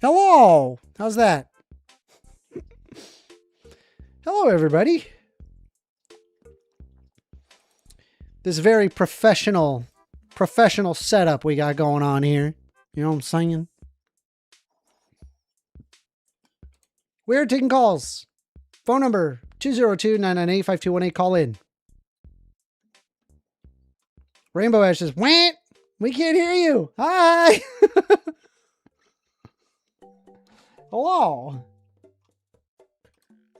Hello. How's that? Hello, everybody. This very professional setup we got going on here. You know what I'm saying? We're taking calls. Phone number 202-998-5218. Call in. Rainbow Ash says, "Wah! We can't hear you. Hi." Hello.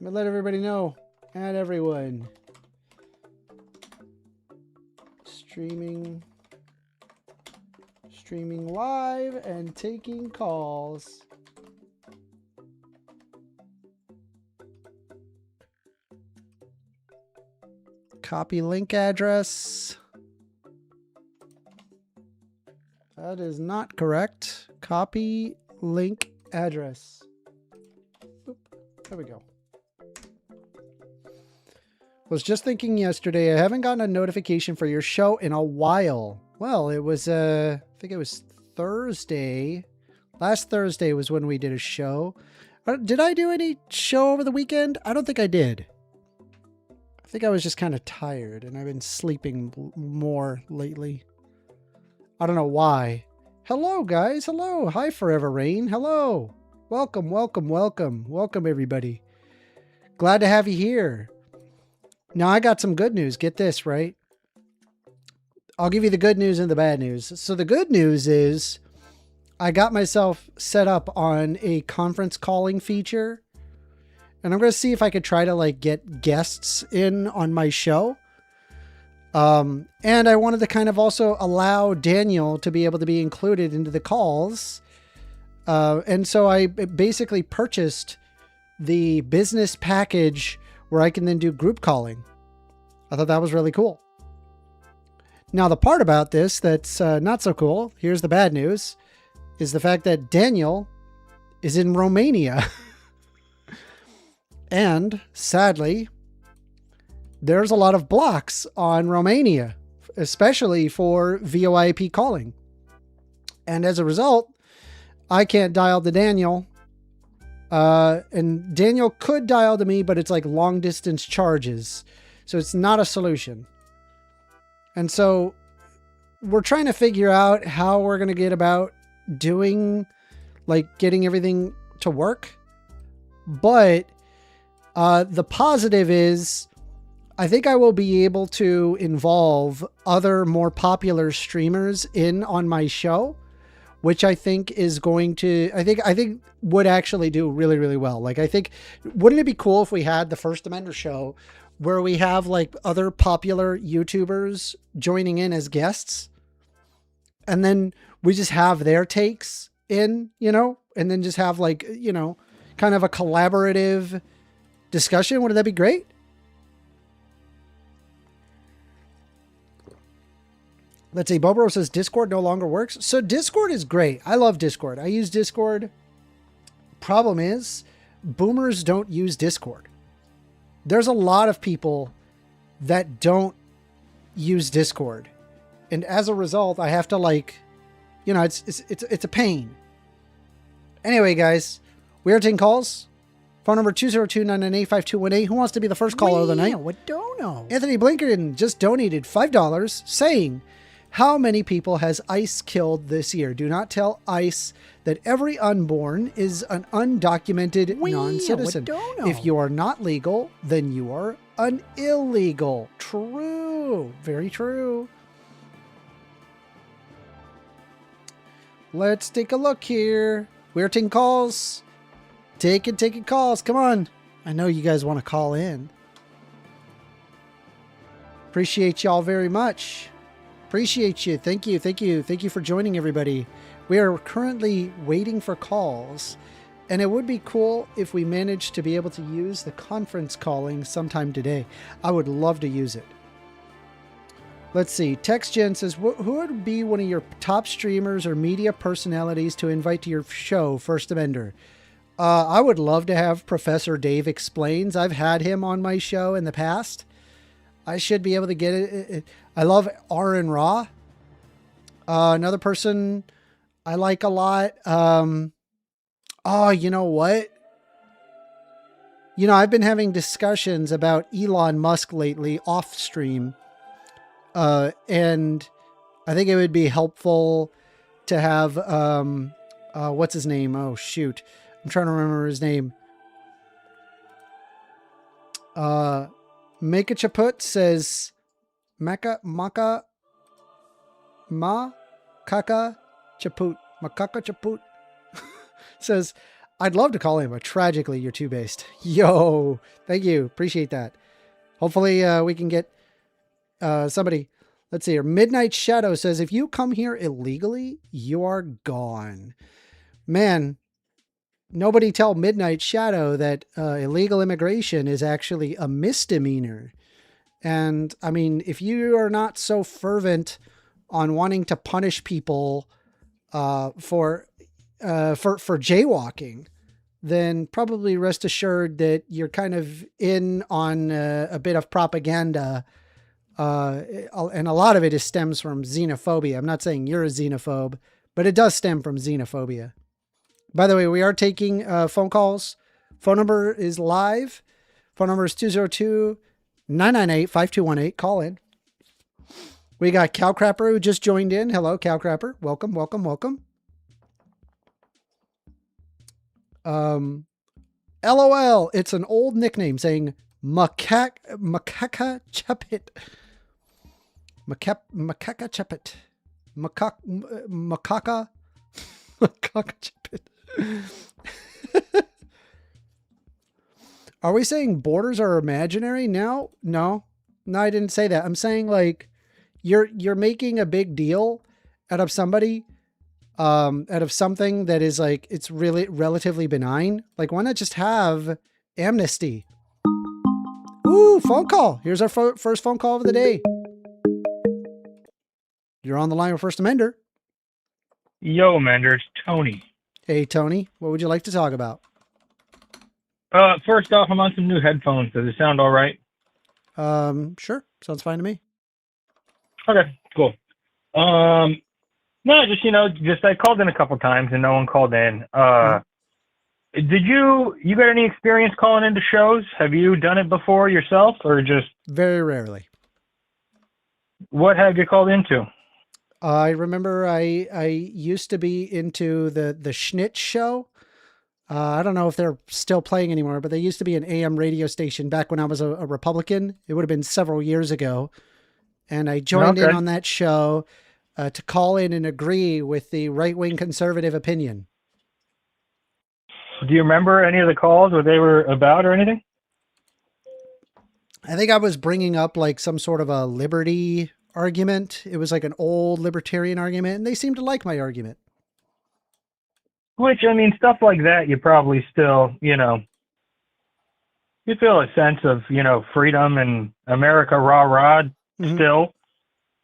Let me let everybody know. Add everyone. Streaming live and taking calls. Copy link address. That is not correct. Copy link address. Oop, there we go. Was just thinking yesterday, I haven't gotten a notification for your show in a while. Well, it was, I think it was Thursday. Last Thursday was when we did a show. Did I do any show over the weekend? I don't think I did. I think I was just kind of tired and I've been sleeping more lately. I don't know why. Hello, guys. Hello. Hi, Forever Rain. Hello. Welcome, welcome, welcome. Welcome, everybody. Glad to have you here. Now, I got some good news. Get this, right? I'll give you the good news and the bad news. So the good news is I got myself set up on a conference calling feature. And I'm going to see if I could try to like get guests in on my show. And I wanted to kind of also allow Daniel to be able to be included into the calls. And so I basically purchased the business package where I can then do group calling. I thought that was really cool. Now, the part about this that's not so cool, here's the bad news, is the fact that Daniel is in Romania. And sadly, there's a lot of blocks on Romania, especially for VoIP calling. And as a result, I can't dial to Daniel. And Daniel could dial to me, but it's like long distance charges. So it's not a solution. And so we're trying to figure out how we're going to get about doing, like getting everything to work. But the positive is I think I will be able to involve other more popular streamers in on my show, which I think is going to, I think would actually do really, really well. Like, I think, wouldn't it be cool if we had the First Amender show where we have like other popular YouTubers joining in as guests and then we just have their takes in, you know, and then just have like, you know, kind of a collaborative discussion? Wouldn't that be great? Let's see. Bobro says Discord no longer works. So Discord is great. I love Discord. I use Discord. Problem is, boomers don't use Discord. There's a lot of people that don't use Discord. And as a result, I have to like, you know, it's a pain. Anyway, guys, we are taking calls. Phone number 202-998-5218. Who wants to be the first caller of the night? What don't know? Anthony Blinkerton just donated $5 saying, how many people has ICE killed this year? Do not tell ICE that every unborn is an undocumented non-citizen. If you are not legal, then you are an illegal. True. Very true. Let's take a look here. We're taking calls. Taking calls. Come on. I know you guys want to call in. Appreciate y'all very much. Appreciate you. Thank you. Thank you. Thank you for joining, everybody. We are currently waiting for calls, and it would be cool if we managed to be able to use the conference calling sometime today. I would love to use it. Let's see. TextGen says, who would be one of your top streamers or media personalities to invite to your show, First Amender? I would love to have Professor Dave Explains. I've had him on my show in the past. I should be able to get it. I love Aaron Ra. Another person I like a lot. Oh, you know what? You know, I've been having discussions about Elon Musk lately off stream. And I think it would be helpful to have, what's his name? Oh, shoot. I'm trying to remember his name. Make a Chaput says, Makaka Chaput. Makaka Chaput says, I'd love to call him, but tragically you're too based. Yo, thank you. Appreciate that. Hopefully we can get somebody. Let's see here. Midnight Shadow says, if you come here illegally, you are gone. Man, nobody tell Midnight Shadow that illegal immigration is actually a misdemeanor. And I mean, if you are not so fervent on wanting to punish people for jaywalking, then probably rest assured that you're kind of in on a bit of propaganda. And a lot of it stems from xenophobia. I'm not saying you're a xenophobe, but it does stem from xenophobia. By the way, we are taking phone calls. Phone number is live. Phone number is 202-998-5218. Call in. We got Cowcrapper who just joined in. Hello, Cowcrapper. Welcome, welcome, welcome. LOL. It's an old nickname saying Macaca Chapit. Macaca Chapit. Macaca Chapit. Are we saying borders are imaginary now? No, I didn't say that. I'm saying like you're making a big deal out of somebody, out of something that is like, it's really relatively benign. Like, why not just have amnesty? Ooh, phone call. Here's our first phone call of the day. You're on the line with First Amender. Yo, Amender, it's Tony. Hey, Tony. What would you like to talk about? First off, I'm on some new headphones. Does it sound all right? Sure. Sounds fine to me. Okay, cool. No, just I called in a couple times and no one called in. Did you got any experience calling into shows? Have you done it before yourself or just? Very rarely. What have you called into? I remember I used to be into the Schnitz show. I don't know if they're still playing anymore, but they used to be an AM radio station back when I was a Republican. It would have been several years ago. And I joined in on that show to call in and agree with the right-wing conservative opinion. Do you remember any of the calls, what they were about or anything? I think I was bringing up like some sort of a liberty argument. It was like an old libertarian argument, and they seemed to like my argument. Which, I mean, stuff like that, you probably still, you feel a sense of, freedom and America rah-rah still,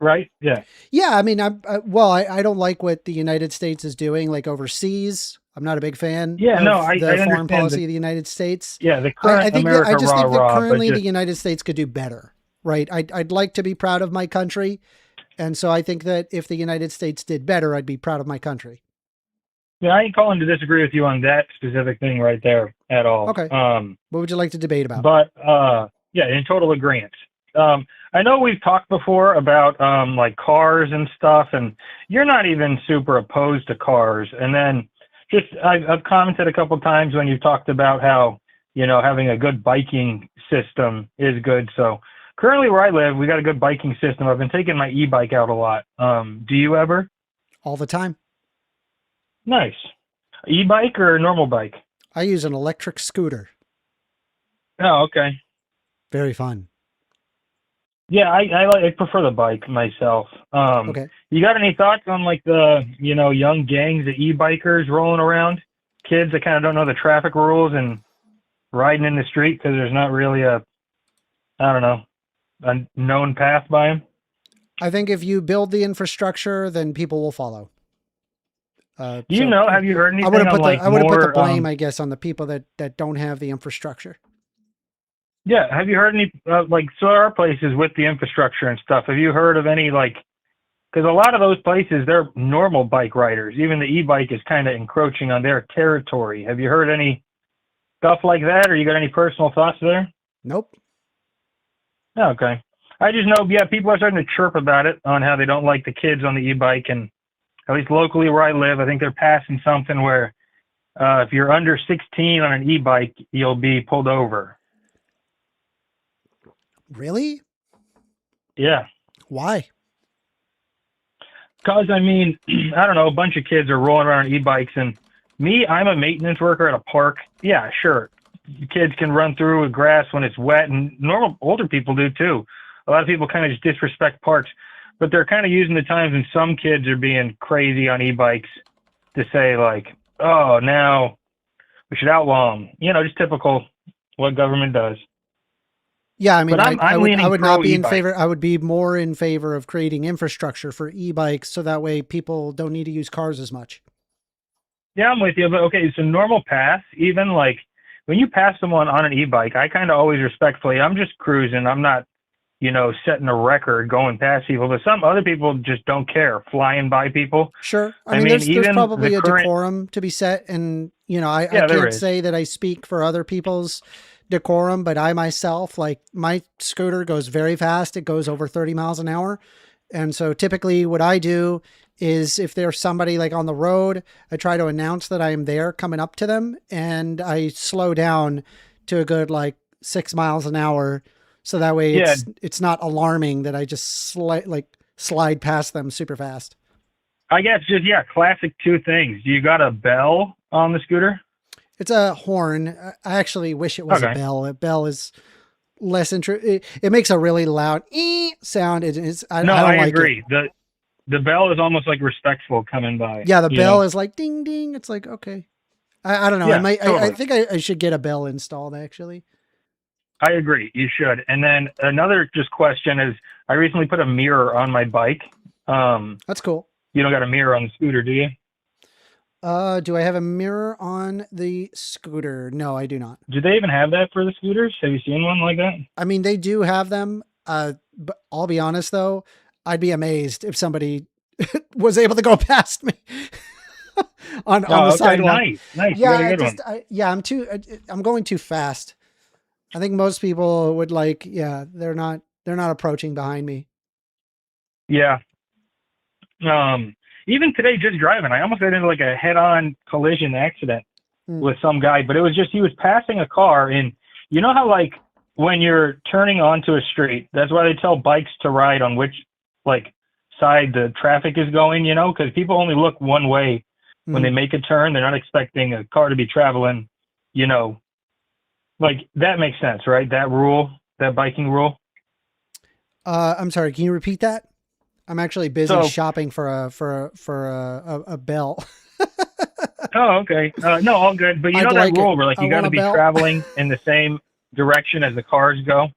right? Yeah. Yeah, I mean, I don't like what the United States is doing, like overseas. I'm not a big fan of the foreign policy of the United States. Yeah, the current I just America think that rah-rah, currently the United States could do better, right? I'd like to be proud of my country, and so I think that if the United States did better, I'd be proud of my country. Yeah, I ain't calling to disagree with you on that specific thing right there at all. Okay. What would you like to debate about? But, yeah, in total agreement. I know we've talked before about, like cars and stuff, and you're not even super opposed to cars. And then I've commented a couple times when you've talked about how, having a good biking system is good. So currently where I live, we got a good biking system. I've been taking my e-bike out a lot. Do you ever? All the time. Nice. E-bike or a normal bike? I use an electric scooter. Oh, okay. Very fun. Yeah, I prefer the bike myself. Okay. You got any thoughts on like the, young gangs of e-bikers rolling around? Kids that kind of don't know the traffic rules and riding in the street because there's not really a known path by them? I think if you build the infrastructure, then people will follow. Have you heard anything? I would have put the blame, I guess, on the people that don't have the infrastructure. Yeah. Have you heard any, so our places with the infrastructure and stuff, have you heard of any, like, because a lot of those places, they're normal bike riders. Even the e-bike is kind of encroaching on their territory. Have you heard any stuff like that, or you got any personal thoughts there? Nope. Okay. I just know, yeah, people are starting to chirp about it on how they don't like the kids on the e-bike, and at least locally where I live, I think they're passing something where if you're under 16 on an e-bike, you'll be pulled over. Really? Yeah. Why? Because, I mean, I don't know, a bunch of kids are rolling around on e-bikes, and me, I'm a maintenance worker at a park. Yeah, sure. Kids can run through with grass when it's wet, and normal older people do too. A lot of people kind of just disrespect parks, but they're kind of using the times when some kids are being crazy on e-bikes to say, like, oh, now we should outlaw them. You know, just typical what government does. Yeah, I mean, But I would not be in e-bike. favor. I would be more in favor of creating infrastructure for e-bikes so that way people don't need to use cars as much. Yeah, I'm with you. But okay, so normal pass, even like when you pass someone on an e-bike, I kind of always respectfully, I'm just cruising. I'm not, you know, setting a record going past people. But some other people just don't care, flying by people. Sure. I mean, mean, there's even probably the a current- decorum to be set. And, you know, I there can't is. say that I speak for other people's decorum, but I myself, like my scooter goes very fast. It goes over 30 miles an hour. And so typically what I do is if there's somebody like on the road, I try to announce that I am there coming up to them, and I slow down to a good like 6 miles an hour. So that way it's not alarming that I just slide past them super fast. I guess just, yeah, classic two things. You got a bell on the scooter? It's a horn. I actually wish it was a bell. A bell is less it makes a really loud sound. I don't like agree. it. The bell is almost like respectful coming by. Yeah, the bell is like ding ding. It's like, okay. I don't know. Yeah, I think I should get a bell installed actually. I agree. You should. And then another just question is, I recently put a mirror on my bike. That's cool. You don't got a mirror on the scooter, do you? Do I have a mirror on the scooter? No, I do not. Do they even have that for the scooters? Have you seen one like that? I mean, they do have them. But I'll be honest though, I'd be amazed if somebody was able to go past me on the sidewalk. Nice. I'm going too fast. I think most people would they're not approaching behind me. Yeah. Even today, just driving, I almost got into like a head-on collision accident with some guy, but it was just, he was passing a car, and you know how like when you're turning onto a street, that's why they tell bikes to ride on which like side the traffic is going, you know, because people only look one way when they make a turn. They're not expecting a car to be traveling, you know, like that makes sense, right? That rule, that biking rule. I'm sorry. Can you repeat that? I'm actually busy shopping for a bell. Oh, okay. No, all good. But you know that rule where like you got to be traveling in the same direction as the cars go.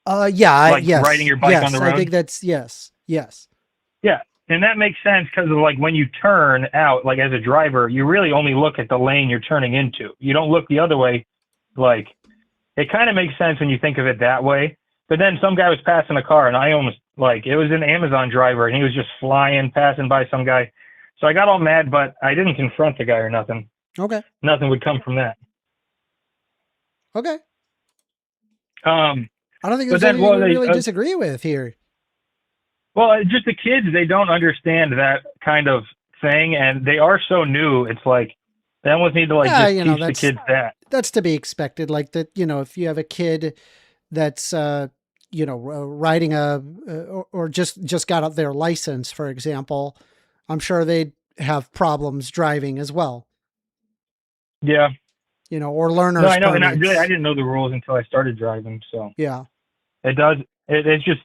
Yeah. Yes. Riding your bike on the road. I think that's yes. Yeah, and that makes sense because of like when you turn out, like as a driver, you really only look at the lane you're turning into. You don't look the other way. Like it kind of makes sense when you think of it that way. But then some guy was passing a car, and I almost it was an Amazon driver, and he was just passing by some guy. So I got all mad, but I didn't confront the guy or nothing. Okay. Nothing would come from that. Okay. I don't think there's anything we really disagree with here. Well, just the kids, they don't understand that kind of thing, and they are so new. It's like they almost need to teach the kids that. That's to be expected. Like that, if you have a kid that's riding or just got out their license, for example, I'm sure they'd have problems driving as well. Yeah. Or learners. No, I know. And I didn't know the rules until I started driving. So yeah, it does. It's just,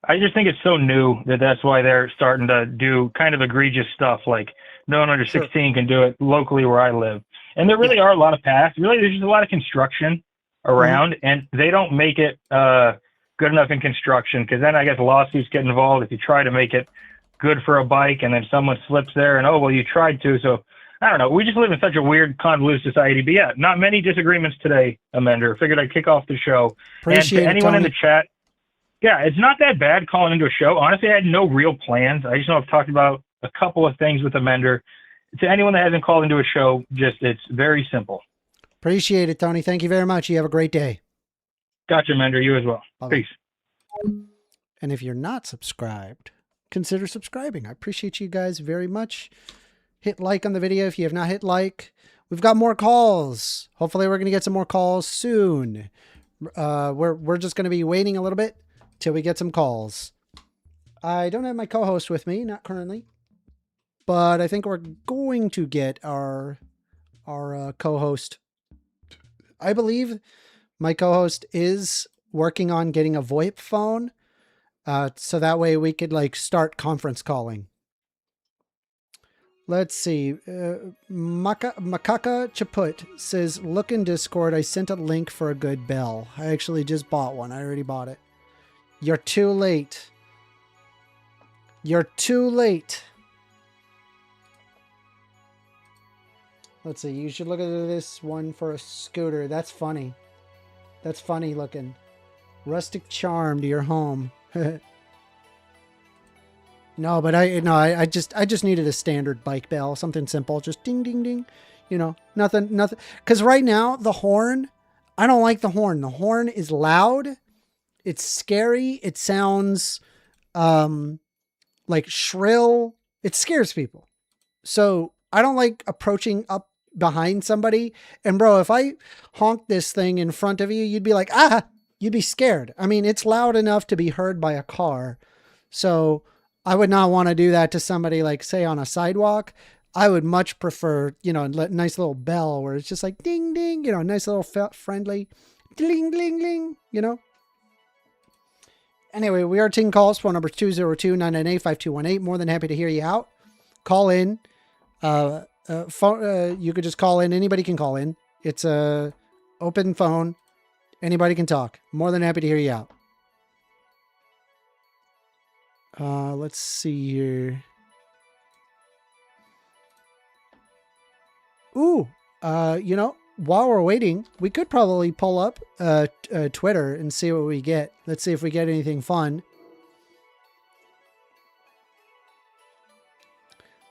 I just think it's so new that's why they're starting to do kind of egregious stuff. Like no one under 16 can do it locally where I live. And there really are a lot of paths. Really, there's just a lot of construction around, and they don't make it good enough in construction, because then I guess lawsuits get involved if you try to make it good for a bike and then someone slips there and, oh, well, you tried to. So I don't know. We just live in such a weird, convoluted society. But yeah, not many disagreements today, Amender. Figured I'd kick off the show. Appreciate and to anyone in the chat, Yeah, it's not that bad calling into a show. Honestly, I had no real plans. I just know I've talked about a couple of things with Amender. To anyone that hasn't called into a show, it's very simple. Appreciate it, Tony. Thank you very much. You have a great day. Gotcha, Amender. You as well. Bye-bye. Peace. And if you're not subscribed, consider subscribing. I appreciate you guys very much. Hit like on the video if you have not hit like. We've got more calls. Hopefully we're going to get some more calls soon. We're just going to be waiting a little bit till we get some calls. I don't have my co-host with me, not currently, but I think we're going to get our co-host. I believe my co-host is working on getting a VoIP phone, so that way we could like start conference calling. Let's see. Makaka Chaput says, look in Discord. I sent a link for a good bell. I actually just bought one. I already bought it. You're too late. You're too late. Let's see. You should look at this one for a scooter. That's funny. That's funny looking. Rustic charm to your home. No, but I just needed a standard bike bell, something simple, just ding, ding, ding, you know, nothing. Cause right now the horn, I don't like the horn. The horn is loud. It's scary. It sounds, like shrill. It scares people. So I don't like approaching up behind somebody. And bro, if I honk this thing in front of you, you'd be like, you'd be scared. I mean, it's loud enough to be heard by a car. So I would not want to do that to somebody like, say, on a sidewalk. I would much prefer, you know, a nice little bell where it's just like ding, ding, you know, nice little friendly ding, ding, ding, you know. Anyway, we are taking calls. Phone number 202-998-5218. More than happy to hear you out. Call in. You could just call in. Anybody can call in. It's a open phone. Anybody can talk. More than happy to hear you out. Let's see here. Ooh, you know, while we're waiting, we could probably pull up Twitter and see what we get. Let's see if we get anything fun.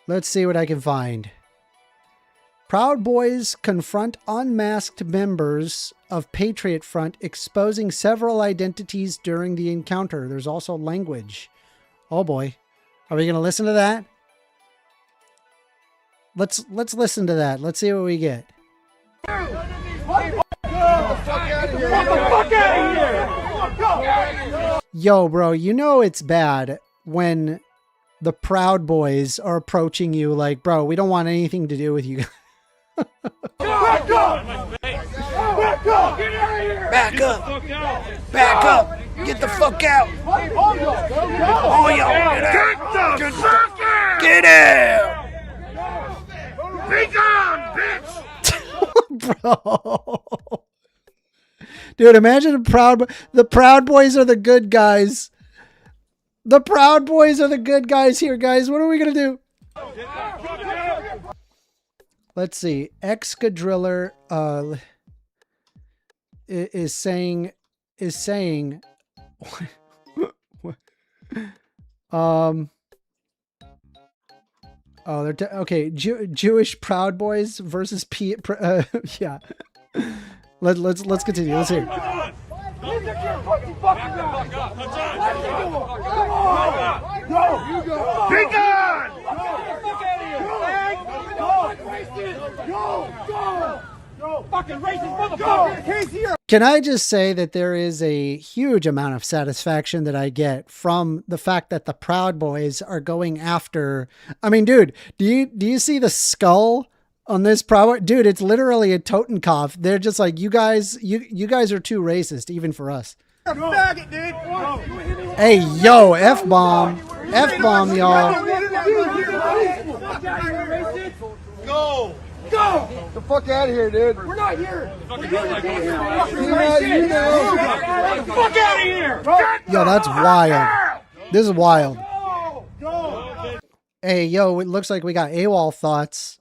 Let's see what I can find. Proud Boys confront unmasked members of Patriot Front, exposing several identities during the encounter. There's also language. Oh boy. Are we going to listen to that? Let's listen to that. Let's see what we get. Get the fuck out of here! Yo, bro, you know it's bad when the Proud Boys are approaching you like, bro, we don't want anything to do with you. Back up! Back up! Get out of here! Back up! Back up! Get the fuck out! Oh, yo! Get the fuck out! Get out! Be gone, bitch! Bro. Dude, imagine the Proud Boys are the good guys. The Proud Boys are the good guys here, guys. What are we going to do? Let's see. Excadriller is saying oh, they're okay. Jewish Proud Boys versus yeah. Let's continue. Let's hear. Be gone! Can I just say that there is a huge amount of satisfaction that I get from the fact that the Proud Boys are going after, I mean, dude, do you see the skull on this Proud? Dude, it's literally a Totenkopf. They're just like, you guys are too racist, even for us. Hey, yo, F-bomb, y'all. Go! Go! Get the fuck out of here, dude. We're not here. We're here. You know. Get the fuck out of here. Yo, that's wild. This is wild. Hey, yo, it looks like we got awolthoughts.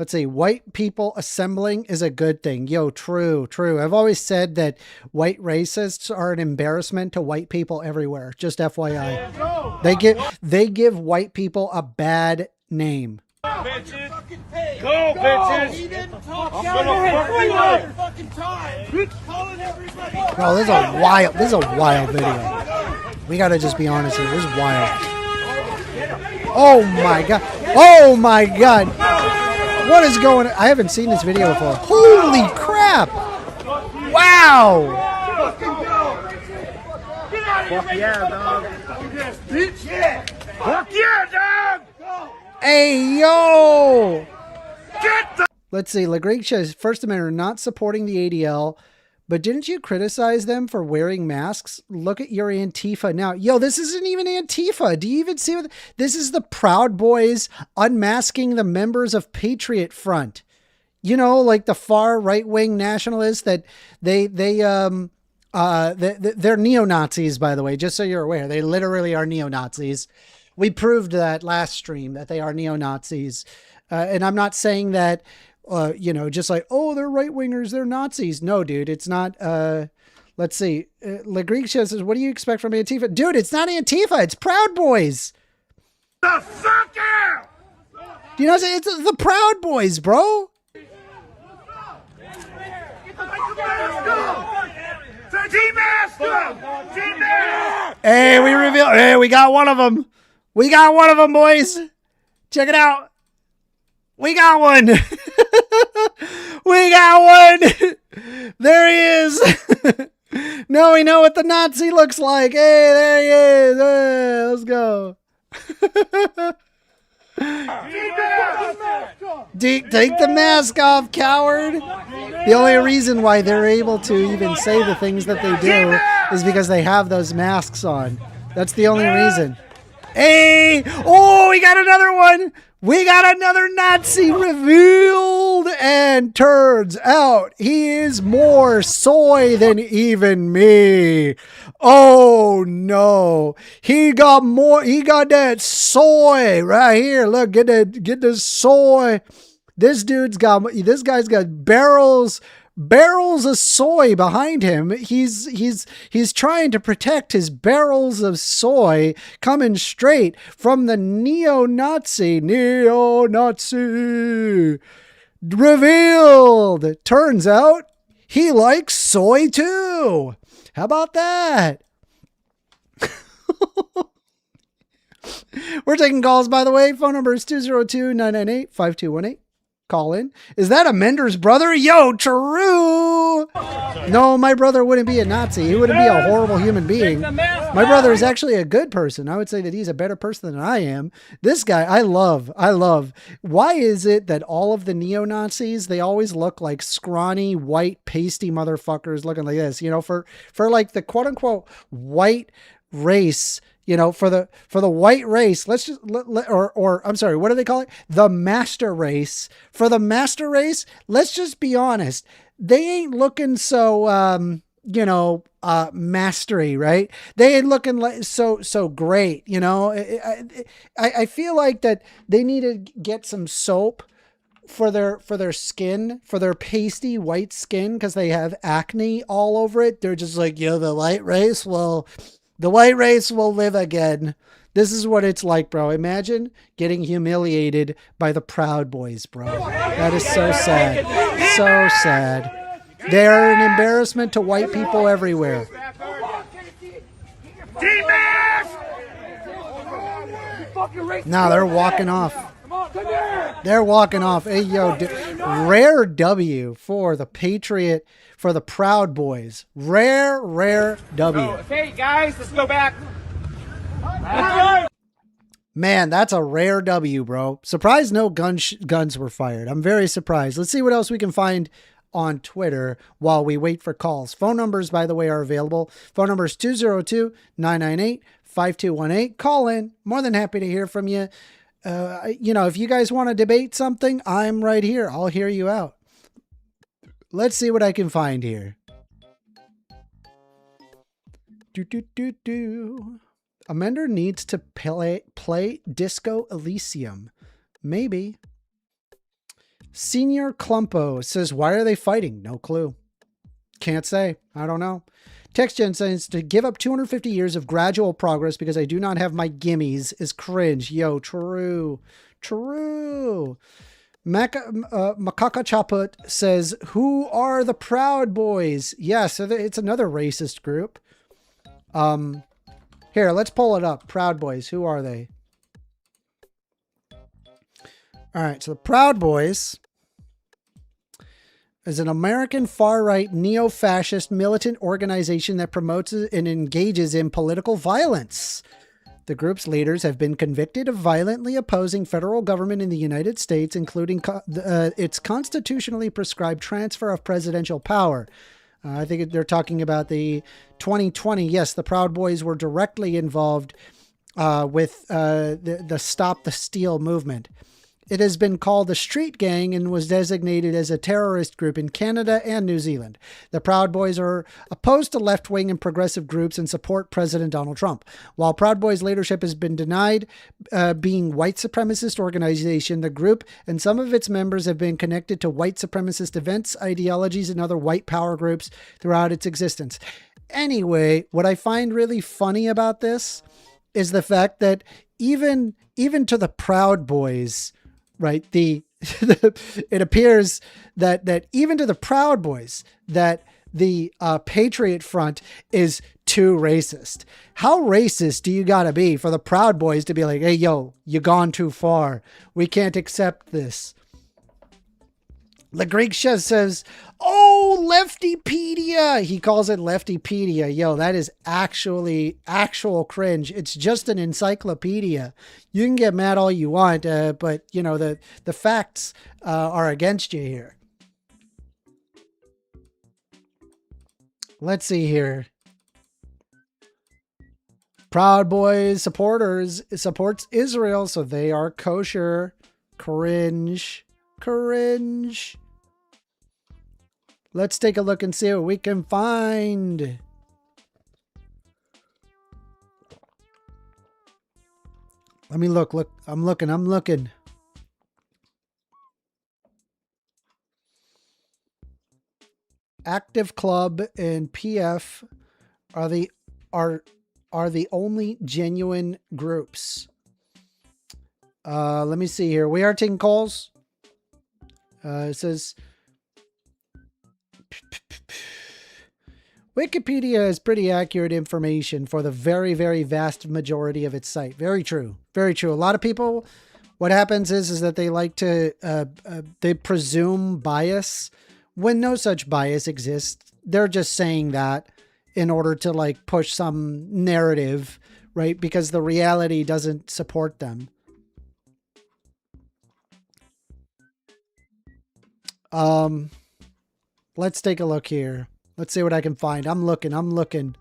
Let's see. White people assembling is a good thing. Yo, true, true. I've always said that white racists are an embarrassment to white people everywhere. Just FYI. They give white people a bad name. Bitches. Go, bitches. He didn't talk. I'm gonna fucking time. Calling everybody. Bro, this is a wild video. We gotta just be honest here. This is wild. Oh my god. Oh my god. What is going on? I haven't seen this video before. Holy crap. Wow. Fuck yeah, dog. Bitch. Fuck yeah, dog. Hey, yo. Let's see. LaGreek says, First Amendment not supporting the ADL, but didn't you criticize them for wearing masks? Look at your Antifa now. Yo, this isn't even Antifa. Do you even see what this is? The Proud Boys unmasking the members of Patriot Front. You know, like the far right-wing nationalists that they're neo-Nazis, by the way, just so you're aware. They literally are neo-Nazis. We proved that last stream that they are neo-Nazis. And I'm not saying that, you know, just like, oh, they're right-wingers, they're Nazis. No, dude, it's not. Let's see. LaGreek says, what do you expect from Antifa? Dude, it's not Antifa. It's Proud Boys. The fuck out! Do you know what I'm saying? It's the Proud Boys, bro. Hey, we revealed. Hey, we got one of them. We got one of them, boys. Check it out. We got one. We got one. There he is. Now we know what the Nazi looks like. Hey, there he is. Hey, let's go. Take the mask off, coward. The only reason why they're able to even say the things that they do is because they have those masks on. That's the only reason. Hey! Oh, we got another one! We got another Nazi revealed! And turns out he is more soy than even me. Oh no. He got that soy right here. Look, get the soy. This guy's got barrels of soy behind him. He's trying to protect his barrels of soy coming straight from the neo-Nazi revealed. Turns out he likes soy too. How about that? We're taking calls, by the way. Phone number is 202-998-5218. Call in. Is that a Mender's brother? Yo, true. No, my brother wouldn't be a Nazi. He wouldn't be a horrible human being. My brother is actually a good person. I would say that he's a better person than I am. This guy, I love. Why is it that all of the neo-Nazis, they always look like scrawny, white, pasty motherfuckers looking like this? You know, for like the quote unquote white race, you know, for the white race, let's just, or I'm sorry, what do they call it? The master race. For the master race, let's just be honest. They ain't looking so, you know, mastery, right? They ain't looking like so great, you know? I feel like that they need to get some soap for their skin, for their pasty white skin, because they have acne all over it. They're just like, yo, the white race will live again. This is what it's like, bro. Imagine getting humiliated by the Proud Boys, bro. That is so sad. So sad. They're an embarrassment to white people everywhere. Now they're walking off. They're walking off. Hey, yo, rare W for the Patriot, for the Proud Boys. Rare W. Okay, guys, let's go back. Man, that's a rare W, bro. Surprised no guns were fired. I'm very surprised. Let's see what else we can find on Twitter while we wait for calls. Phone numbers, by the way, are available. Phone number is 202-998-5218. Call in. More than happy to hear from you. You know, if you guys want to debate something, I'm right here. I'll hear you out. Let's see what I can find here. Amender needs to play Disco Elysium. Maybe. Senior Clumpo says, why are they fighting? No clue. Can't say. I don't know. TextGen says, to give up 250 years of gradual progress because I do not have my gimmies is cringe. Yo, true. True. Makaka Chaput says, who are the Proud Boys? Yeah, so it's another racist group. Here, let's pull it up. Proud Boys, who are they? All right, so the Proud Boys is an American far-right neo-fascist militant organization that promotes and engages in political violence. The group's leaders have been convicted of violently opposing federal government in the United States, including its constitutionally prescribed transfer of presidential power. I think they're talking about the 2020. Yes, the Proud Boys were directly involved with the Stop the Steal movement. It has been called the Street Gang and was designated as a terrorist group in Canada and New Zealand. The Proud Boys are opposed to left-wing and progressive groups and support President Donald Trump. While Proud Boys leadership has been denied being white supremacist organization, the group and some of its members have been connected to white supremacist events, ideologies, and other white power groups throughout its existence. Anyway, what I find really funny about this is the fact that even to the Proud Boys, right? It appears that even to the Proud Boys, that the Patriot Front is too racist. How racist do you got to be for the Proud Boys to be like, hey, yo, you gone too far. We can't accept this. Legreeksha says, oh, Leftypedia. He calls it Leftypedia. Yo, that is actual cringe. It's just an encyclopedia. You can get mad all you want, but, you know, the facts are against you here. Let's see here. Proud Boys supports Israel, so they are kosher. Cringe. Cringe. Let's take a look and see what we can find. Let me look. Look, I'm looking. Active Club and PF are the only genuine groups. Let me see here. We are taking calls. It says Wikipedia is pretty accurate information for the very, very vast majority of its site. Very true. Very true. A lot of people, what happens is that they like to, they presume bias when no such bias exists. They're just saying that in order to like push some narrative, right? Because the reality doesn't support them. Let's take a look here. Let's see what I can find. I'm looking.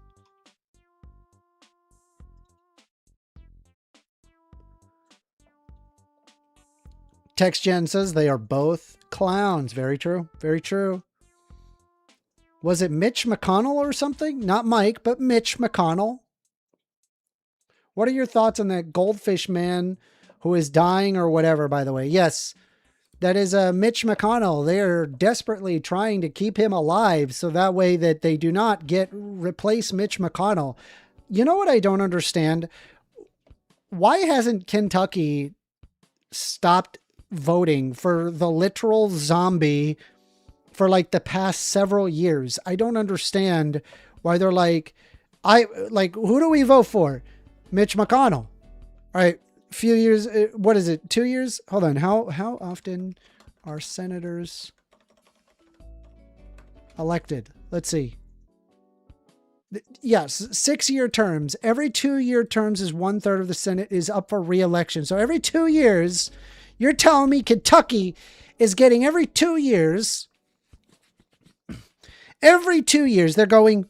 TextGen says they are both clowns. Very true. Very true. Was it Mitch McConnell or something? Not Mike, but Mitch McConnell. What are your thoughts on that goldfish man who is dying or whatever, by the way? Yes. That is Mitch McConnell. They're desperately trying to keep him alive so that way that they do not replace Mitch McConnell. You know what I don't understand? Why hasn't Kentucky stopped voting for the literal zombie for like the past several years? I don't understand why they're like, who do we vote for? Mitch McConnell. All right. Few years, what is it? 2 years? Hold on. How often are senators elected? Let's see. Yes, 6-year terms. Every 2-year terms is 1/3 of the Senate is up for re-election. So every 2 years, you're telling me Kentucky is getting every 2 years. Every 2 years, they're going,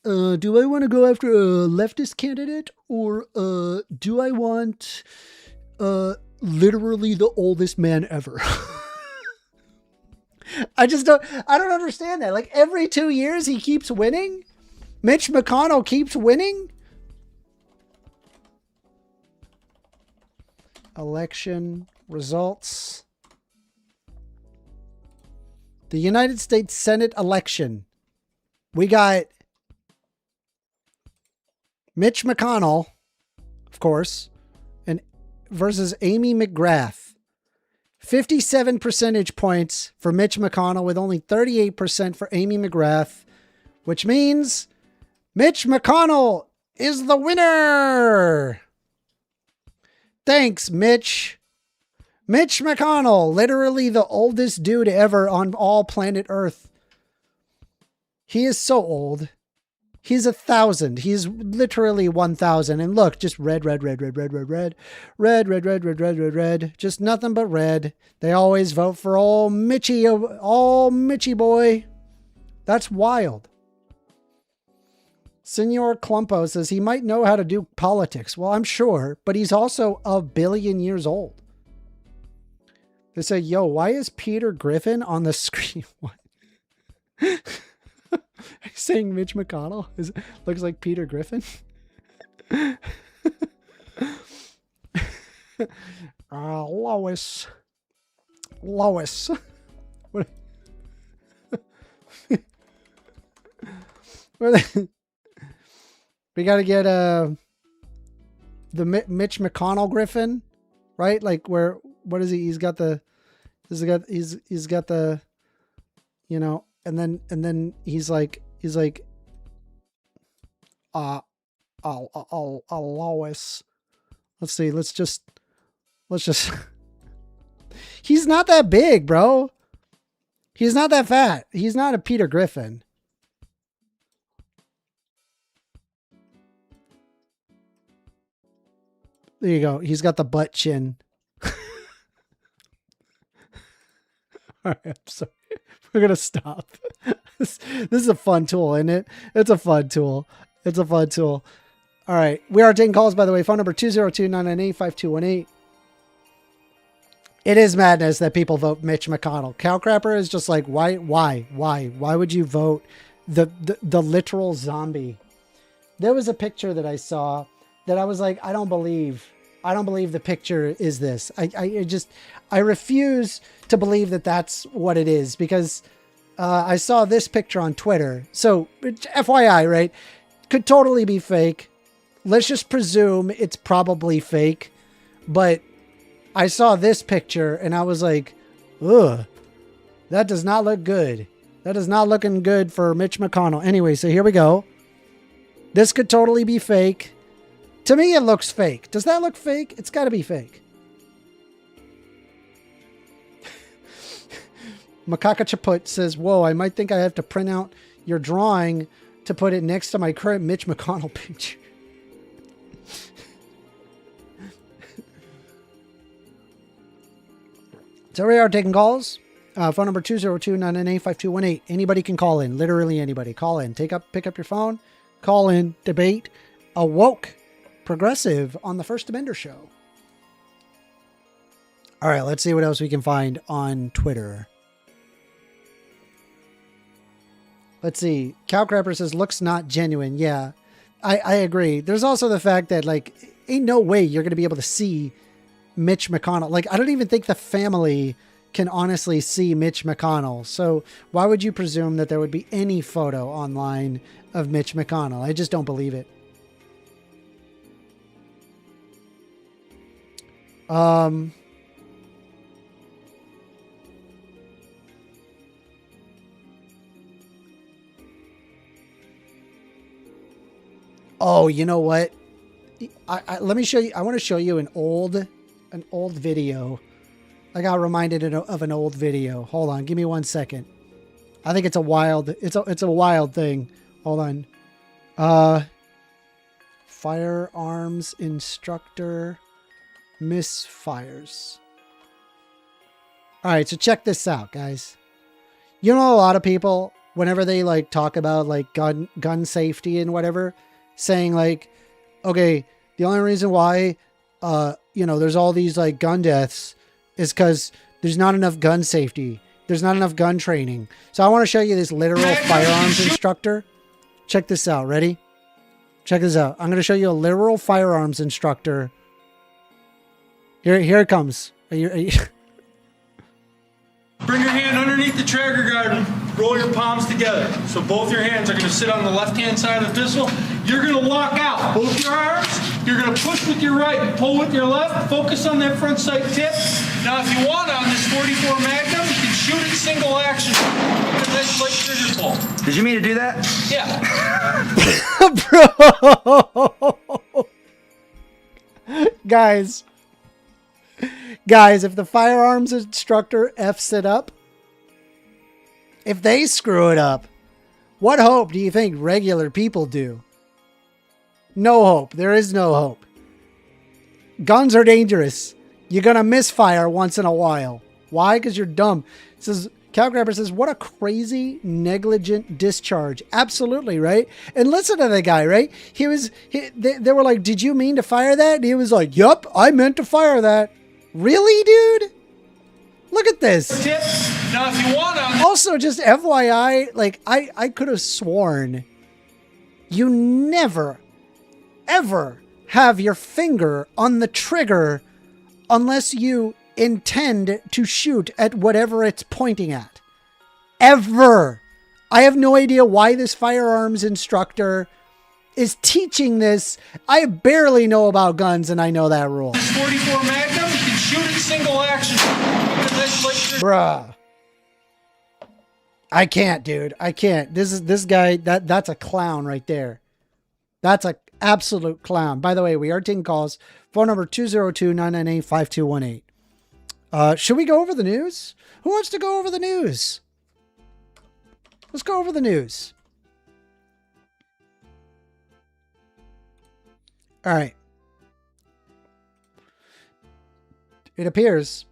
do I want to go after a leftist candidate or do I want literally the oldest man ever? I don't understand that. Like every 2 years he keeps winning. Mitch McConnell keeps winning. election results. The United States Senate election. We got Mitch McConnell, of course, and versus Amy McGrath. 57 percentage points for Mitch McConnell with only 38% for Amy McGrath, which means Mitch McConnell is the winner. Thanks, Mitch. Mitch McConnell, literally the oldest dude ever on all planet Earth. He is so old. He's 1,000. He's literally 1,000. And look, just red. Just nothing but red. They always vote for old Mitchy boy. That's wild. Senor Clumpo says he might know how to do politics. Well, I'm sure, but he's also 1 billion years old. They say, yo, why is Peter Griffin on the screen? What? Saying Mitch McConnell looks like Peter Griffin. Lois. What? We got to get the Mitch McConnell Griffin, right? Like where? What is he? He's got the, you know, and then he's like, Lois. Let's see. Let's just. He's not that big, bro. He's not that fat. He's not a Peter Griffin. There you go. He's got the butt chin. All right, I'm sorry. We're going to stop. This is a fun tool, isn't it? It's a fun tool. All right. We are taking calls, by the way. Phone number 202-998-5218. It is madness that people vote Mitch McConnell. Cowcrapper is just like, why? Why would you vote the literal zombie? There was a picture that I saw that I was like, I don't believe the picture is this. I refuse to believe that that's what it is because I saw this picture on Twitter. So FYI, right? Could totally be fake. Let's just presume it's probably fake. But I saw this picture and I was like, ugh, that does not look good. That is not looking good for Mitch McConnell. Anyway, so here we go. This could totally be fake. To me, it looks fake. Does that look fake? It's got to be fake. Makaka Chaput says, whoa, I might think I have to print out your drawing to put it next to my current Mitch McConnell picture. So we are taking calls. Phone number 202-998-5218. Anybody can call in. Literally anybody. Call in. Pick up your phone. Call in. Debate. A woke progressive on the First Amender Show. All right, let's see what else we can find on Twitter. Let's see. Cowcrapper says, looks not genuine. Yeah, I agree. There's also the fact that, like, ain't no way you're going to be able to see Mitch McConnell. Like, I don't even think the family can honestly see Mitch McConnell. So why would you presume that there would be any photo online of Mitch McConnell? I just don't believe it. Oh, you know what? Let me show you. I want to show you an old video. I got reminded of an old video. Hold on. Give me 1 second. I think it's a wild thing. Hold on. Firearms instructor misfires. All right. So check this out, guys. You know, a lot of people, whenever they like talk about like gun safety and whatever, saying like, okay, the only reason why, there's all these like gun deaths is because there's not enough gun safety. There's not enough gun training. So I want to show you this literal firearms instructor. Check this out. Ready? Check this out. I'm going to show you a literal firearms instructor. Here it comes. Are you Bring your hand underneath the trigger guard and roll your palms together. So both your hands are going to sit on the left-hand side of the pistol. You're going to lock out both your arms. You're going to push with your right and pull with your left. Focus on that front sight tip. Now, if you want on this 44 Magnum, you can shoot it single action. A nice light trigger pull. Did you mean to do that? Yeah. Bro. Guys, if the firearms instructor F's it up, if they screw it up, what hope do you think regular people do? No hope. There is no hope. Guns are dangerous. You're going to misfire once in a while. Why? Because you're dumb. It says, Calgrabber says, what a crazy, negligent discharge. Absolutely, right? And listen to the guy, right? They were like, did you mean to fire that? And he was like, yup, I meant to fire that. Really, dude? Look at this. Tip. Now, if you want on Also, just FYI, like, I could have sworn you never, ever have your finger on the trigger unless you intend to shoot at whatever it's pointing at. Ever. I have no idea why this firearms instructor is teaching this. I barely know about guns, and I know that rule. this 44 Magnum, you can shoot it single action. A nice light trigger. Bruh. I can't, dude. I can't. This guy, that's a clown right there. That's a absolute clown. By the way, we are taking calls. Phone number 202-998-5218. Should we go over the news? Who wants to go over the news? Let's go over the news. All right. It appears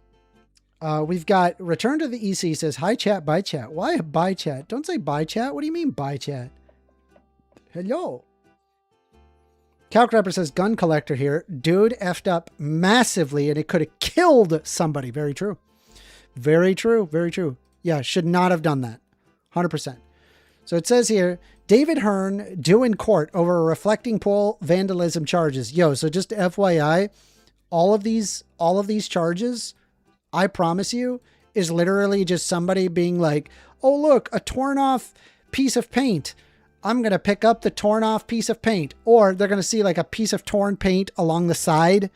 we've got return to the EC says, hi chat, bye chat. Why bye chat? Don't say bye chat. What do you mean bye chat? Hello. Calcrapper says, gun collector here. Dude effed up massively and it could have killed somebody. Very true. Very true. Very true. Yeah, should not have done that. 100%. So it says here, David Hearn due in court over reflecting pool vandalism charges. Yo, so just FYI, all of these charges, I promise you, is literally just somebody being like, oh, look, a torn off piece of paint. I'm going to pick up the torn off piece of paint. Or they're going to see like a piece of torn paint along the side.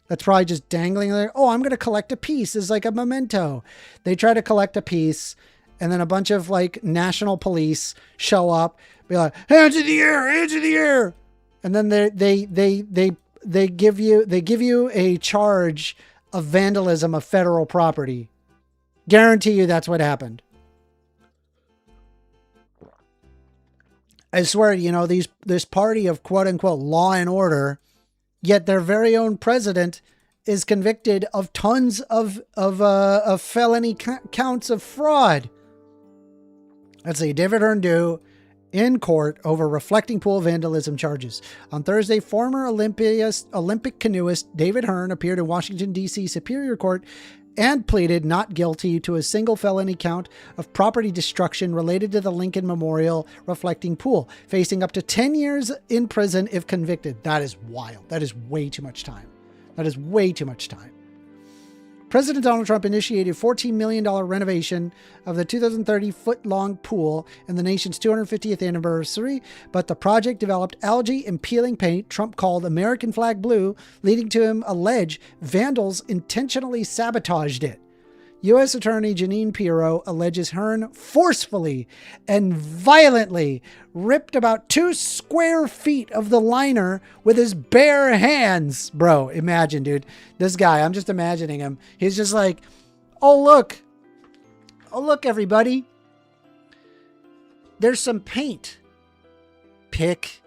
That's probably just dangling there. Oh, I'm going to collect a piece. It's like a memento. They try to collect a piece. And then a bunch of like national police show up, be like, hands in the air, hands in the air. And then they give you a charge of vandalism of federal property. Guarantee you that's what happened. I swear, you know, this party of quote unquote law and order, yet their very own president is convicted of tons of felony counts of fraud. Let's see, David Hearn due in court over reflecting pool vandalism charges. On Thursday, former Olympic canoeist David Hearn appeared in Washington, D.C. Superior Court and pleaded not guilty to a single felony count of property destruction related to the Lincoln Memorial reflecting pool, facing up to 10 years in prison if convicted. That is wild. That is way too much time. That is way too much time. President Donald Trump initiated a $14 million renovation of the 230-foot-long pool in the nation's 250th anniversary, but the project developed algae and peeling paint Trump called American flag blue, leading to him allege vandals intentionally sabotaged it. U.S. Attorney Jeanine Pirro alleges Hearn forcefully and violently ripped about 2 square feet of the liner with his bare hands. Bro, imagine, dude. This guy, I'm just imagining him. He's just like, oh, look. Oh, look, everybody. There's some paint. Pick.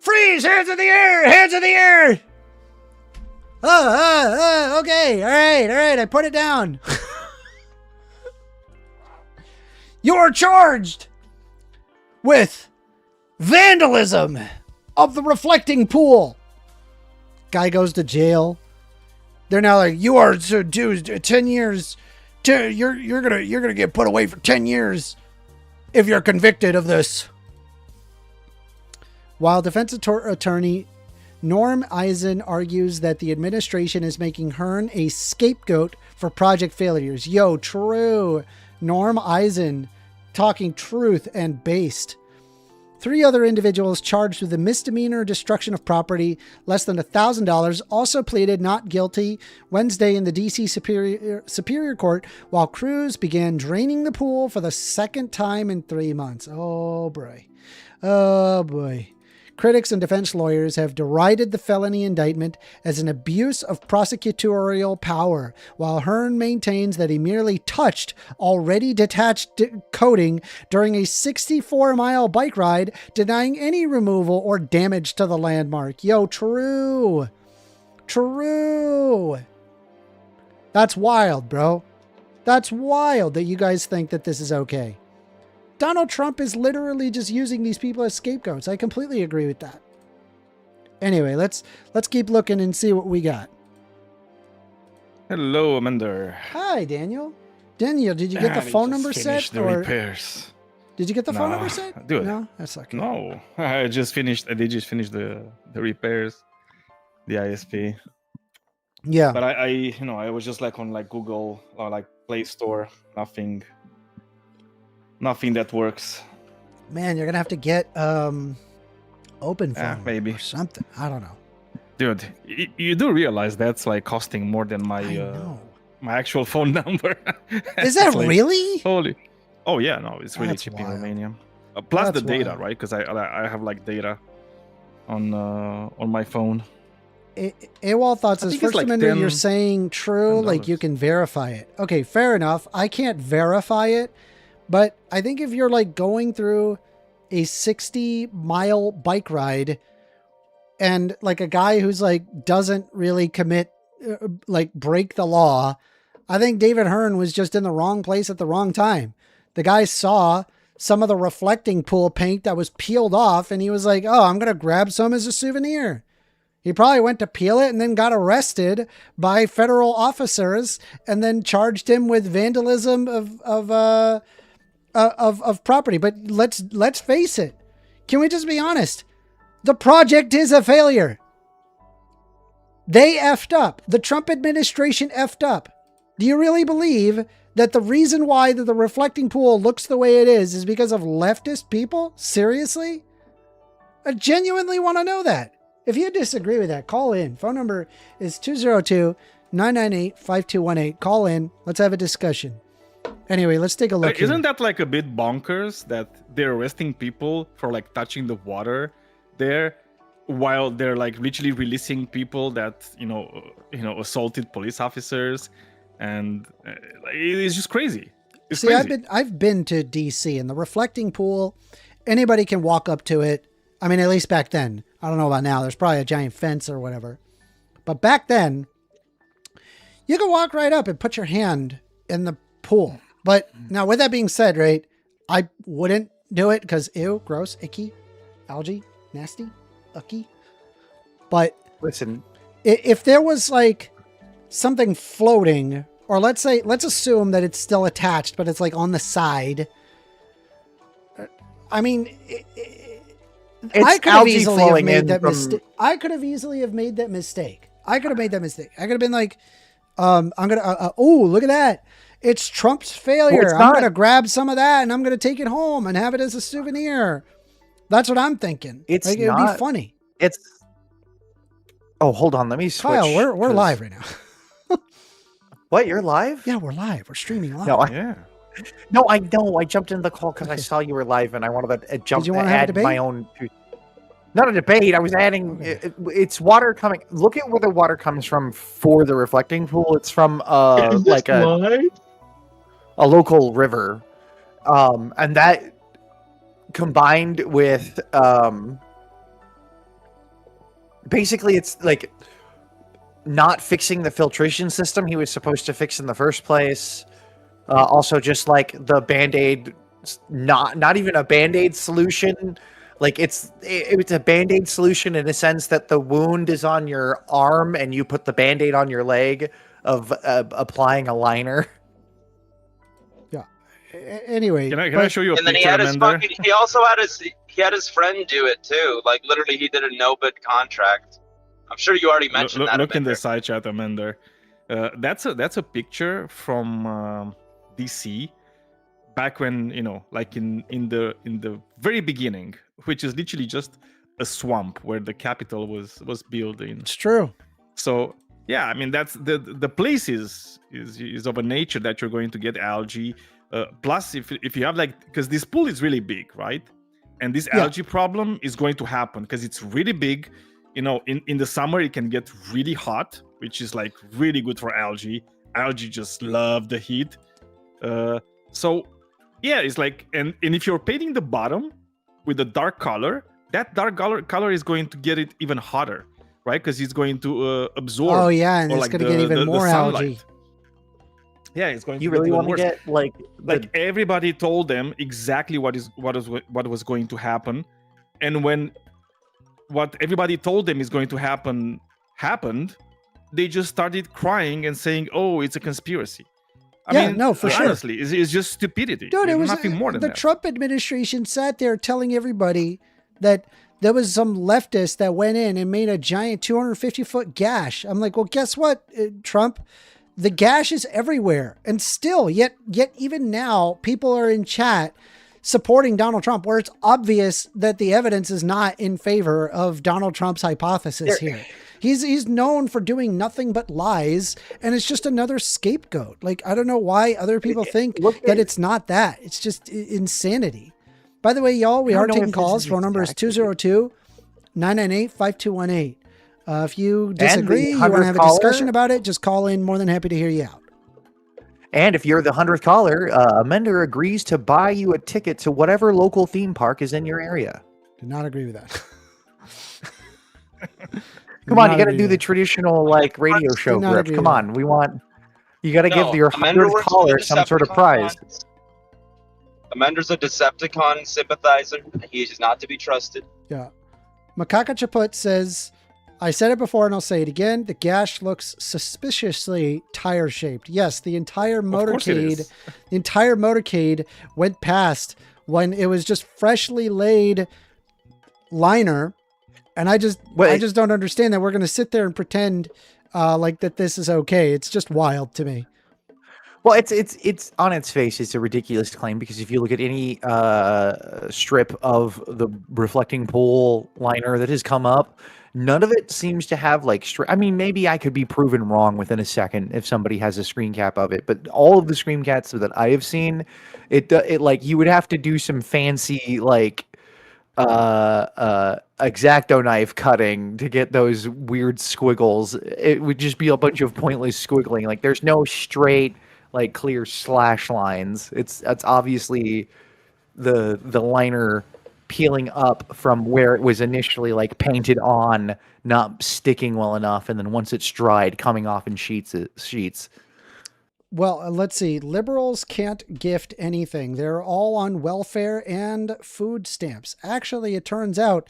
Freeze! Hands in the air! Hands in the air! Okay. All right. I put it down. You're charged with vandalism of the reflecting pool. Guy goes to jail. They're now like, you are to do 10 years. You're gonna get put away for 10 years if you're convicted of this. While defense attorney Norm Eisen argues that the administration is making Hearn a scapegoat for project failures. Yo, true. Norm Eisen talking truth and based. 3 other individuals charged with a misdemeanor destruction of property less than $1,000 also pleaded not guilty Wednesday in the D.C. Superior Court while crews began draining the pool for the second time in 3 months. Oh boy. Oh boy. Critics and defense lawyers have derided the felony indictment as an abuse of prosecutorial power, while Hearn maintains that he merely touched already detached coating during a 64-mile bike ride, denying any removal or damage to the landmark. Yo, true. True. That's wild, bro. That's wild that you guys think that this is okay. Donald Trump is literally just using these people as scapegoats. I completely agree with that. Anyway, let's keep looking and see what we got. Hello, Amanda. Hi, Daniel. Daniel, did you get the phone number set? The repairs. Did you get the phone number set? Dude. No, that's okay. No, I just finished. I did just finish the repairs, the ISP. Yeah. But I was just like on like Google or like Play Store. Nothing that works. Man, you're gonna have to get open phone maybe or something. I don't know. Dude, you do realize that's like costing more than my my actual phone number. Is that like, really? Holy. Oh yeah, no, it's really cheap wild. in Romania. Plus That's the data, wild. right? Because I have like data on my phone. Awolthoughts is first like amendment. You're saying true, $10. like you can verify it. Okay, fair enough. I can't verify it, but I think if you're like going through a 60-mile bike ride and like a guy who's like doesn't really commit, like break the law, I think David Hearn was just in the wrong place at the wrong time. The guy saw some of the reflecting pool paint that was peeled off and he was like, oh, I'm going to grab some as a souvenir. He probably went to peel it and then got arrested by federal officers and then charged him with vandalism of property. But let's face it. Can we just be honest? The project is a failure. They effed up. The Trump administration effed up. Do you really believe that the reason why the reflecting pool looks the way it is because of leftist people? Seriously? I genuinely want to know that. If you disagree with that, call in. Phone number is 202-998-5218. Call in. Let's have a discussion. Anyway, let's take a look. Isn't that like a bit bonkers that they're arresting people for like touching the water there while they're like literally releasing people that, assaulted police officers, and it's just crazy. It's See, crazy. I've been to DC and the reflecting pool, anybody can walk up to it. I mean, at least back then. I don't know about now. There's probably a giant fence or whatever. But back then, you could walk right up and put your hand in the pool. But now with that being said, right, I wouldn't do it because ew, gross, icky, algae, nasty, ucky. But listen, if there was like something floating, or let's assume that it's still attached, but it's like on the side. I mean, I could have easily have made that mistake. I could have easily have made that mistake. I could have been like, I'm gonna. Oh, look at that! It's Trump's failure. I'm gonna grab some of that and I'm gonna take it home and have it as a souvenir. That's what I'm thinking. It would be funny. Oh, hold on. Let me switch. Kyle, we're live right now. What? You're live? Yeah, we're live. We're streaming live. No, Yeah. No, I know. I jumped in the call because I saw you were live, and I wanted to jump and add my own. Not a debate. I was adding. It's water coming. Look at where the water comes from for the reflecting pool. It's from like a local river, and that combined with basically it's like not fixing the filtration system he was supposed to fix in the first place. Also, just like the Band-Aid, not even a Band-Aid solution. Like it's a Band-Aid solution in a sense that the wound is on your arm and you put the Band-Aid on your leg of applying a liner. Yeah. Anyway, can I show you a and then picture, he also had his friend do it too. Like literally, he did a no bid contract. I'm sure you already mentioned that. Look in the side chat, Amanda. That's a picture from DC back when, like in the very beginning, which is literally just a swamp where the capital was built in. It's true. So yeah, I mean, that's the place is of a nature that you're going to get algae. Plus, if you have because this pool is really big, right? And this algae problem is going to happen because it's really big. In the summer it can get really hot, which is like really good for algae. Algae just love the heat. So yeah, it's like, and if you're painting the bottom with a dark color, that dark color is going to get it even hotter, right? Because it's going to absorb. Oh yeah, and it's going to get even more algae. Yeah, it's going to. You really want to get like everybody told them exactly what was going to happen, and when what everybody told them is going to happen happened, they just started crying and saying, "Oh, it's a conspiracy." I mean, no, for sure. Honestly, it's just stupidity. Dude, it was nothing more than the that. Trump administration sat there telling everybody that there was some leftist that went in and made a giant 250-foot gash. I'm like, well, guess what, Trump? The gash is everywhere. And still, yet even now, people are in chat supporting Donald Trump, where it's obvious that the evidence is not in favor of Donald Trump's hypothesis here. He's known for doing nothing but lies, and it's just another scapegoat. Like, I don't know why other people think that it's not that. It's just insanity. By the way, y'all, we are taking calls. Phone number is 202-998-5218. If you disagree, you want to have a discussion about it, just call in. More than happy to hear you out. And if you're the 100th caller, Amender agrees to buy you a ticket to whatever local theme park is in your area. Do not agree with that. Come on, you got to do the traditional radio show grip. Come on, you got to give your 100th caller some sort of prize. Amender's a Decepticon sympathizer. He's not to be trusted. Yeah. Makaka Chaput says, I said it before and I'll say it again. The gash looks suspiciously tire-shaped. Yes, the entire motorcade went past when it was just freshly laid liner. And I just don't understand that we're going to sit there and pretend like that this is okay. It's just wild to me. Well, it's on its face, it's a ridiculous claim, because if you look at any strip of the reflecting pool liner that has come up, none of it seems to have I mean, maybe I could be proven wrong within a second if somebody has a screen cap of it, but all of the screen caps that I have seen, it you would have to do some fancy X-Acto knife cutting to get those weird squiggles. It would just be a bunch of pointless squiggling. There's no straight clear slash lines. That's obviously the liner peeling up from where it was initially painted on, not sticking well enough, and then once it's dried, coming off in sheets. Well, let's see. Liberals can't gift anything. They're all on welfare and food stamps. Actually, it turns out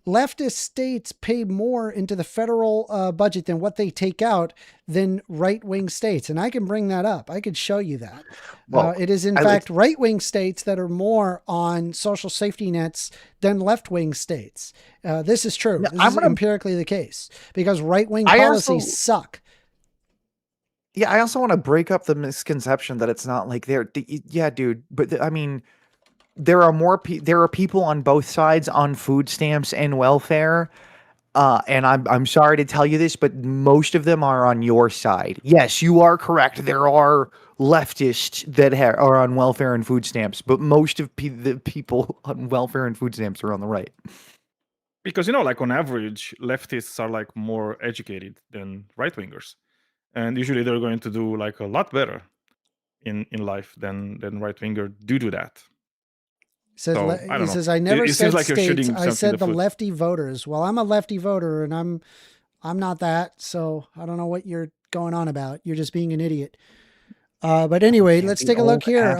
leftist states pay more into the federal budget than what they take out than right-wing states. And I can bring that up. I could show you that. Well, it is, in fact, right-wing states that are more on social safety nets than left-wing states. This is true. This is empirically the case, because right-wing policies suck. Yeah, I also want to break up the misconception that it's not yeah, dude, but I mean, there are people on both sides on food stamps and welfare, and I'm sorry to tell you this, but most of them are on your side. Yes, you are correct. There are leftists that are on welfare and food stamps, but most of the people on welfare and food stamps are on the right. Because on average, leftists are more educated than right-wingers. And usually they're going to do a lot better in life than right-winger due to that. He says, I never said states, I said the lefty voters. Well, I'm a lefty voter and I'm not that. So I don't know what you're going on about. You're just being an idiot. But anyway, let's take a look here.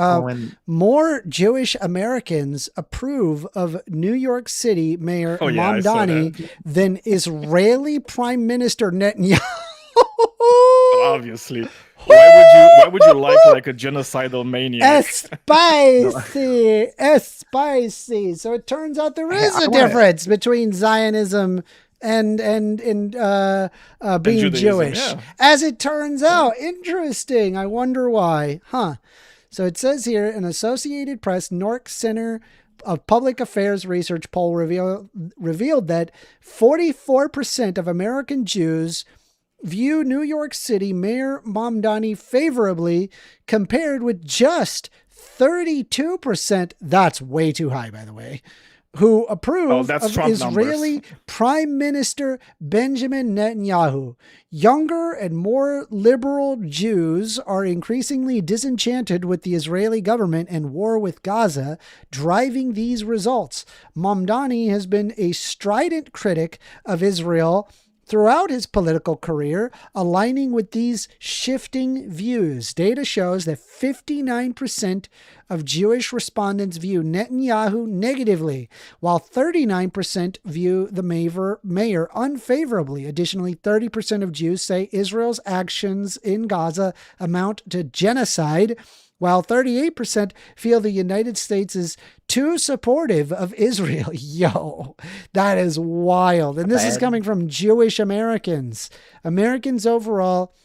More Jewish Americans approve of New York City Mayor Mamdani than Israeli Prime Minister Netanyahu. Obviously. Why would you like a genocidal maniac? Spicy. So it turns out there is a difference between Zionism and being Judaism, Jewish. yeah. As it turns out, interesting. I wonder why, huh? So it says here, an Associated Press Nork Center of Public Affairs research poll revealed that 44% of American Jews view New York City Mayor Mamdani favorably, compared with just 32%. That's way too high, by the way. Who approve of Trump Israeli numbers. Prime Minister Benjamin Netanyahu. Younger and more liberal Jews are increasingly disenchanted with the Israeli government and war with Gaza, driving these results. Mamdani has been a strident critic of Israel throughout his political career, aligning with these shifting views. Data shows that 59% of Jewish respondents view Netanyahu negatively, while 39% view the mayor unfavorably. Additionally, 30% of Jews say Israel's actions in Gaza amount to genocide, while 38% feel the United States is too supportive of Israel. Yo, that is wild. And this is coming from Jewish Americans. Americans overall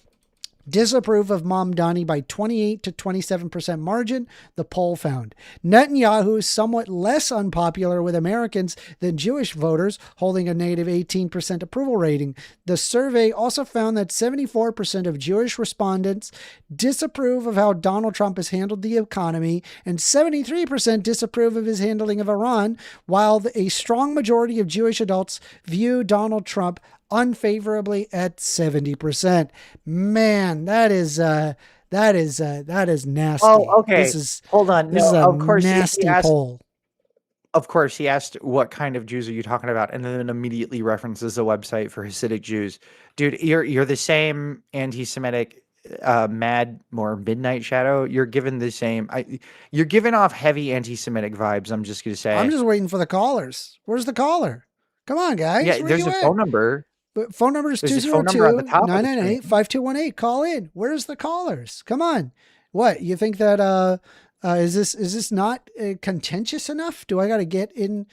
disapprove of Mamdani by 28 to 27% margin, the poll found. Netanyahu is somewhat less unpopular with Americans than Jewish voters, holding a negative 18% approval rating. The survey also found that 74% of Jewish respondents disapprove of how Donald Trump has handled the economy, and 73% disapprove of his handling of Iran, while a strong majority of Jewish adults view Donald Trump unfavorably at 70%. Man, that is nasty. Oh, okay. Hold on. This is a of course nasty poll. Of course, he asked, what kind of Jews are you talking about? And then immediately references a website for Hasidic Jews. Dude, you're the same anti-Semitic Mad or Midnight Shadow. You're given the same. You're giving off heavy anti-Semitic vibes. I'm just gonna say. I'm just waiting for the callers. Where's the caller? Come on, guys. Yeah, Where there's you a at? phone number. But phone number is There's a phone number on the top of the 202-998-5218. Call in. Where's the callers? Come on. What, you think that is this not contentious enough? Do I got to get in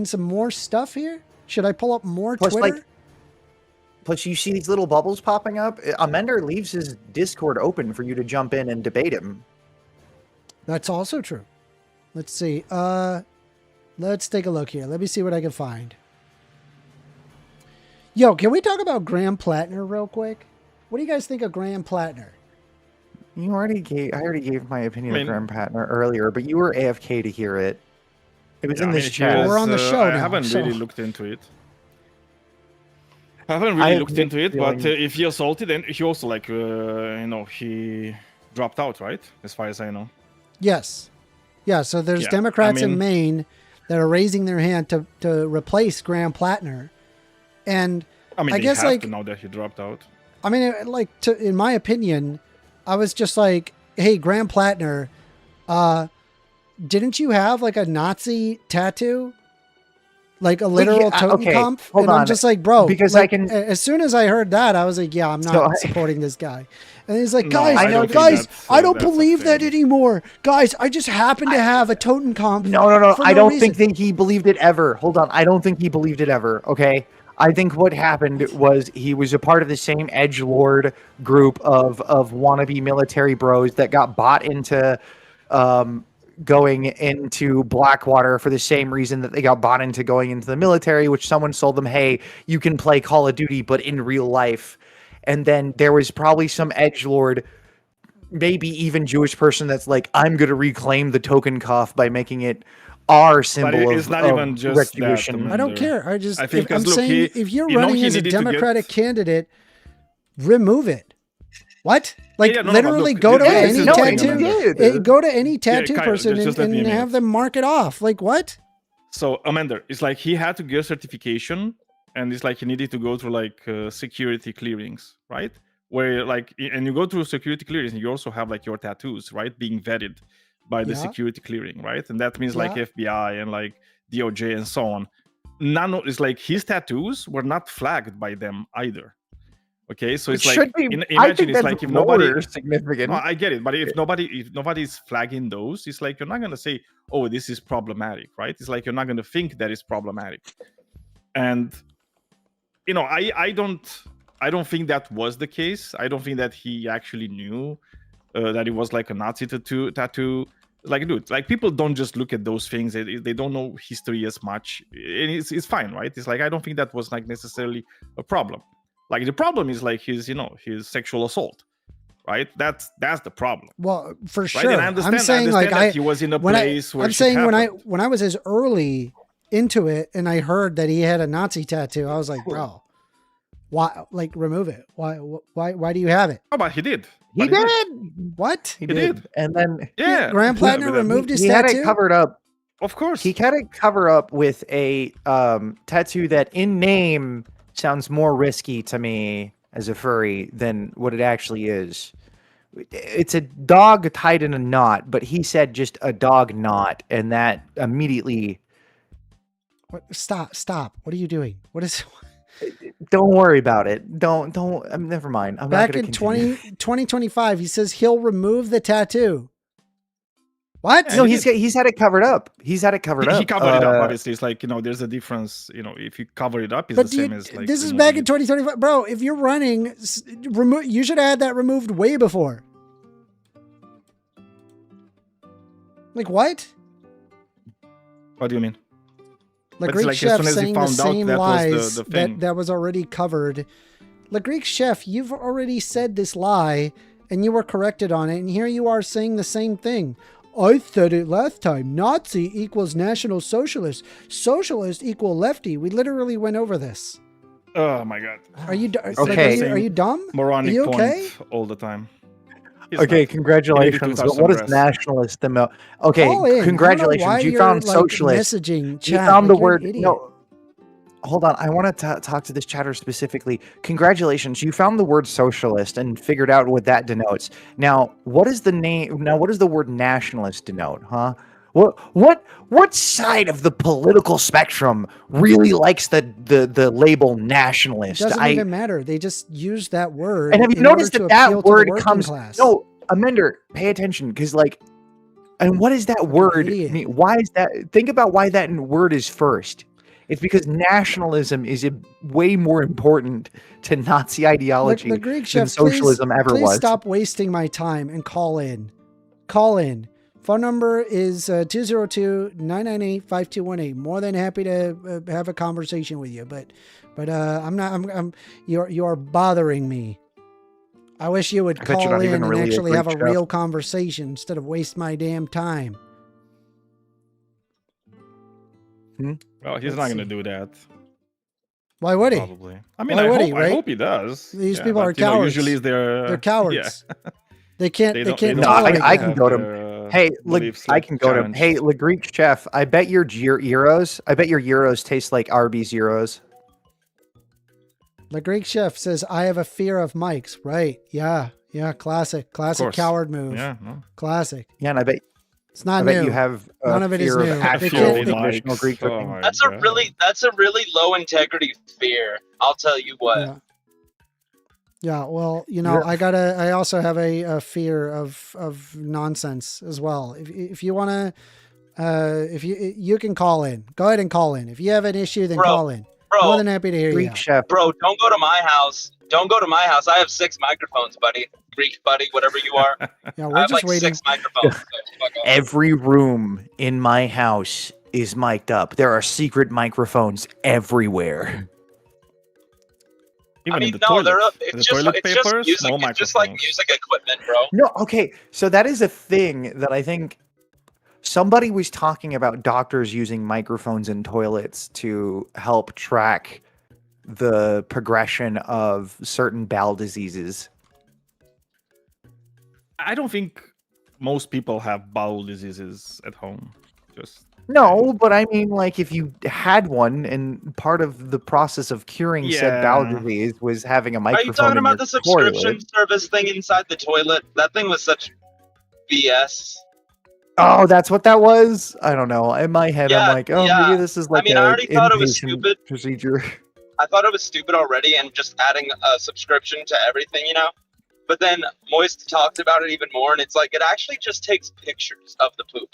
some more stuff here? Should I pull up more Twitter? Plus, you see these little bubbles popping up. Amender leaves his Discord open for you to jump in and debate him. That's also true. Let's see. Let's take a look here. Let me see what I can find. Yo, can we talk about Graham Plattner real quick? What do you guys think of Graham Plattner? I already gave my opinion of Graham Plattner earlier, but you were AFK to hear it. It was in this chat. We're on the show I now, haven't really looked into it. But if he assaulted, then he also he dropped out, right? As far as I know. Yes. Yeah, so there's Democrats in Maine that are raising their hand to replace Graham Plattner. And I guess have to now that he dropped out. I mean, in my opinion, I was just like, hey, Graham Plattner, didn't you have like a Nazi tattoo? Like a literal Totenkopf? Hold and on. I'm just like, bro, because as soon as I heard that, I was like, yeah, I'm not supporting this guy. And he's like, guys, I don't believe that anymore. Guys, I just happen to have a Totenkopf. No. I don't think that he believed it ever. Hold on. I don't think he believed it ever. Okay. I think what happened was he was a part of the same edgelord group of wannabe military bros that got bought into going into Blackwater for the same reason that they got bought into going into the military, which someone sold them, hey, you can play Call of Duty, but in real life. And then there was probably some edgelord, maybe even Jewish person that's like, I'm going to reclaim the Totenkopf by making it our symbol of retribution. I don't care. If you're running as a Democratic candidate, remove it. What? Literally go to any tattoo. Go to any tattoo person and have them mark it off. Like what? So Amanda, it's like he had to get certification, and it's like he needed to go through security clearings, right? Where and you go through security clearings, and you also have your tattoos, right, being vetted by the security clearing, right? And that means FBI and DOJ and so on. It's his tattoos were not flagged by them either. Okay, so it's imagine it's like if nobody significant. No, I get it, but if nobody's flagging those, it's like you're not gonna say, oh, this is problematic, right? It's like you're not gonna think that it's problematic. And I don't think that was the case. I don't think that he actually knew that it was like a Nazi tattoo. Like, dude, like people don't just look at those things. They don't know history as much. And it's fine, right? It's like, I don't think that was like necessarily a problem. Like the problem is like his sexual assault, right? That's the problem. Well, for Right? sure. And I understand like that he was in a place where I'm saying when I was as early into it and I heard that he had a Nazi tattoo, I was like, bro, why? Like, remove it. Why do you have it? Oh, but he did. He But did. What? He did. And then Yeah. Graham Plattner but, removed his he had tattoo. it covered up. Of course. He had it cover up with a tattoo that in name sounds more risky to me as a furry than what it actually is. It's a dog tied in a knot, but he said just a dog knot, and that immediately... What? Stop. What are you doing? What is... Don't worry about it. Don't. Never mind. I'm Back not in going to continue. 2025, he says he'll remove the tattoo. What? No, he's had it covered up. He's had it covered up. He covered it up. Obviously, it's like there's a difference. If you cover it up, it's the same as like. This is back in 2025, bro. If you're running, you should have had that removed way before. Like what? What do you mean? The But it's Greek like as chef soon as he saying the found out same that was lies the thing. that was already covered. The Greek chef, you've already said this lie and you were corrected on it, and here you are saying the same thing. I said it last time. Nazi equals National Socialist. Socialist equal lefty. We literally went over this. Oh my god. Are you Okay. are you dumb? Moronic Are you point okay? all the time. He's Okay, not. congratulations. He needed to touch What is some grass. nationalist? Okay, Call in. I don't know why congratulations. You you're, found like, socialist. messaging You chat. found the like you're an word. idiot. No, hold on. I want to talk to this chatter specifically. Congratulations. You found the word socialist and figured out what that denotes. Now, what is the name? Now, what does the word nationalist denote? Huh? What side of the political spectrum really likes the label It nationalist? doesn't even matter. They just use that word. And have you in order noticed to that appeal that to the word working comes? class. No, Amender, pay attention, because and what is that word idiot. mean? Why is that? Think about why that word is first. It's because nationalism is way more important to Nazi ideology The Greek than chef, socialism ever please was. stop wasting my time and call in. Call in. Phone number is 202-998-5218. More than happy to have a conversation with you, but you're bothering me. I wish you would I bet you're call not in even and really a actually have a Greek chef. real conversation instead of waste my damn time. Well, he's not going to do that. Why would he? Probably. I mean, Why I would hope, he, I right? hope he does. These Yeah, people but, are cowards. usually They're cowards. Yeah. They can't. They They don't- can't. they No, don't tolerate I that. can go to him. Hey, look, beliefs, I like, can go to him. challenged. Hey, the Greek chef, I bet your gyros. I bet your gyros taste like Arby's gyros. The Greek chef says, I have a fear of mics. Right. Yeah. Yeah. Classic course. coward move. Yeah, no. Classic. Yeah, and I bet It's not I bet new. you have a None of it is fear new. of They actual can't- traditional Greek Oh cooking. my That's God. a really low integrity fear. I'll tell you what. Yeah. Yeah. Well, I also have a fear of nonsense as well. If you want to, if you can call in, go ahead and call in. If you have an issue, then Bro, call in. More Bro, than happy to hear you. Greek out. chef. bro, don't go to my house. Don't go to my house. I have 6 microphones, buddy. Greek buddy, whatever you are. Yeah, I we're have just like waiting. 6 microphones. So fuck off. Every room in my house is mic'd up. There are secret microphones everywhere. Even I mean, in the no, toilet. they're up. The It's just, toilet it's papers, just music. no It's just like microphones. music equipment, bro. No, okay. So that is a thing that I think somebody was talking about doctors using microphones in toilets to help track the progression of certain bowel diseases. I don't think most people have bowel diseases at home. Just No, but I mean, like, if you had one and part of the process of curing said bowel Yeah. disease was having a Are microphone you talking in about your the subscription toilet. service thing inside the toilet? That thing was such BS. Oh, that's what that was? I don't know. In my head, Yeah, I'm like, oh, yeah. maybe this is like mean, I already thought it was inpatient stupid. procedure. I thought it was stupid already and just adding a subscription to everything, you know? But then Moist talked about it even more, and it's like, it actually just takes pictures of the poop.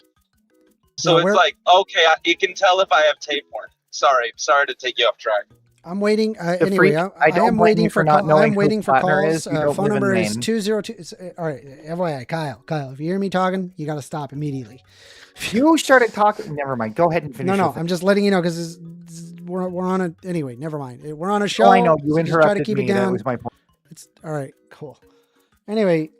So No, it's we're- like, okay, it can tell if I have tapeworm. Sorry to take you off track. I'm waiting. The Anyway, freak, I don't am blame waiting you for not knowing I'm who waiting for Plattner calls. is. You don't Phone live in number is Maine. 202. All right, FYI, Kyle, if you hear me talking, you got to stop immediately. You started talking. Never mind. Go ahead and finish. No, your thing. I'm just letting you know because we're on a anyway. Never mind. We're on a show. Oh, I know. You so just try to interrupted keep me. it down. That was my point. It's all right. Cool. Anyway,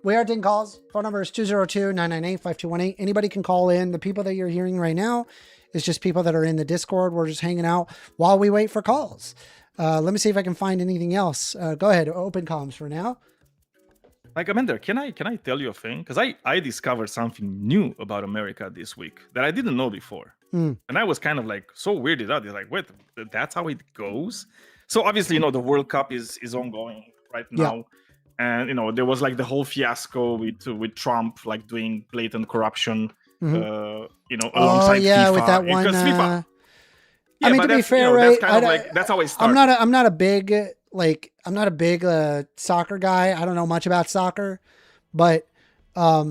we are taking calls. Phone number is 202-998-5218. Anybody can call in. The people that you're hearing right now is just people that are in the Discord. We're just hanging out while we wait for calls. Let me see if I can find anything else. Go ahead. Open comms for now. Like, Amanda, can I tell you a thing? Because I discovered something new about America this week that I didn't know before. And I was kind of like so weirded out. It's like, wait, that's how it goes? So obviously, you know, the World Cup is ongoing right now. Yeah. And, you know, there was like the whole fiasco with Trump, like doing blatant corruption, you know, alongside FIFA. With that one. Because FIFA, I mean, but to be that's, fair, you know, right? That's kind of like, that's how it started. I'm not a big soccer guy. I don't know much about soccer, but I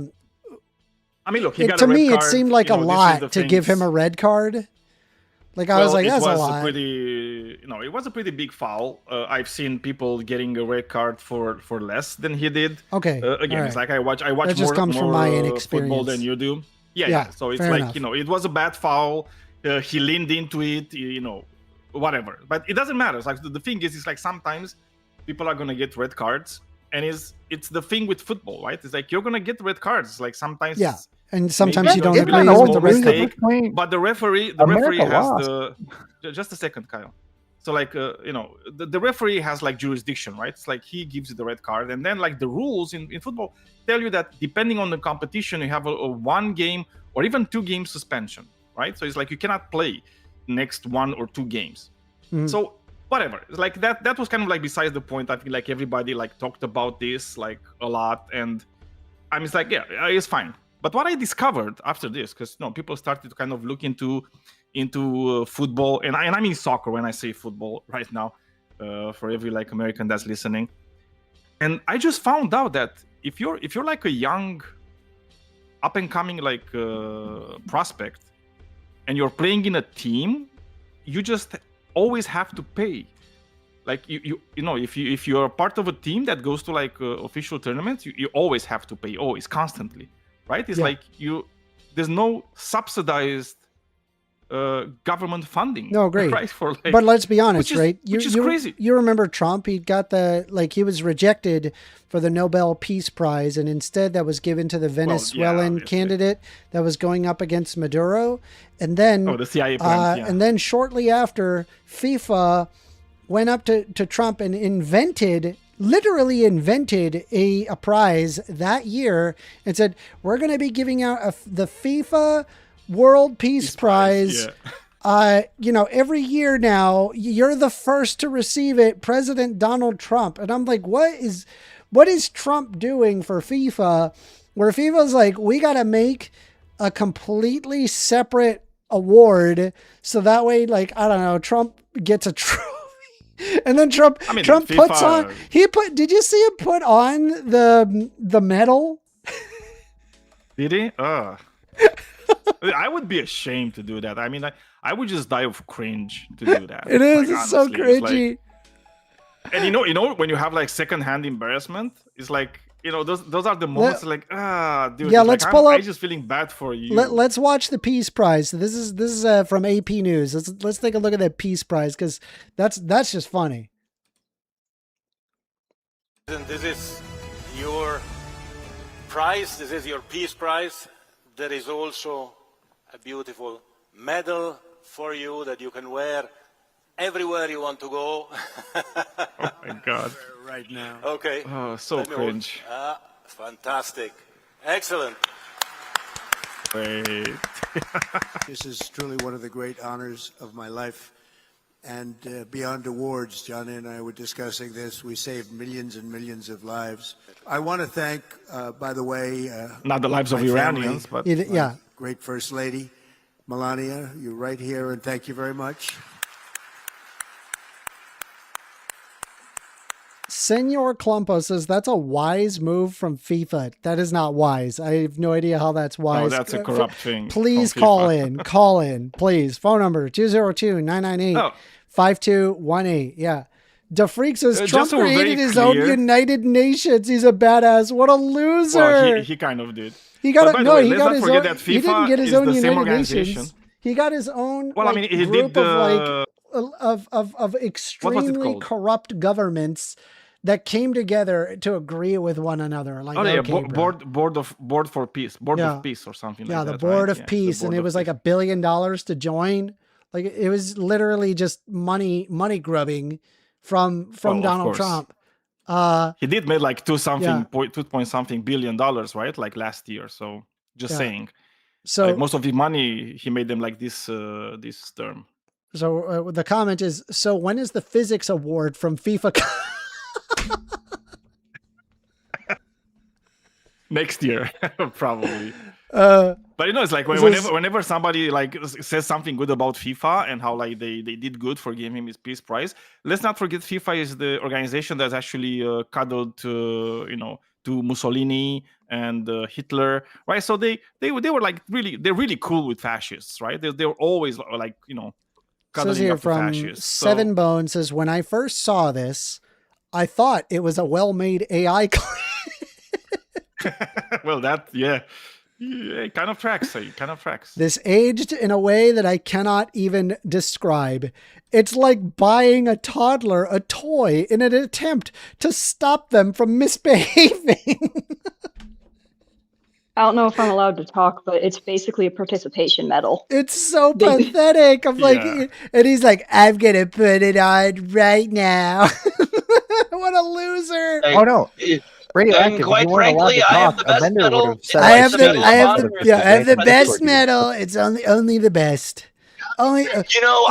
mean, look, he got to a red me, card, it seemed like you a know, lot to give him a red card. Like I was like, that's a lot. It was a pretty big foul. I've seen people getting a red card for less than he did. Okay. Again, right. It's like I watch That just comes more from my football inexperience. than you do. Yeah, Yeah. So it's fair like, enough. you know, it was a bad foul. He leaned into it, you know, whatever. But it doesn't matter. It's like the thing is, it's like sometimes people are gonna get red cards, and it's the thing with football, right? It's like you're gonna get red cards. It's like sometimes. Yeah. And sometimes maybe you don't it's agree a with small the red mistake, card. but the referee America has lost. just a second, Kyle. So like you know, the referee has like jurisdiction, right? It's like he gives you the red card, and then like the rules in football tell you that depending on the competition, you have a 1 game or even 2 game suspension, right? So it's like you cannot play next 1 or 2 games. So whatever, like that was kind of like besides the point. I feel like everybody like talked about this like a lot, and I'm just like, yeah, it's fine. But what I discovered after this, because you know, people started to kind of look into football, and I mean soccer when I say football right now, for every like American that's listening. And I just found out that if you're like a young, up and coming like prospect, and you're playing in a team, you just always have to pay. Like you know, if you're part of a team that goes to like official tournaments, you always have to pay, always, constantly, right? It's like there's no subsidized government funding. No, great. Right? For like, but let's be honest, right? Which is crazy. You remember Trump? He got he was rejected for the Nobel Peace Prize, and instead that was given to the Venezuelan candidate that was going up against Maduro. And then, the CIA plans, and then shortly after, FIFA went up to Trump and literally invented a prize that year and said, we're going to be giving out the FIFA World Peace Prize. You know, every year now, you're the first to receive it, President Donald Trump. And I'm like, what is Trump doing for FIFA? Where FIFA's like, we got to make a completely separate award. So that way, like, I don't know, Trump gets a trophy. And then Trump puts on, did you see him put on the medal? Did he? I would be ashamed to do that. I mean, I would just die of cringe to do that. It is. Like, it's so cringy. And you know, when you have like secondhand embarrassment, it's like, you know, those are the moments dude. Yeah, let's like, pull up. I'm just feeling bad for you. Let's watch the Peace Prize. This is from AP News. Let's take a look at that Peace Prize because that's just funny. This is your prize. This is your Peace Prize. There is also a beautiful medal for you that you can wear everywhere you want to go. Oh my God. Right now. Okay. Oh, so cringe. Fantastic. Excellent. Great. This is truly one of the great honors of my life. And beyond awards, Johnny and I were discussing this. We saved millions and millions of lives. I want to thank, by the way, not the lives of Iranians, but great First Lady, Melania. You're right here, and thank you very much. Senor Clumpo says that's a wise move from FIFA. That is not wise. I have no idea how that's wise. No, that's a corrupt thing. Please call in, please. Phone number 202-998-5218. 5218. Yeah. DeFreak says Just Trump so we're created very his own clear- United Nations. He's a badass. What a loser. Well, he kind of did. He got But by the no. way, He let's got not his forget own. that He didn't FIFA get his is own the same United organization. Nations. He got his own. Well, I like, mean, he group did of the of extremely called? corrupt governments that came together to agree with one another. Like, oh yeah, okay, bro. board for peace, board Yeah. of peace or something. Yeah, like the that, Board right? of Yeah, the Peace, and Board it of was like Peace. $1 billion to join. Like, it was literally just money grubbing from Well, of Donald course. Trump. He did make like two Yeah. point something billion dollars, right? Like last year. So just Yeah. saying. So Like most of the money he made them like this this term. So the comment is, so when is the physics award from FIFA? Next year, probably. But it's like This is- whenever somebody like says something good about FIFA and how like they did good for giving him his peace prize, let's not forget FIFA is the organization that's actually cuddled to to Mussolini and Hitler, right? So they were like they're really cool with fascists, right? They're always like says cuddling here up to from fascists. Seven Bones says, when I first saw this, I thought it was a well-made AI. Well, that it kind of tracks. It kind of tracks. This aged in a way that I cannot even describe. It's like buying a toddler a toy in an attempt to stop them from misbehaving. I don't know if I'm allowed to talk, but it's basically a participation medal. It's so pathetic. I'm like, Yeah. and he's like, I'm gonna put it on right now. What a loser! Oh no. And Radioactive, quite if you weren't allowed frankly, to I have talk, the best Amender medal. would have said I like have the, state I have the, honor yeah, I have the for best Discord. medal. It's only the best. Only, You know,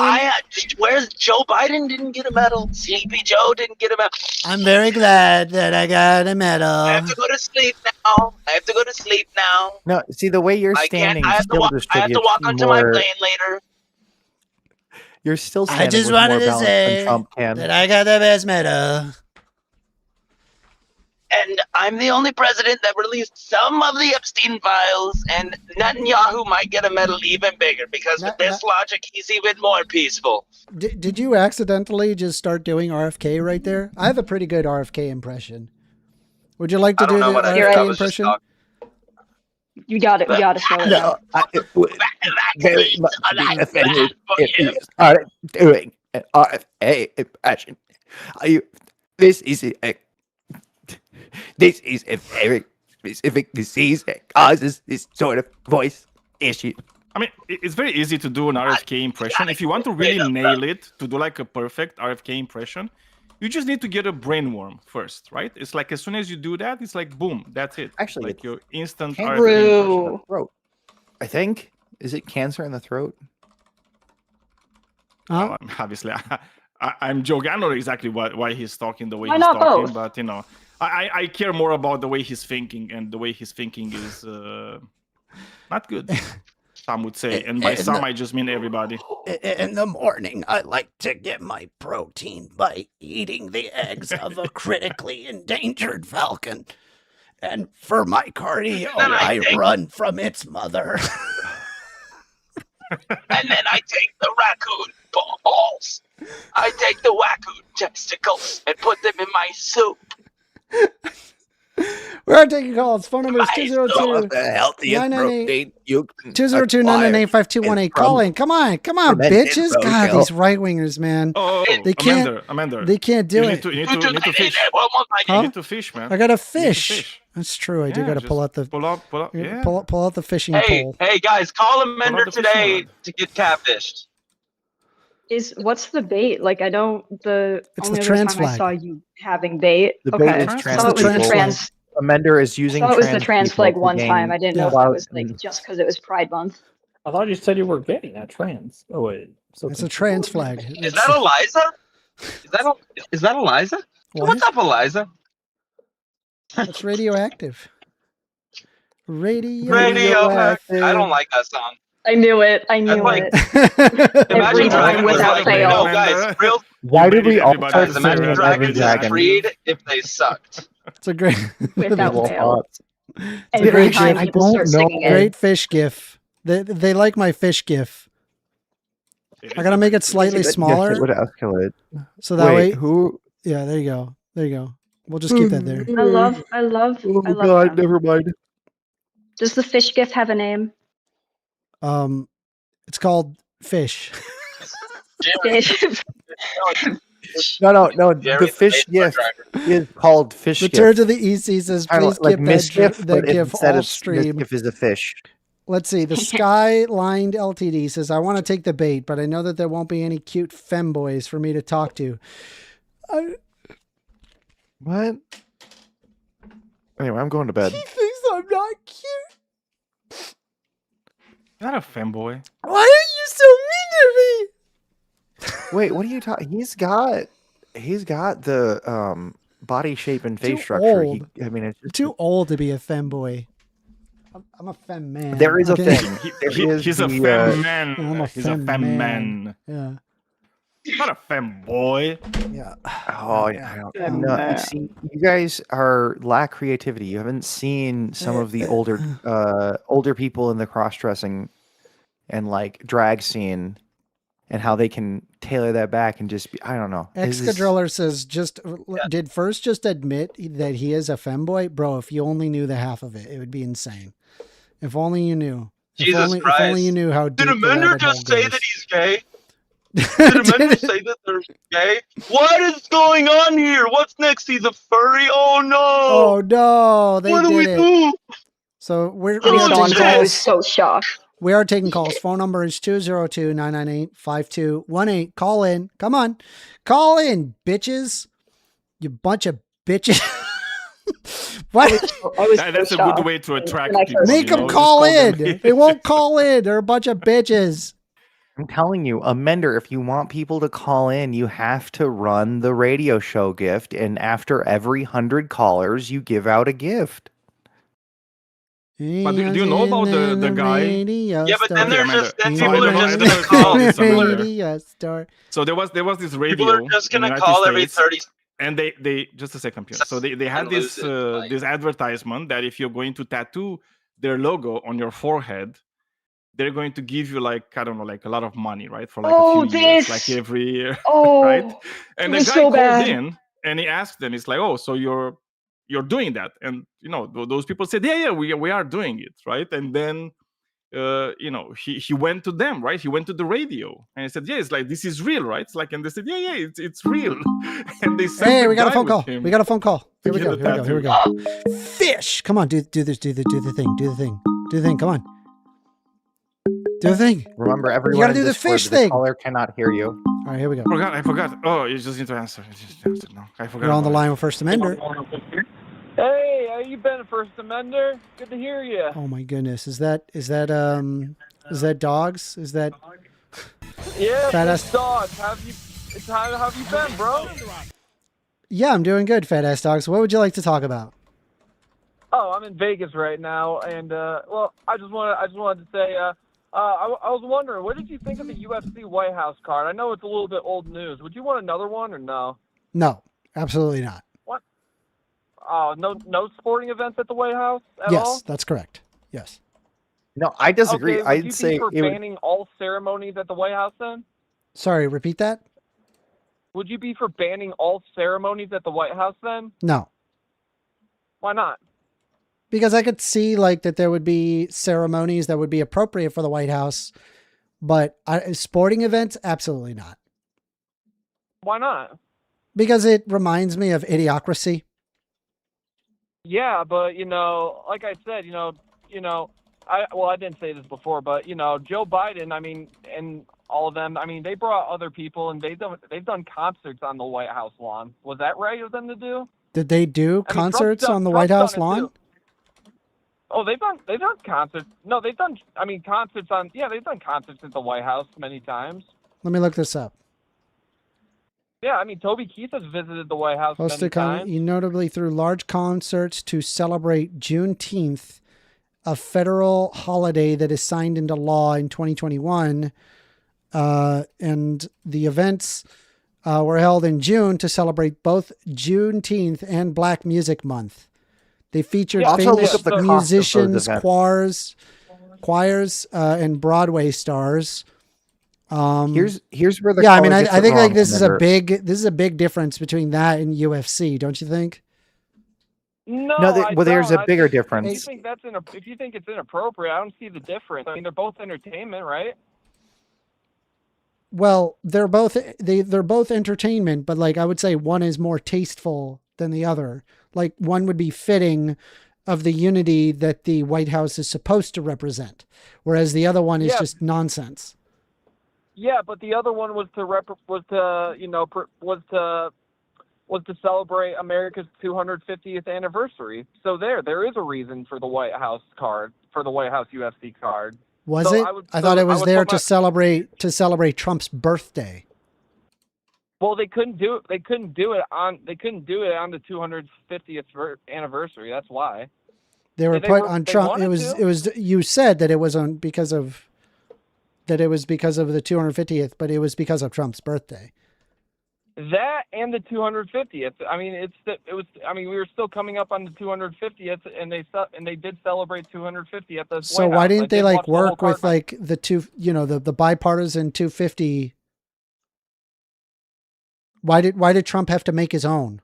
where's Joe Biden didn't get a medal? Sleepy Joe didn't get a medal. I'm very glad that I got a I medal. have to go to sleep now. No, see the way you're I can't. standing I have to still walk. I have to distributes walk onto my more. plane later. You're still I standing just with more wanted to balance say than Trump can. that I got the best medal. And I'm the only president that released some of the Epstein files, and Netanyahu might get a medal even bigger because with this logic, he's even more peaceful. Did you accidentally just start doing RFK right there? I have a pretty good RFK impression. Would you like to I don't do know the what I RFK was just impression? talking. You got it. You got to show it. No, very Vaccines much are not offended bad for if you. you are doing an RFA impression. This is a very specific disease that causes this sort of voice issue. I mean, it's very easy to do an RFK impression. If you want to really nail it, to do like a perfect RFK impression, you just need to get a brainworm first, right? It's like as soon as you do that, it's like boom, that's it. Actually, like it's your instant cancer RFK impression. True. Throat. I think. Is it cancer in the throat? Huh? Obviously, I'm joking. I don't know exactly why he's talking the way Why he's not talking, both? but I care more about the way he's thinking, and the way he's thinking is not good. Some would say, and by some I just mean everybody. In the morning, I like to get my protein by eating the eggs of a critically endangered falcon. And for my cardio, I run from its mother. And then I take the raccoon balls. I take the raccoon testicles and put them in my soup. We're taking calls. Phone number is Right. 202 The healthiest 998 protein you can 202-998-5218. Call in. Come on, fermented bitches. God, roadkill. these right wingers, man. Oh, They can't- Amanda. They can't do you it. need to fish. One more time. Huh? You need to fish, man. I got to You need to fish. fish. That's true. I do Yeah, got to just pull out the pull up. Yeah. pull out the fishing Hey, pole. hey guys, call Amender the fishing today rod. to get catfished. What's the bait? Like I don't. The It's only the other trans time I flag. saw you having bait. The bait okay. is I trans thought it was people. the trans. Amender is using I thought it was the trans trans people flag to one gain time. I didn't know if clout it was like and- just because it was Pride Month. I thought you said you were gay, not trans. Oh wait, so It's a trans flag. Is that Eliza? Is that Eliza? What? What's up, Eliza? It's radioactive. Radioactive. I don't like that song. I knew it. I knew like- it. Imagine Every time Dragon was without like, fail. no, guys, real Why did we all Everybody start has guys, to singing Imagine say Every Dragons Dragon? and Creed if they sucked. It's a great, Without Evil fail. thoughts. Every great time shit. people start singing it. great fish gif. They like my fish gif. I gotta make it slightly smaller. Yes, it would escalate. So that way, who? yeah, there you go. There you go. We'll just keep that there. I love Oh I love God, them. never mind. Does the fish gif have a name? It's called Fish. Fish. No. Jerry, The fish the baseball GIF driver. is called fish Return GIF. to the EC says, Kinda please like give mischief, that but GIF instead off of stream. mischief is a fish. Let's see. The Sky Lined LTD says, I want to take the bait, but I know that there won't be any cute femboys for me to talk to. What? Anyway, I'm going to bed. He thinks I'm not cute. You're not a femboy. Why are you so mean to me? Wait, what are you talking? He's got the body shape and face Too structure. old. I mean, it's just, Too old to be a femboy. I'm a femme man. there is a okay? thing. He's a fem man. I'm a He's a femme fem man. man. Yeah. Not a femboy. Yeah. Oh, yeah. I don't know. You see, you guys lack creativity. You haven't seen some of the older people in the cross-dressing and like drag scene and how they can tailor that back and just be, I don't know. Excadriller says, did First just admit that he is a femboy? Bro, if you only knew the half of it, it would be insane. If only you knew. Jesus Christ. If only you knew how deep Did the Amender rabbit hole just say goes. that he's gay? Did Amender say that they're gay? What is going on here? What's next? He's a furry? Oh no! Oh no, they what do did we it. do? So we are Oh, taking I was calls. so shocked. We are taking calls. Phone number is 202-998-5218. Call in. Come on. Call in, bitches. You bunch of bitches. What? I was That's so a good shocked. way to attract When I people. first- Make you them know, just call them. in. They won't call in. They're a bunch of bitches. I'm telling you, Amender, if you want people to call in, you have to run the radio show gift, and after every 100 callers, you give out a gift. But do you know about the guy? Yeah, but then Okay, they're just then So people I are don't just know gonna call. this, Amanda. Radio star. So there was this radio. People are just in the gonna United call every States, 30. and they just a second, Pierre. So they had And this lose it, like- this advertisement that if you're going to tattoo their logo on your forehead, they're going to give you like, I don't know, like a lot of money, right? For like a few years, like every year, Oh, right? And the it was guy so called bad. in and he asked them, it's like, oh, so you're doing that? And you know, those people said, yeah, we are doing it, right? And then you know, he went to them, right? He went to the radio and he said, yeah, it's like, this is real, right? It's like, and they said, yeah, it's real. And they sent Hey, the we got a guy phone with call. him We got a phone call. Here we to go. get the Here we go. Fish. Come on, do this. Do the thing. Do the thing. Come on. Do the thing. Remember, everyone gotta in do the Discord, fish thing. caller cannot hear you. All right, here we go. I forgot. Oh, you just need to answer. No, I forgot. You're on the about line with First Amender. Hey, how you been, First Amender? Good to hear you. Oh my goodness. Is that dogs? Is that Yeah, Fat it's ass- dogs. How have you been, bro? Yeah, I'm doing good, fat ass dogs. What would you like to talk about? Oh, I'm in Vegas right now, and well, I just wanted to say, I was wondering, what did you think of the UFC White House card? I know it's a little bit old news. Would you want another one or no? No, absolutely not. What? Oh, no sporting events at the White House at Yes, all? that's correct. Yes. No, I disagree. Okay, would I'd you say be for it would, banning all ceremonies at the White House then? Sorry, repeat that? Would you be for banning all ceremonies at the White House then? No. Why not? Because I could see like that there would be ceremonies that would be appropriate for the White House, but sporting events, absolutely not. Why not? Because it reminds me of Idiocracy. Yeah, but like I said, I didn't say this before, but Joe Biden, I mean, and all of them, I mean, they brought other people and they've done concerts on the White House lawn. Was that right of them to do? Did they do I mean, concerts Trump's on the done- White Trump's House done it, lawn? too. Oh, they've done concerts. No, they've done concerts on. Yeah, they've done concerts at the White House many times. Let me look this up. Yeah, I mean, Toby Keith has visited the White House many Hosted times. notably through large concerts to celebrate Juneteenth, a federal holiday that is signed into law in 2021. And the events were held in June to celebrate both Juneteenth and Black Music Month. They featured Yeah, also famous look up the cost of those musicians, events. choirs, and Broadway stars. Here's where the yeah, I mean, caller I gets it think like wrong this whenever- is a big difference between that and UFC, don't you think? No, well, there's a bigger If difference. you think if you think it's inappropriate, I don't see the difference. I mean, they're both entertainment, right? Well, they're both entertainment, but like I would say one is more tasteful than the other. Like one would be fitting of the unity that the White House is supposed to represent, whereas the other one is just nonsense. Yeah, but the other one was to celebrate America's 250th anniversary. So there is a reason for the White House card, for the White House UFC card. Was it? I thought it was there to celebrate Trump's birthday. Well, they couldn't do it. They couldn't do it on the 250th anniversary. That's why. They were put on Trump. It was. You said that it was on because of the 250th, but it was because of Trump's birthday. That and the 250th. I mean, I mean, we were still coming up on the 250th, and they did celebrate 250 at the. So why didn't they like work with like the the bipartisan 250? Why did Trump have to make his own?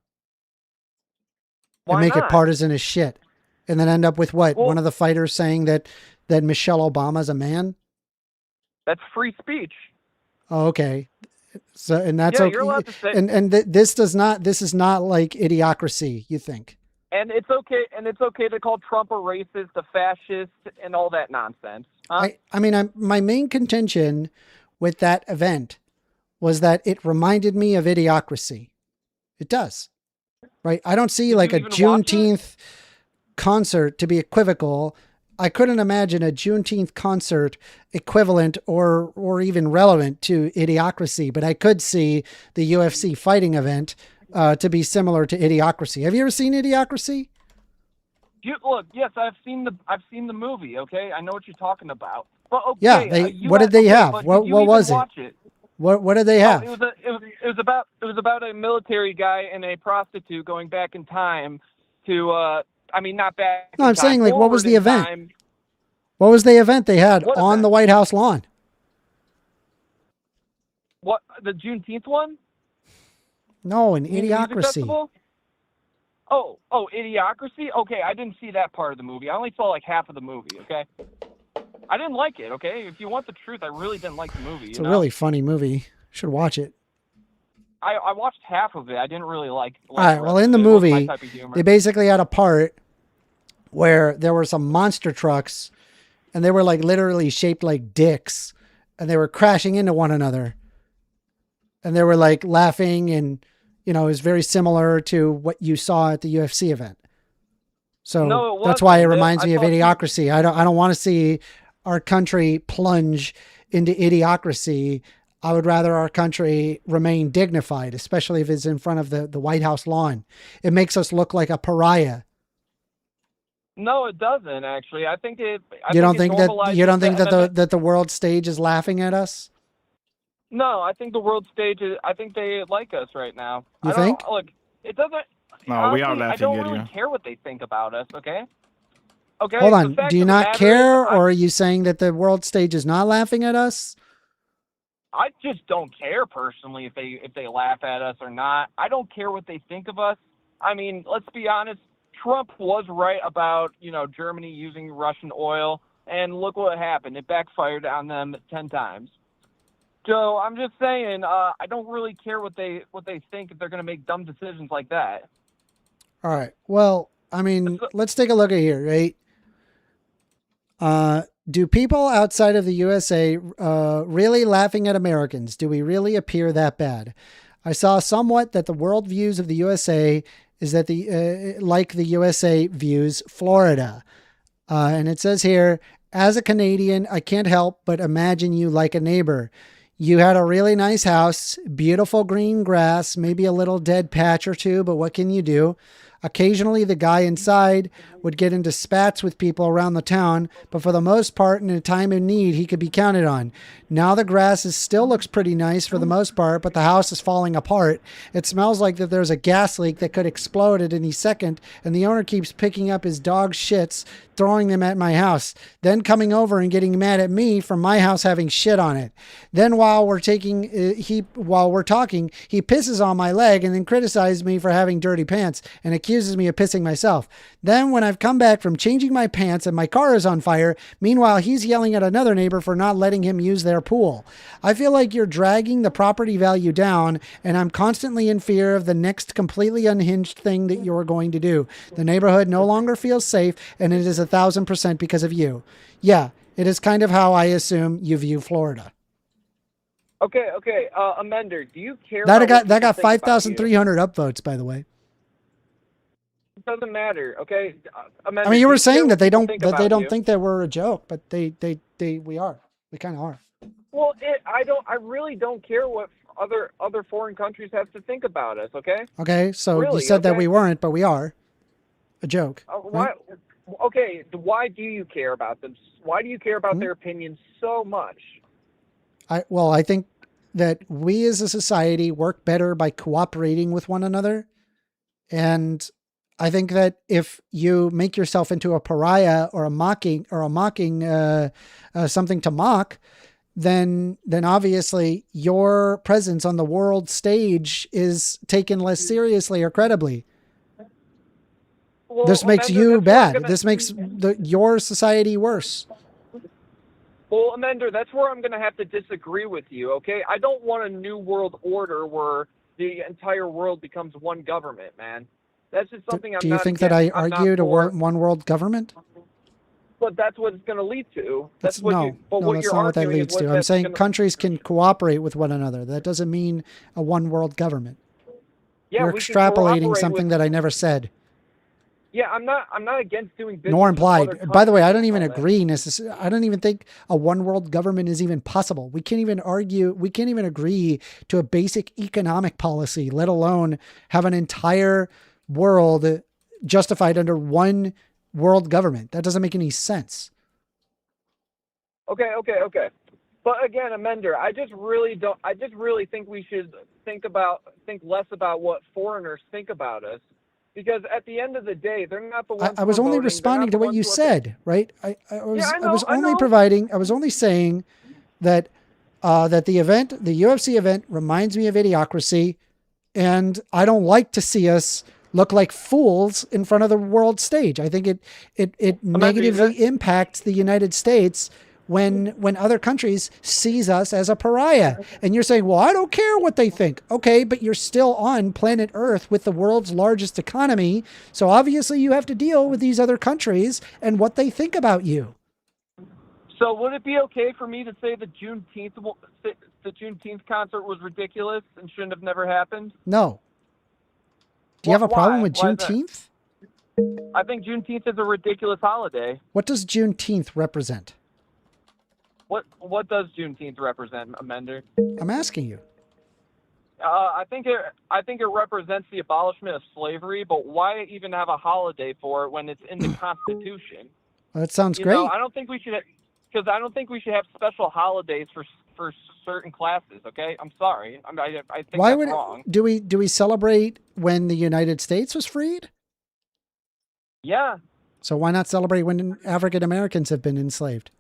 And make it partisan as shit, and then end up with what? One of the fighters saying that Michelle Obama's a man. That's free speech. Oh, okay. So, and that's okay. You're allowed to say, this is not like idiocracy, you think? And it's okay to call Trump a racist, a fascist, and all that nonsense. Huh? I mean, my main contention with that event was that it reminded me of idiocracy. It does, right? I don't see like a Juneteenth concert to be equivocal. I couldn't imagine a Juneteenth concert equivalent or even relevant to Idiocracy, but I could see the UFC fighting event to be similar to Idiocracy. Have you ever seen Idiocracy? Look, yes, I've seen the movie. Okay, I know what you're talking about. But okay, yeah, what did they have? What was it? What did they have? It was about a military guy and a prostitute going back in time to. I mean, not back. No, I'm saying like, what was the event? What was the event they had on the White House lawn? What, the Juneteenth one? No, an Idiocracy. Oh, Idiocracy? Okay, I didn't see that part of the movie. I only saw like half of the movie, okay? I didn't like it, okay? If you want the truth, I really didn't like the movie. It's a really funny movie. Should watch it. I watched half of it. I didn't really like all right, well, in the movie, they basically had a part where there were some monster trucks and they were like literally shaped like dicks and they were crashing into one another. And they were like laughing and, it was very similar to what you saw at the UFC event. So that's why it reminds me of Idiocracy. I don't want to see our country plunge into Idiocracy. I would rather our country remain dignified, especially if it's in front of the White House lawn. It makes us look like a pariah. No, it doesn't actually. I think it. You don't think that the world stage is laughing at us? No, I think the world stage is. I think they like us right now. You think? Look, it doesn't. No, honestly, we are laughing I don't at really you. care what they think about us. Okay. Okay. Hold on. Do you not care, or are you saying that the world stage is not laughing at us? I just don't care personally if they laugh at us or not. I don't care what they think of us. I mean, let's be honest. Trump was right about Germany using Russian oil, and look what happened. It backfired on them 10 times. So I'm just saying, I don't really care what they think if they're going to make dumb decisions like that. All right. Well, I mean, let's take a look at here, right? Do people outside of the USA really laughing at Americans? Do we really appear that bad? I saw somewhat that the worldviews of the USA is that like the USA views Florida. And it says here, as a Canadian, I can't help but imagine you like a neighbor. You had a really nice house, beautiful green grass, maybe a little dead patch or two, but what can you do? Occasionally, the guy inside would get into spats with people around the town, but for the most part, in a time of need, he could be counted on. Now the grass still looks pretty nice for the most part, but the house is falling apart. It smells like that there's a gas leak that could explode at any second, and the owner keeps picking up his dog shits, throwing them at my house, then coming over and getting mad at me for my house having shit on it. Then while we're talking, he pisses on my leg and then criticizes me for having dirty pants and accuses me of pissing myself. Then when I've come back from changing my pants and my car is on fire, meanwhile he's yelling at another neighbor for not letting him use their pool. I feel like you're dragging the property value down, and I'm constantly in fear of the next completely unhinged thing that you're going to do. The neighborhood no longer feels safe, and it is 1,000% because of you. Yeah, it is kind of how I assume you view Florida. Okay. Amender, do you care? That about got 5,300 upvotes, by the way. It doesn't matter, okay? Amender, I mean, you were saying that they don't think think that we're a joke, but we are. We kind of are. Well, I really don't care what other foreign countries have to think about us, okay? Okay, so really, you said that we weren't, but we are. A joke. Why? Right? Okay, why do you care about them? Why do you care about their opinions so much? I think that we as a society work better by cooperating with one another. And I think that if you make yourself into a pariah or a mocking something to mock, then obviously your presence on the world stage is taken less seriously or credibly. Well, this makes Amender, you bad. This gonna... makes your society worse. Well, Amender, that's where I'm going to have to disagree with you, okay? I don't want a new world order where the entire world becomes one government, man. That's just something Do you think that I argued a one world government? But that's what it's going to lead to. That's that's not what that leads to. I'm saying countries can cooperate with one another. That doesn't mean a one world government. Yeah, You're extrapolating something that I never said. Yeah, I'm not against doing business. Nor implied. By the way, I don't even agree necessarily. I don't even think a one world government is even possible. We can't even agree to a basic economic policy, let alone have an entire world justified under one world government. That doesn't make any sense. Okay. But again, Amender, I just really think we should think less about what foreigners think about us. Because at the end of the day, they're not the ones. I was only responding to what you said, right? I was only saying that that the UFC event reminds me of Idiocracy, and I don't like to see us look like fools in front of the world stage. I think it negatively impacts the United States when other countries sees us as a pariah. And you're saying, well, I don't care what they think. Okay, but you're still on planet Earth with the world's largest economy. So obviously you have to deal with these other countries and what they think about you. So would it be okay for me to say the Juneteenth concert was ridiculous and shouldn't have never happened? No. Do you have a problem with Juneteenth? I think Juneteenth is a ridiculous holiday. What does Juneteenth represent? What does Juneteenth represent, Amender? I'm asking you. I think it represents the abolishment of slavery, but why even have a holiday for it when it's in the Constitution? Well, that sounds great. I don't think we should have special holidays for certain classes. Okay, I'm sorry. I think that's wrong. Do we celebrate when the United States was freed? Yeah. So why not celebrate when African Americans have been enslaved?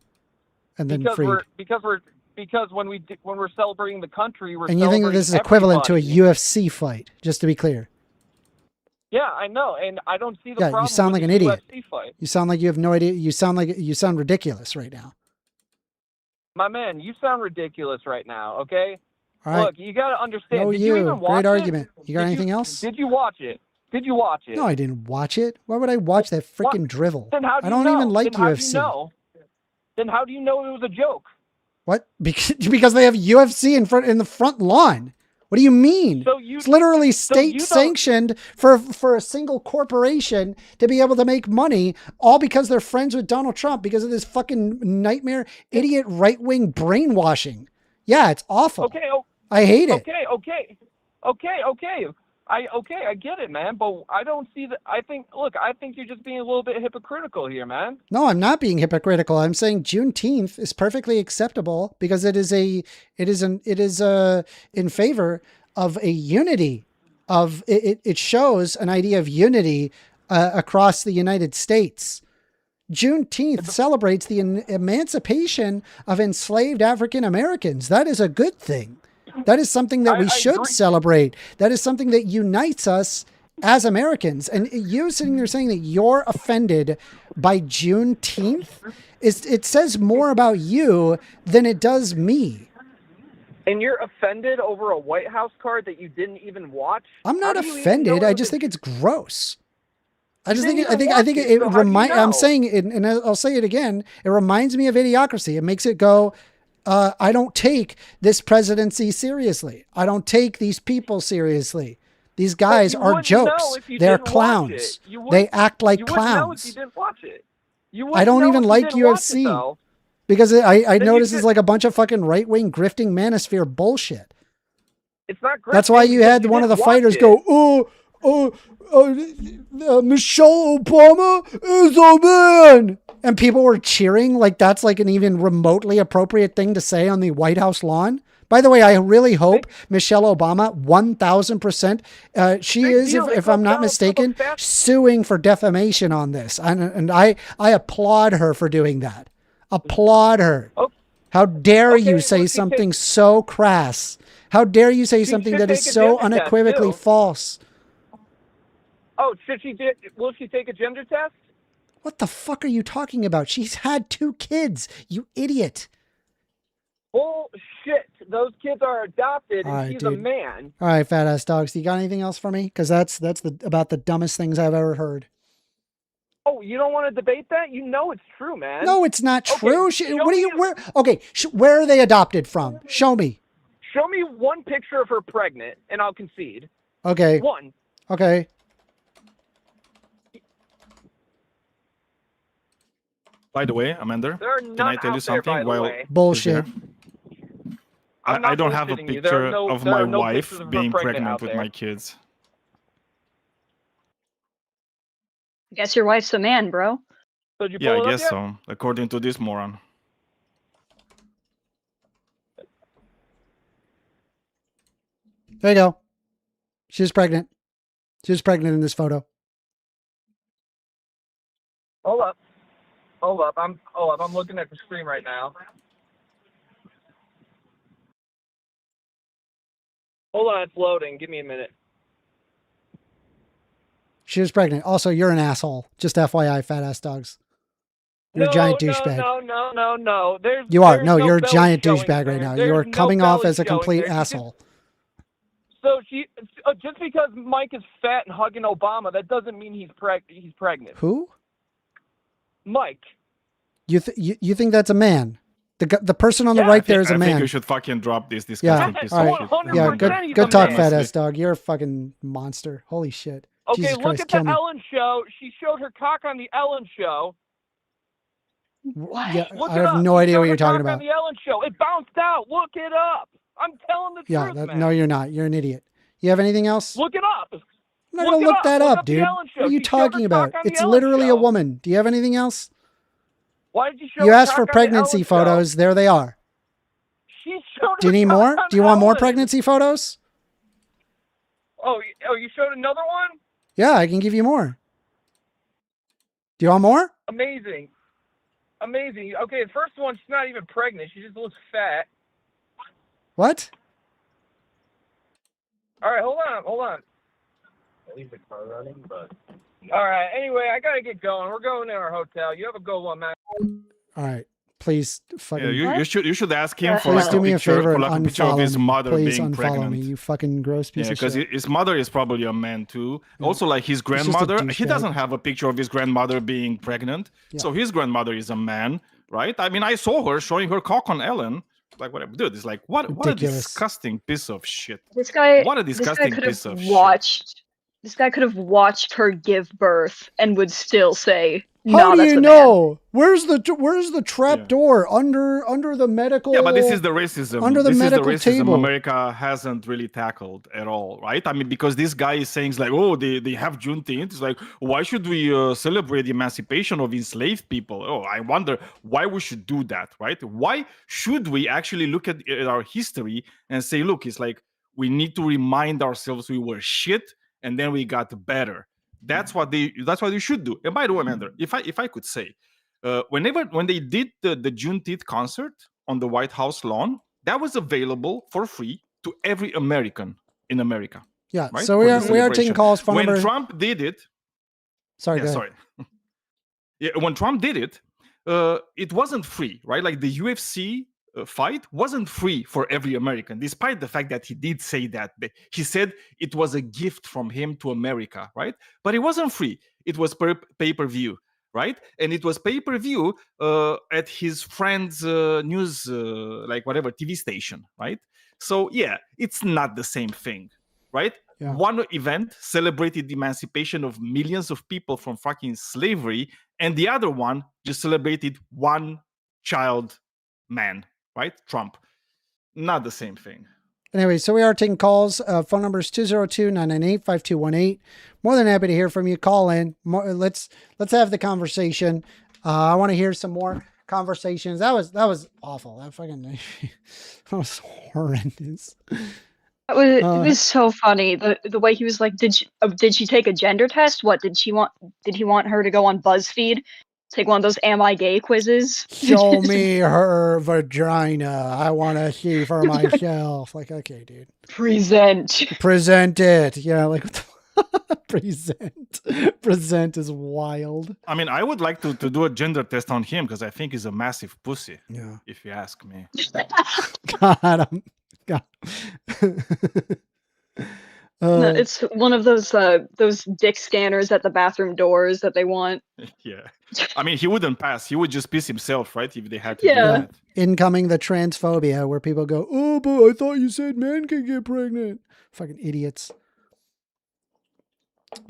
And then freed. Because when we're celebrating the country, we're and you think that this is equivalent to a UFC fight, just to be clear. Yeah, I know, and I don't see the problem. You sound like with an the idiot. UFC fight. You sound like you have no idea. You sound ridiculous right now. My man, you sound ridiculous right now. Okay. All right. Look, you got to understand. No, did you even watch Great argument. You got anything else? Did you watch it? No, I didn't watch it. Why would I watch that freaking drivel? Then how do I don't even like UFC. Then how do you know it was a joke? What? Because they have UFC in the front lawn. What do you mean? It's literally state sanctioned for a single corporation to be able to make money, all because they're friends with Donald Trump because of this fucking nightmare, idiot right-wing brainwashing. Yeah, it's awful. Okay. I hate it. Okay. I get it, man, but I don't see that. I think you're just being a little bit hypocritical here, man. No, I'm not being hypocritical. I'm saying Juneteenth is perfectly acceptable because it is in favor of a unity of it shows an idea of unity across the United States. Juneteenth celebrates the emancipation of enslaved African Americans. That is a good thing. That is something that we should celebrate. That is something that unites us as Americans. And you sitting there saying that you're offended by Juneteenth, it says more about you than it does me. And you're offended over a White House card that you didn't even watch? I'm not offended. I just think it's gross. I think it reminds. I'm saying it, and I'll say it again. It reminds me of Idiocracy. It makes it go. I don't take this presidency seriously. I don't take these people seriously. These guys are jokes. They're clowns. They act like clowns. You didn't watch it. I don't even like UFC because I notice it's like a bunch of fucking right-wing grifting manosphere bullshit. It's not. That's why you had one of the fighters go, Michelle Obama is a man. And people were cheering like that's like an even remotely appropriate thing to say on the White House lawn. By the way, I really hope Michelle Obama, 1,000%, she is, if I'm not mistaken, suing for defamation on this. And I applaud her for doing that. Applaud her. How dare you say something so crass? How dare you say something that is so unequivocally false? Oh, will she take a gender test? What the fuck are you talking about? She's had 2 kids, you idiot. Bullshit. Those kids are adopted and she's a man. All right, fat ass dogs. Do you got anything else for me? Because that's about the dumbest things I've ever heard. Oh, you don't want to debate that? You know it's true, man. No, it's not true. Where are they adopted from? Show me. Show me one picture of her pregnant and I'll concede. Okay. One. Okay. By the way, Amanda, can I tell you something? Bullshit. I don't have a picture of my wife being pregnant with my kids. I guess your wife's a man, bro. Yeah, I guess so, according to this moron. There you go. She's pregnant. She was pregnant in this photo. Hold up. I'm looking at the screen right now. Hold on, it's loading. Give me a minute. She was pregnant. Also, you're an asshole. Just FYI, fat ass dogs. You're a giant douchebag. No. You're a giant douchebag right now. You are coming off as a complete asshole. So just because Mike is fat and hugging Obama, that doesn't mean he's pregnant. Who? Mike. You think that's a man? The person on the right there is a man. I think you should fucking drop this disgusting piece of shit. Yeah, good talk, fat ass dog. You're a fucking monster. Holy shit. Okay, Jesus look Christ, at kill the me. Ellen show. She showed her cock on the Ellen show. What? Yeah, I have no idea what you're talking about. On the Ellen show. It bounced out. Look it up. I'm telling the truth, man. No, you're not. You're an idiot. You have anything else? Look it up. I'm not going to look that up, dude. What are you talking about? It's literally a woman. Do you have anything else? Why did you show You asked for pregnancy photos. There they are. Do you need more? Do you want more pregnancy photos? Oh, you showed another one? Yeah, I can give you more. Do you want more? Amazing. Okay, the first one, she's not even pregnant. She just looks fat. What? All right, hold on. I'll leave the car running, but... All right, anyway, I got to get going. We're going to our hotel. You have a good one, man. All right. Please fucking... Yeah, you should ask him for please like do a me picture, a favor for and like a picture of his mother Please being unfollow pregnant. me, you fucking gross piece of shit. because his mother is probably a man too. Yeah. Also, like his just a grandmother, he douchebag. doesn't have a picture of his grandmother being pregnant. Yeah. So his grandmother is a man, right? I mean, I saw her showing her cock on Ellen. Like, whatever, dude. It's like, what a disgusting piece of shit. This guy. What a disgusting could piece have of watched. This guy could have watched her give birth and would still say How do that's you the man. know? Where's the trap door under the medical? Yeah, but this is the racism. Under the this medical is the racism table. America hasn't really tackled at all, right? I mean, because this guy is saying like, oh, they have Juneteenth. It's like, why should we celebrate the emancipation of enslaved people? Oh, I wonder why we should do that, right? Why should we actually look at our history and say, look, it's like we need to remind ourselves we were shit and then we got better. That's what they should do. And by the way, Mander, if I could say, when they did the Juneteenth concert on the White House lawn, that was available for free to every American in America. Yeah. Right? So we are taking calls from when Trump did it. Sorry. Yeah, sorry. Yeah, when Trump did it, it wasn't free, right? Like the UFC fight wasn't free for every American, despite the fact that he did say that. He said it was a gift from him to America, right? But it wasn't free. It was pay-per-view, right? And it was pay-per-view at his friend's news, like whatever, TV station, right? So yeah, it's not the same thing, right? Yeah. One event celebrated the emancipation of millions of people from fucking slavery, and the other one just celebrated one child man, right? Trump. Not the same thing. Anyway, so we are taking calls. Phone number is 202-998-5218. More than happy to hear from you. Call in. Let's have the conversation. I want to hear some more conversations. That was awful. That was horrendous. It was so funny. The way he was like, did she take a gender test? What did he want her to go on BuzzFeed? Take one of those "Am I gay" quizzes. Show me her vagina. I want to see for myself. Like, okay, dude. Present it. Yeah, like present is wild. I mean, I would like to do a gender test on him because I think he's a massive pussy. Yeah. If you ask me. God. No, it's one of those dick scanners at the bathroom doors that they want. Yeah. I mean, he wouldn't pass. He would just piss himself, right? If they had to do that. Incoming the transphobia where people go, oh, but I thought you said men can get pregnant. Fucking idiots.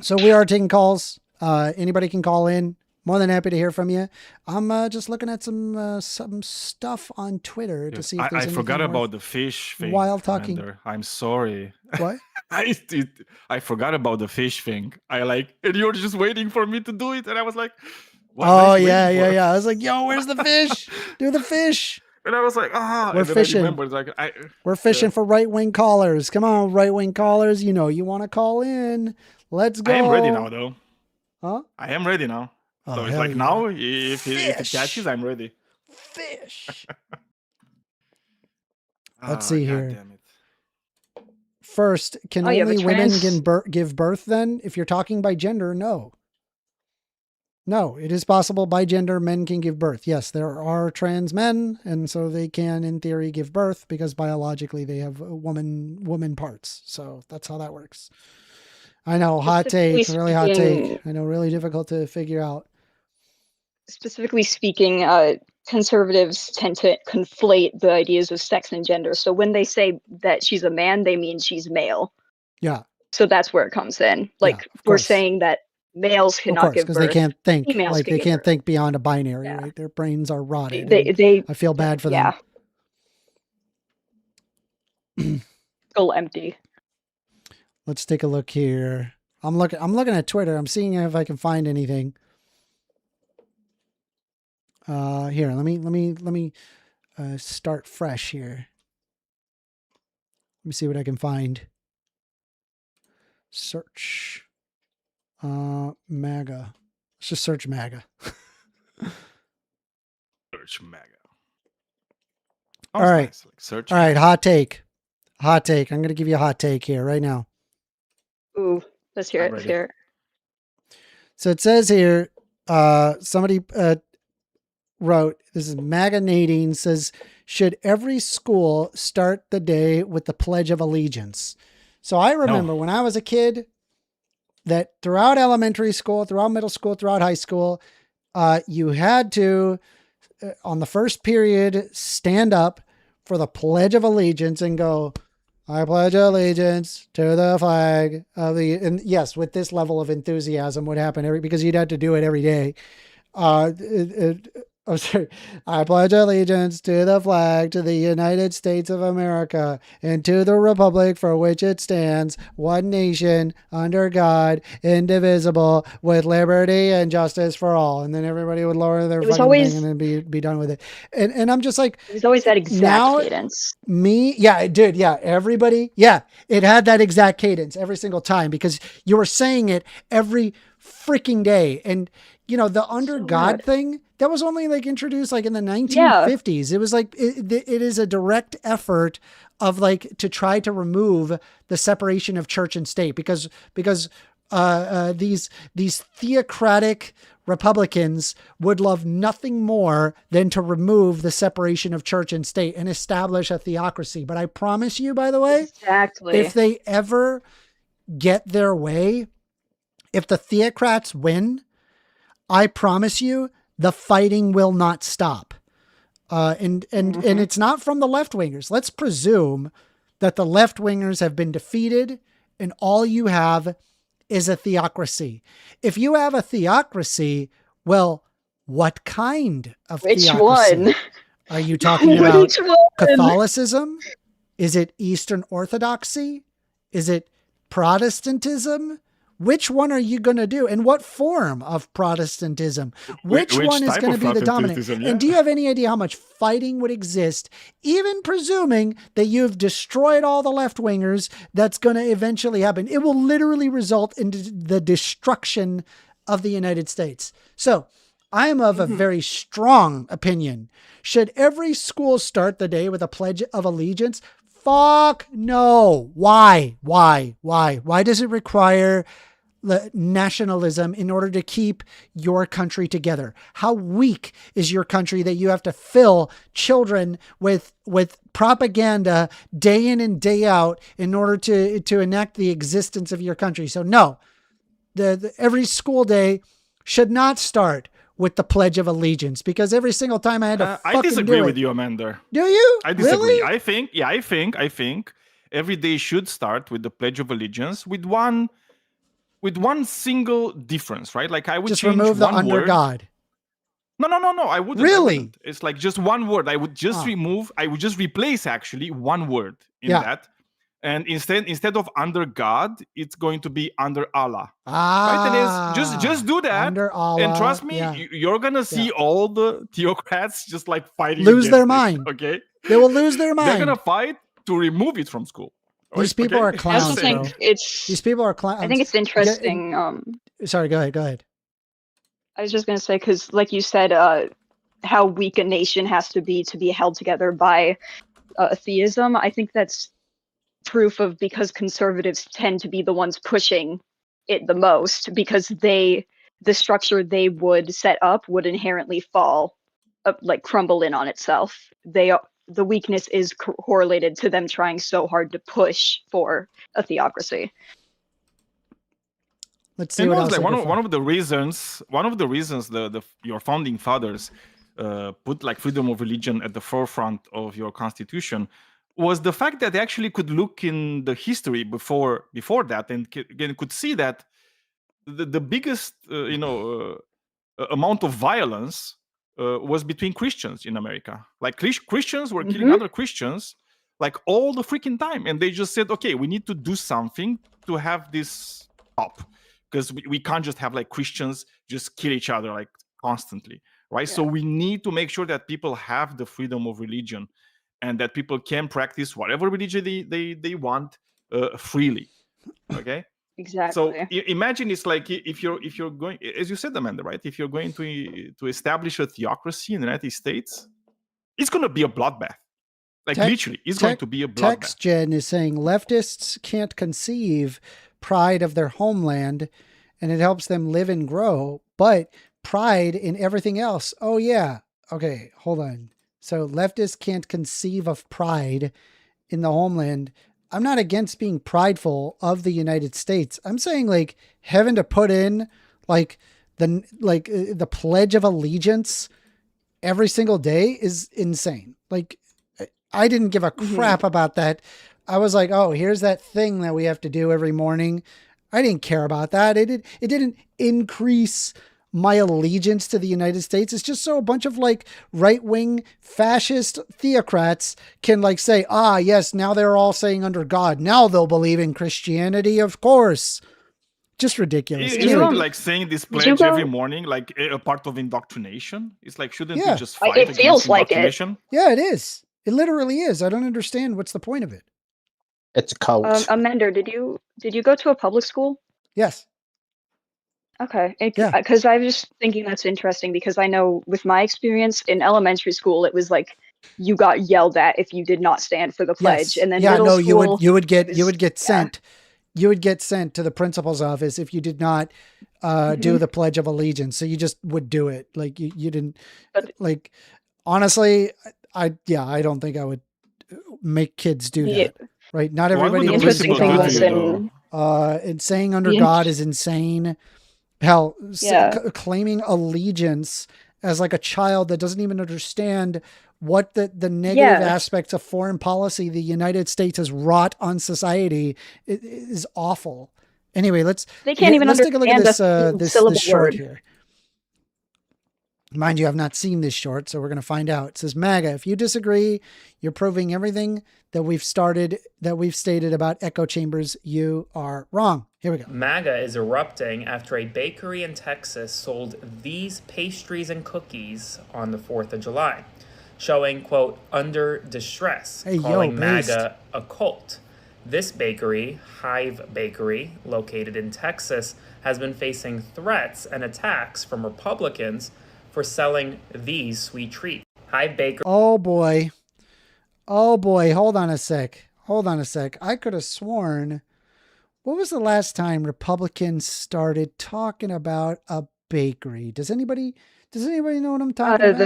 So we are taking calls. Anybody can call in. More than happy to hear from you. I'm just looking at some stuff on Twitter to see if there's anything. I forgot about the fish thing. While talking. Commander. I'm sorry. What? I forgot about the fish thing. And you were just waiting for me to do it. And I was like, what oh, yeah. I was like, yo, where's the fish? Do the fish. And I was like, we're fishing. We're fishing for right-wing callers. Come on, right-wing callers. You know, you want to call in. Let's go. I am ready now, though. Huh? I am ready now. Oh, so it's like now, if it catches, I'm ready. Fish. Let's see here. Damn it. First, can only women give birth then? If you're talking by gender, no. No, it is possible by gender men can give birth. Yes, there are trans men, and so they can, in theory, give birth because biologically they have woman parts. So that's how that works. I know, hot take, really hot take. I know, really difficult to figure out. Specifically speaking, conservatives tend to conflate the ideas of sex and gender. So when they say that she's a man, they mean she's male. Yeah. So that's where it comes in. Like we're saying that males cannot give birth. Because they can't think. Females they can't think beyond a binary, right? Their brains are rotted. They I feel bad for them. Still empty. Let's take a look here. I'm looking at Twitter. I'm seeing if I can find anything. Here, let me start fresh here. Let me see what I can find. Search. MAGA. Let's just search MAGA. Search MAGA. All right. Nice. Search. All right. Hot take. Hot take. I'm going to give you a hot take here right now. Ooh, let's hear it. Let's hear it. So it says here, somebody wrote, this is MAGA Nadine, says, should every school start the day with the Pledge of Allegiance? So I remember when I was a kid that throughout elementary school, throughout middle school, throughout high school, you had to, on the first period, stand up for the Pledge of Allegiance and go, I pledge allegiance to the flag of the, and yes, with this level of enthusiasm would happen because you'd have to do it every day. Oh, sorry. I pledge allegiance to the flag, to the United States of America, and to the republic for which it stands, one nation, under God, indivisible, with liberty and justice for all. And then everybody would lower their fucking thing and then be done with it. And I'm just like, it was always that exact now, cadence. Yeah, it did. Yeah, everybody. Yeah, it had that exact cadence every single time because you were saying it every freaking day. And you know, the under God thing, that was only like introduced like in the 1950s. Yeah. It was like, it is a direct effort of like to try to remove the separation of church and state because these theocratic Republicans would love nothing more than to remove the separation of church and state and establish a theocracy. But I promise you, by the way, if they ever get their way, if the theocrats win, I promise you, the fighting will not stop. And it's not from the left wingers. Let's presume that the left wingers have been defeated and all you have is a theocracy. If you have a theocracy, well, what kind of theocracy? One? Are you talking about Catholicism? Is it Eastern Orthodoxy? Is it Protestantism? Which one are you going to do? And what form of Protestantism? Which one is going to be the dominant? Yeah. And do you have any idea how much fighting would exist, even presuming that you've destroyed all the left-wingers, that's going to eventually happen? It will literally result in the destruction of the United States. So I am of a very strong opinion. Should every school start the day with a pledge of allegiance? Fuck no. Why? Why does it require nationalism in order to keep your country together? How weak is your country that you have to fill children with propaganda day in and day out in order to enact the existence of your country? So no, every school day should not start with the Pledge of Allegiance because every single time I had to fucking I disagree do with it. you, Amanda. Do you? I disagree. Really? I think every day should start with the Pledge of Allegiance with one single difference, right? Like I would just change remove the one under word. God. No. I wouldn't. Really? It's like just one word. I would just replace actually one word in that. And instead of under God, it's going to be under Allah. Right? And it's just do that. Under Allah, and trust me, you're gonna see all the theocrats just like fighting. Lose their mind. Okay. They will lose their mind. They're gonna fight to remove it from school. These people are clowns. I also think these people are clowns. I think it's interesting. Sorry, go ahead. I was just going to say, because like you said, how weak a nation has to be held together by theism. I think that's proof of because conservatives tend to be the ones pushing it the most because the structure they would set up would inherently fall, like crumble in on itself. The weakness is correlated to them trying so hard to push for a theocracy. Let's see what else. Like one of the reasons your founding fathers put like freedom of religion at the forefront of your constitution was the fact that they actually could look in the history before that and could see that the biggest amount of violence was between Christians in America. Like Christians were killing other Christians like all the freaking time, and they just said, okay, we need to do something to have this stop because we can't just have like Christians just kill each other like constantly, right? So we need to make sure that people have the freedom of religion and that people can practice whatever religion they want freely. Okay. Exactly. So imagine it's like if you're going, as you said, Amanda, right? If you're going to establish a theocracy in the United States, it's going to be a bloodbath. Like literally, it's going to be a bloodbath. TextGen is saying leftists can't conceive pride of their homeland, and it helps them live and grow, but pride in everything else. Oh yeah. Okay, hold on. So leftists can't conceive of pride in the homeland. I'm not against being prideful of the United States. I'm saying like having to put in like the Pledge of Allegiance every single day is insane. Like I didn't give a crap about that. I was like, oh, here's that thing that we have to do every morning. I didn't care about that. It didn't increase my allegiance to the United States. It's just so a bunch of like right-wing fascist theocrats can like say, ah, yes, now they're all saying under God. Now they'll believe in Christianity, of course. Just ridiculous. Isn't it like saying this pledge every morning, like a part of indoctrination? It's like, shouldn't you just fight it feels against like it. indoctrination? Yeah, it is. It literally is. I don't understand what's the point of it. It's a cult. Amender, did you go to a public school? Yes. Okay, because I was just thinking that's interesting because I know with my experience in elementary school, it was like you got yelled at if you did not stand for the pledge, and then middle school, you would get sent. You would get sent to the principal's office if you did not do the Pledge of Allegiance. So you just would do it. Like you didn't like, honestly, I don't think I would make kids do that. Right. Not everybody. The interesting thing was and saying under God is insane. Hell, claiming allegiance as like a child that doesn't even understand what the negative aspects of foreign policy the United States has wrought on society is awful. Anyway, let's take a look at this short here. Mind you, I've not seen this short, so we're going to find out. It says, MAGA, if you disagree, you're proving everything that we've stated about echo chambers. You are wrong. Here we go. MAGA is erupting after a bakery in Texas sold these pastries and cookies on the 4th of July, showing, quote, under distress, calling MAGA a cult. This bakery, Hive Bakery, located in Texas, has been facing threats and attacks from Republicans for selling these sweet treats. Hive Bakery. Oh boy. Hold on a sec. I could have sworn, what was the last time Republicans started talking about a bakery? Does anybody know what I'm talking about?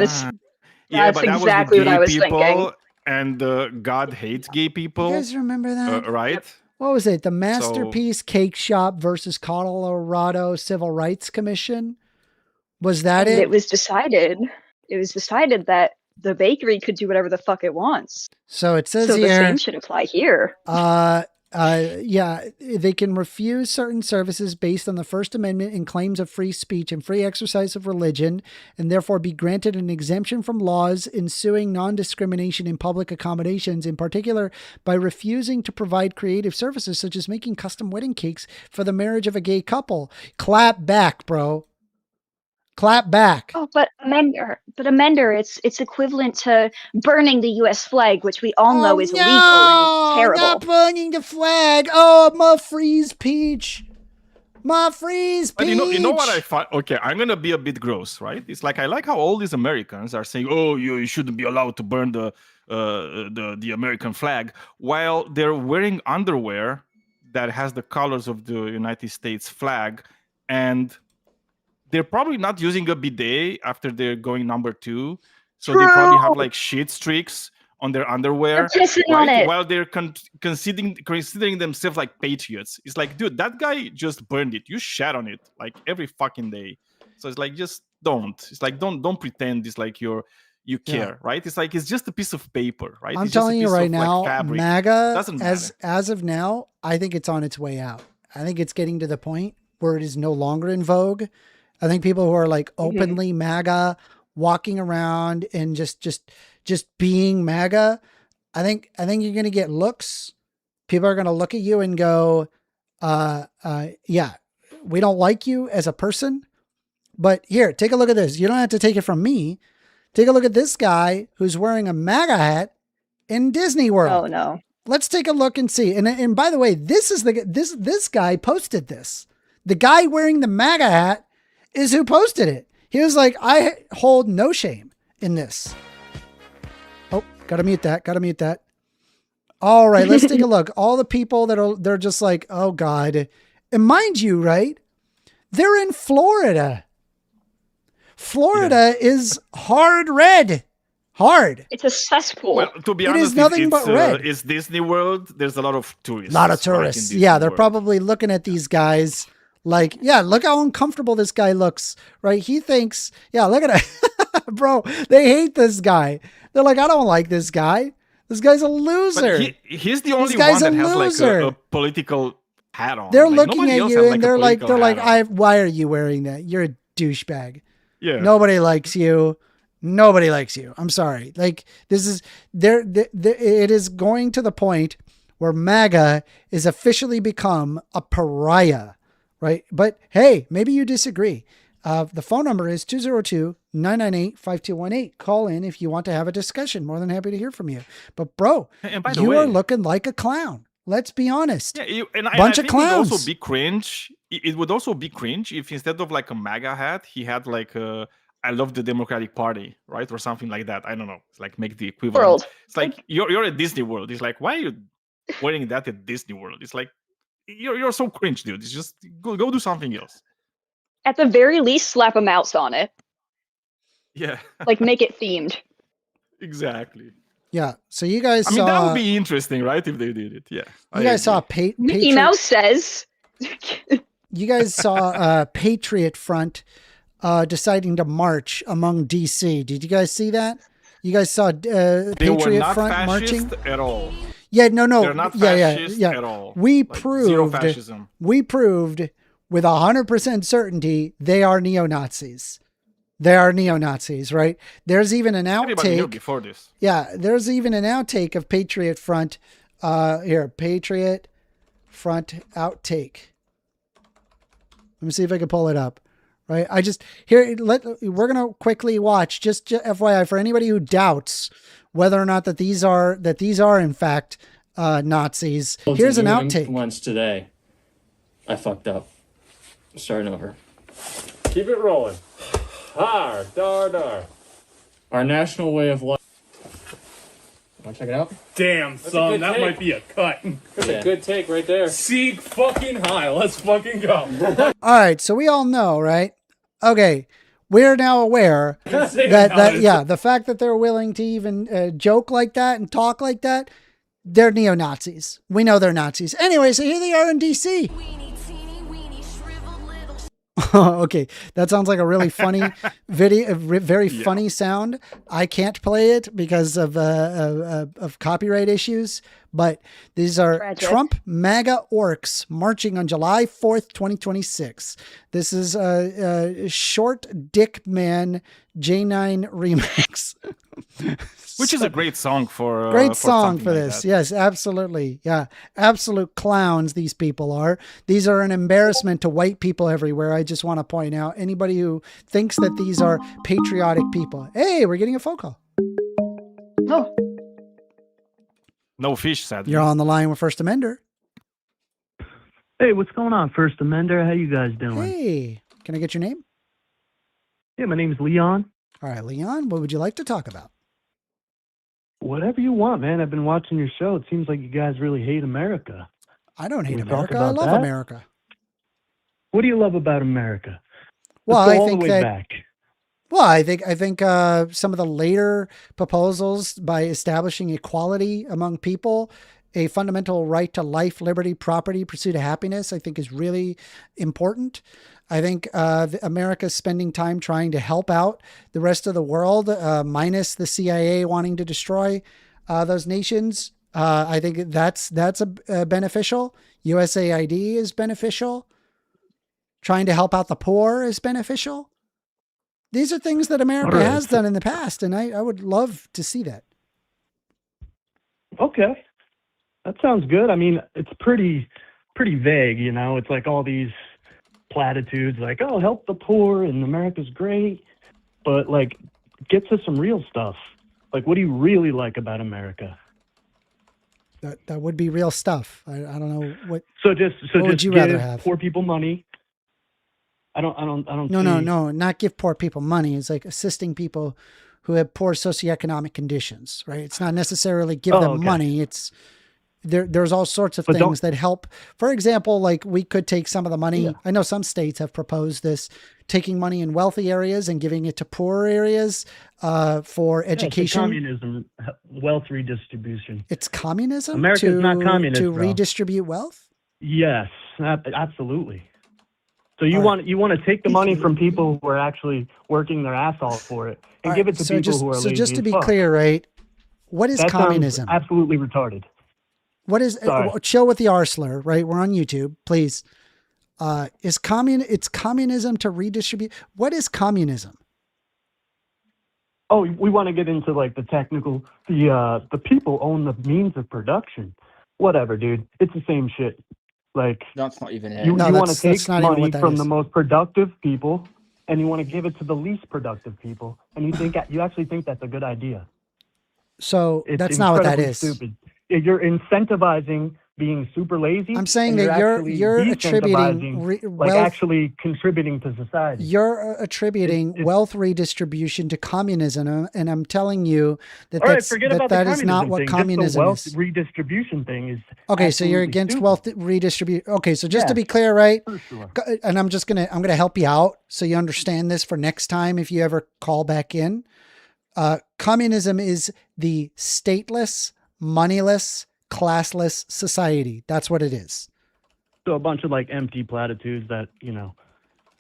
Yeah, That's but that exactly was the what I gay was people, thinking. and God hates gay people. You guys remember that? Right? What was it? The Masterpiece Cake Shop versus Colorado Civil Rights Commission? Was that it? It was decided that the bakery could do whatever the fuck it wants. So it says so here. The same should apply here. They can refuse certain services based on the First Amendment and claims of free speech and free exercise of religion, and therefore be granted an exemption from laws ensuing non-discrimination in public accommodations, in particular by refusing to provide creative services such as making custom wedding cakes for the marriage of a gay couple. Clap back, bro. Clap back. Oh, but Amender, it's equivalent to burning the U.S. flag, which we all know is illegal and terrible. Not burning the flag. Oh, my freeze peach. But you know what I find? Okay, I'm gonna be a bit gross, right? It's like I like how all these Americans are saying, "Oh, you shouldn't be allowed to burn the American flag," while they're wearing underwear that has the colors of the United States flag, and they're probably not using a bidet after they're going number 2. So they probably have like shit streaks on their underwear, on it. while they're considering themselves like patriots. It's like, dude, that guy just burned it. You shat on it like every fucking day. So it's like, just don't. It's like, don't pretend it's like you care, right? It's like, it's just a piece of paper, right? I'm it's just telling you right now, like MAGA, as of now, I think it's on its way out. I think it's getting to the point where it is no longer in vogue. I think people who are like openly MAGA, walking around and just being MAGA, I think you're going to get looks. People are going to look at you and go, yeah, we don't like you as a person, but here, take a look at this. You don't have to take it from me. Take a look at this guy who's wearing a MAGA hat in Disney World. Oh no. Let's take a look and see. And by the way, this guy posted this. The guy wearing the MAGA hat is who posted it. He was like, I hold no shame in this. Oh, gotta mute that. All right, let's take a look. All the people they're just like, oh God. And mind you, right? They're in Florida. Florida is hard red. Hard. It's a cesspool. Well, to be honest, it is nothing but red. It's Disney World. There's a lot of tourists. Right, yeah, they're probably looking at these guys like, yeah, look how uncomfortable this guy looks, right? He thinks, yeah, look at it. Bro, they hate this guy. They're like, I don't like this guy. This guy's a loser. But he's the only one that has like a political hat on. They're like, looking at you and they're like, why are you wearing that? You're a douchebag. Yeah. Nobody likes you. Nobody likes you. I'm sorry. Like, this is it is going to the point where MAGA is officially become a pariah, right? But hey, maybe you disagree. The phone number is 202-998-5218. Call in if you want to have a discussion. More than happy to hear from you. But bro, And by the you way, are looking like a clown. Let's be honest. yeah, Bunch I of think it would clowns. also be cringe. It would also be cringe if instead of like a MAGA hat, he had like a I love the Democratic Party, right? Or something like that. I don't know. It's like make the equivalent. World. It's like you're at Disney World. It's like, why are you wearing that at Disney World? It's like you're so cringe, dude. It's just go do something else. At the very least, slap a mouse on it. Yeah. Like, make it themed. Exactly. Yeah. So you guys I mean, saw, that would be interesting, right? If they did it. Yeah. you guys saw Mickey Patriot. Mouse says. You guys saw Patriot Front deciding to march among DC. Did you guys see that? You guys saw They were Patriot not Front fascist marching? at all. Yeah, no. They're not yeah, fascist yeah. at all. We Like, zero proved fascism. with 100% certainty they are neo-Nazis. They are neo-Nazis, right? There's even an Everybody knew outtake. before this. Yeah, there's even an outtake of Patriot Front. Here, Patriot Front outtake. Let me see if I can pull it up. Right, we're gonna quickly watch. Just FYI for anybody who doubts whether or not that these are in fact Nazis. Here's an outtake. Once today, I fucked up. Starting over. Keep it rolling. Har, dar, dar. Our national way of life. Want to check it out? Damn, son, that might be a cut. That's a good take right there. Sieg fucking high. Let's fucking go. All right, so we all know, right? Okay, we're now aware that the fact that they're willing to even joke like that and talk like that, they're neo-Nazis. We know they're Nazis. Anyway, so here they are in DC. Okay, that sounds like a really funny video, very funny sound. I can't play it because of copyright issues, but these are Tragic. Trump MAGA orcs marching on July 4th, 2026. This is a Short Dick Man J9 remix. Which is a great song for Great song for something like this. that. Yes, absolutely. Yeah. Absolute clowns these people are. These are an embarrassment to white people everywhere. I just want to point out anybody who thinks that these are patriotic people. Hey, we're getting a phone call. Oh, No fish, sadly. You're on the line with First Amender. Hey, what's going on, First Amender? How you guys doing? Hey, can I get your name? Yeah, my name's Leon. All right, Leon, what would you like to talk about? Whatever you want, man. I've been watching your show. It seems like you guys really hate America. I don't hate Can we talk America. I about love that? America. What do you love about America? Well, Let's I go all think the way that back. Well, I think some of the later proposals by establishing equality among people, a fundamental right to life, liberty, property, pursuit of happiness, I think is really important. I think America's spending time trying to help out the rest of the world, minus the CIA wanting to destroy those nations. I think that's beneficial. USAID is beneficial. Trying to help out the poor is beneficial. These are things that America All right. has done in the past, and I would love to see that. Okay. That sounds good. I mean, it's pretty vague, you know? It's like all these platitudes like, oh, help the poor and America's great. But, like, get to some real stuff. Like, what do you really like about America? That would be real stuff. I don't know what. So just would you give rather have? poor people money. I don't No, not give poor people money. It's like assisting people who have poor socioeconomic conditions, right? It's not necessarily give them okay. money. It's there's all sorts of But things that help. For example, like we could take some of the money. Yeah. I know some states have proposed this, taking money in wealthy areas and giving it to poorer areas for education. It's communism, wealth redistribution. It's communism. America's not communist, to bro. redistribute wealth. Yes, absolutely. So you want to take the money from people who are actually working their ass off for it and give it to people who are lazy. So just to as be fuck. clear, right? What is That sounds communism? absolutely retarded. What is Sorry. chill with the R slur, right? We're on YouTube, please. It's communism to redistribute. What is communism? Oh, we want to get into like the technical. The people own the means of production. Whatever, dude. It's the same shit. Like That's not even it. you No, want to that's take not even money what that from is. the most productive people, and you want to give it to the least productive people, and you actually think that's a good idea. So It's that's not what that incredibly is. Stupid. You're incentivizing being super lazy. I'm saying and that actually you're attributing decentivizing, wealth. actually contributing to society. You're attributing wealth redistribution to communism, and I'm telling you that All right, forget about that the is not communism what thing. communism Just the wealth is. redistribution thing is Okay, so you're absolutely against stupid. wealth redistribution. Okay, so just to Yeah, be clear, right? for sure. And I'm gonna help you out so you understand this for next time if you ever call back in. Communism is the stateless, moneyless, classless society. That's what it is. So a bunch of like empty platitudes that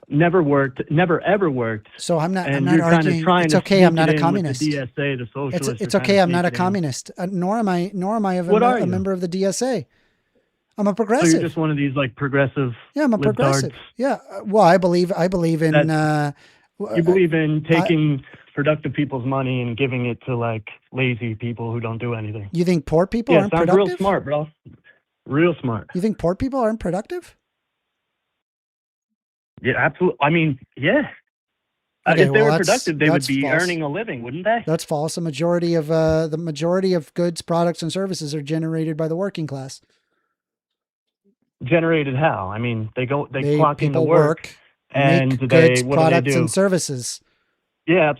never ever worked. So I'm not And you're kind of arguing. trying It's to okay. I'm sneak not it a in with communist. the DSA, the socialists. It's are okay. kinda I'm not a sneaking in. communist. Nor am I What are a you? member of the DSA. I'm a So progressive. you're just one of these like progressive. Yeah, I'm a libtards progressive. Yeah. Well, I believe in. You believe in taking productive people's money and giving it to like lazy people who don't do anything. You think poor people Yeah, aren't sounds productive? real smart, bro. Real smart. You think poor people aren't productive? Yeah, absolutely. I mean, yeah. Okay, if they well, were that's- productive, they would that's be false. earning a living, wouldn't they? That's false. The majority of goods, products, and services are generated by the working class. Generated how? I mean, they clock into people work, and make they goods, what do products, they do? and services. Yeah,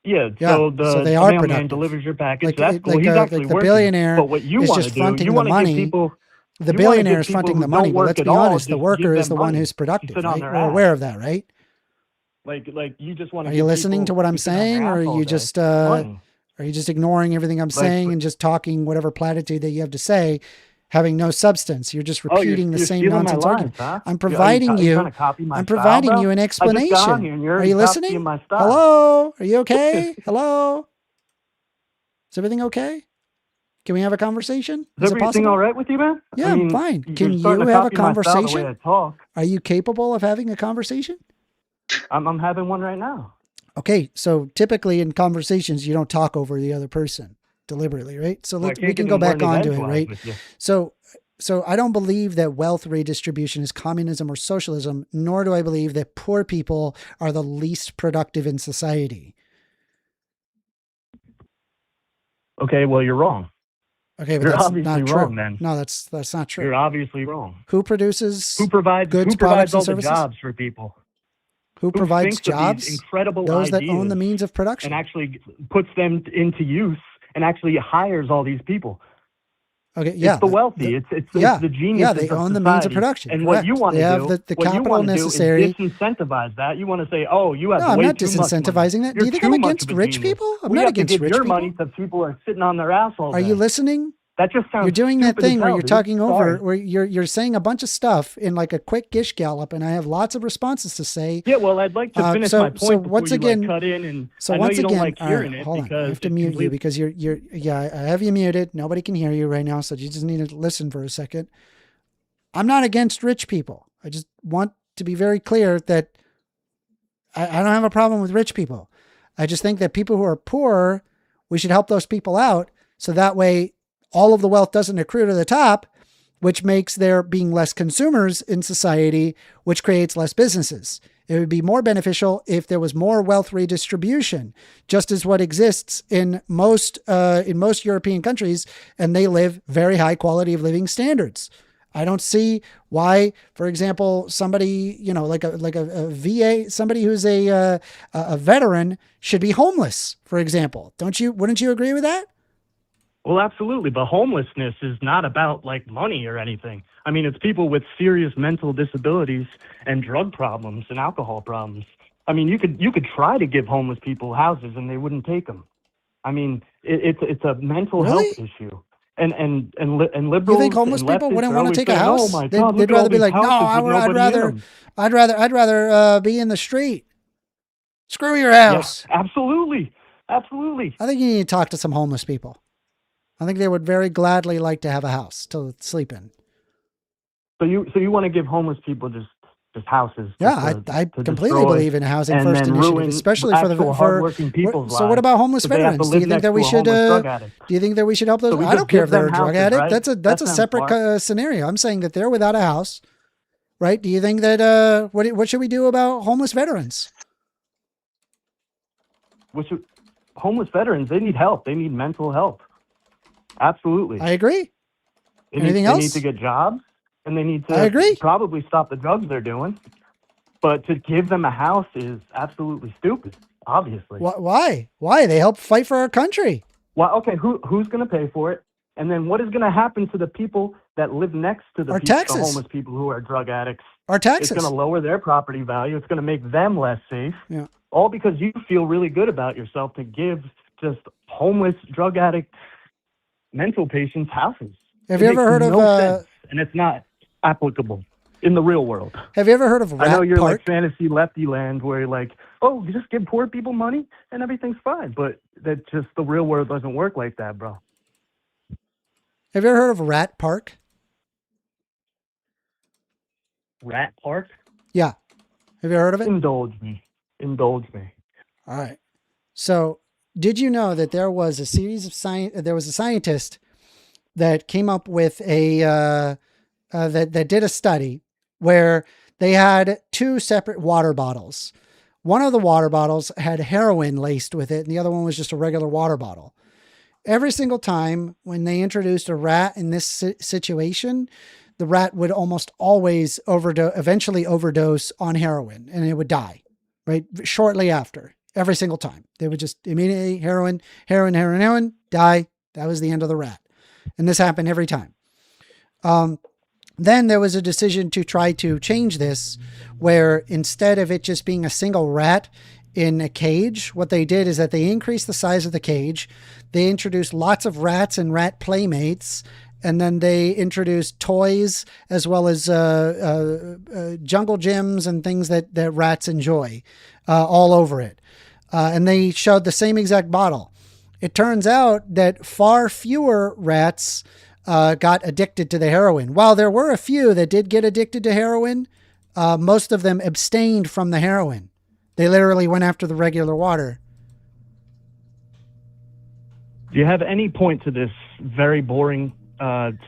yeah. Yeah, So so they the are mailman productive. delivers your package. Like- That's cool. like, He's like actually the working. billionaire But what you is want just to do, fronting you the want to money. give people. The you wanna billionaire give is fronting people the who money, don't but work let's at be all, honest, the just worker give is them the one money who's to productive, sit on right? their We're ass. aware of that, right? Like you just want Are to. you listening to what I'm saying, or are you just ignoring everything I'm Like, saying and just talking whatever platitude that you have to say, having no substance? You're just repeating the you're same stealing my nonsense lines, argument. huh? I'm providing you you. trying to copy my I'm style, providing bro? you an I just got on explanation. here and you're Are you copying listening? my style. Hello? Are you okay? Hello? Is everything okay? Can we have a conversation? Is it everything possible? all right with you, man? Yeah, I mean, I'm fine. you're Can starting you to have a copy my style, the way conversation? I talk. Are you capable of having a conversation? I'm having one right now. Okay, so typically in conversations, you don't talk over the other person deliberately, right? So Well, I we can't can get go in back learned onto it, edgewise right? with you. So I don't believe that wealth redistribution is communism or socialism, nor do I believe that poor people are the least productive in society. Okay, well, you're wrong. Okay, but You're that's obviously not true. wrong, then. No, that's not true. You're obviously wrong. Who produces Who provides goods, who products, provides and all the services? jobs for people? Who provides thinks of jobs? these incredible Those that ideas own the means of production. and actually puts them into use and actually hires all these people. Okay, yeah. It's the wealthy. It's yeah, the geniuses yeah, they of own the means of society. production. And correct. what you want they to have do, the what you capital want to necessary. do is disincentivize that. You want to say, "Oh, you have No, I'm way not too much money. disincentivizing that. Do You're you think too I'm much against of a rich genius. people? I'm we not have to against give rich your people. money to people who are sitting on their ass all Are day. you listening? That just sounds. You're doing that stupid as thing where hell, you're dude. talking over, Sorry. where you're saying a bunch of stuff in like a quick gish gallop, and I have lots of responses to say. Yeah, well, I'd like to finish my point so before once you again, cut in, and so I know once you again, don't like all hearing right, it hold on. because I have to it mute you completely- because I have you muted. Nobody can hear you right now, so you just need to listen for a second. I'm not against rich people. I just want to be very clear that I don't have a problem with rich people. I just think that people who are poor, we should help those people out so that way all of the wealth doesn't accrue to the top, which makes there being less consumers in society, which creates less businesses. It would be more beneficial if there was more wealth redistribution, just as what exists in most European countries, and they live very high quality of living standards. I don't see why, for example, somebody, like a VA, somebody who's a veteran should be homeless, for example. Wouldn't you agree with that? Well, absolutely. But homelessness is not about like money or anything. I mean, it's people with serious mental disabilities and drug problems and alcohol problems. I mean, you could try to give homeless people houses and they wouldn't take them. I mean, it's a mental health issue. And liberals. You think homeless and people leftists wouldn't are want to always take a saying, house? "Oh my God, They'd look at all rather be these like, no, houses with nobody in them." I'd rather be in the street. Screw your house. Yeah, absolutely. Absolutely. I think you need to talk to some homeless people. I think they would very gladly like to have a house to sleep in. So you want to give homeless people just houses? Yeah, I completely believe in a housing and first then initiative, ruin especially actual hardworking people's So what lives about homeless because they have to veterans? Do you live think next that we to a should? homeless drug addict. Do you think that we should help those? So we I don't just care if give they're a them drug houses, addict. right? That's That a sounds separate smart. scenario. I'm saying that they're without a house, right? Do you think that what should we do about homeless veterans? Homeless veterans, they need help. They need mental help. Absolutely. I agree. Anything They else? need to get jobs, and they need to I agree. probably stop the drugs they're doing. But to give them a house is absolutely stupid, obviously. Why? Why? They help fight for our country. Well, okay, who's going to pay for it? And then what is going to happen to the people that live next to the, Our the taxes. homeless people who are drug addicts? Our taxes. It's going to lower their property value. It's going to make them less safe. Yeah. All because you feel really good about yourself to give just homeless drug addict mental patients houses. Have you ever heard of sense, and it's not applicable in the real world. Have you ever heard of I know Rat you're Park? like fantasy lefty land where you're like, oh, you just give poor people money and everything's fine. But that just the real world doesn't work like that, bro. Have you ever heard of Rat Park? Rat Park? Yeah. Have you heard of it? Indulge me. Indulge me. All right. So, did you know that there was a series of there was a scientist that came up with a that did a study where they had two separate water bottles. One of the water bottles had heroin laced with it, and the other one was just a regular water bottle. Every single time when they introduced a rat in this situation, the rat would almost always eventually overdose on heroin, and it would die, right? Shortly after, every single time. They would just immediately heroin, die. That was the end of the rat. And this happened every time. Then there was a decision to try to change this, where instead of it just being a single rat in a cage, what they did is that they increased the size of the cage. They introduced lots of rats and rat playmates, and then they introduced toys as well as jungle gyms and things that rats enjoy all over it. And they showed the same exact bottle. It turns out that far fewer rats got addicted to the heroin. While there were a few that did get addicted to heroin, most of them abstained from the heroin. They literally went after the regular water. Do you have any point to this very boring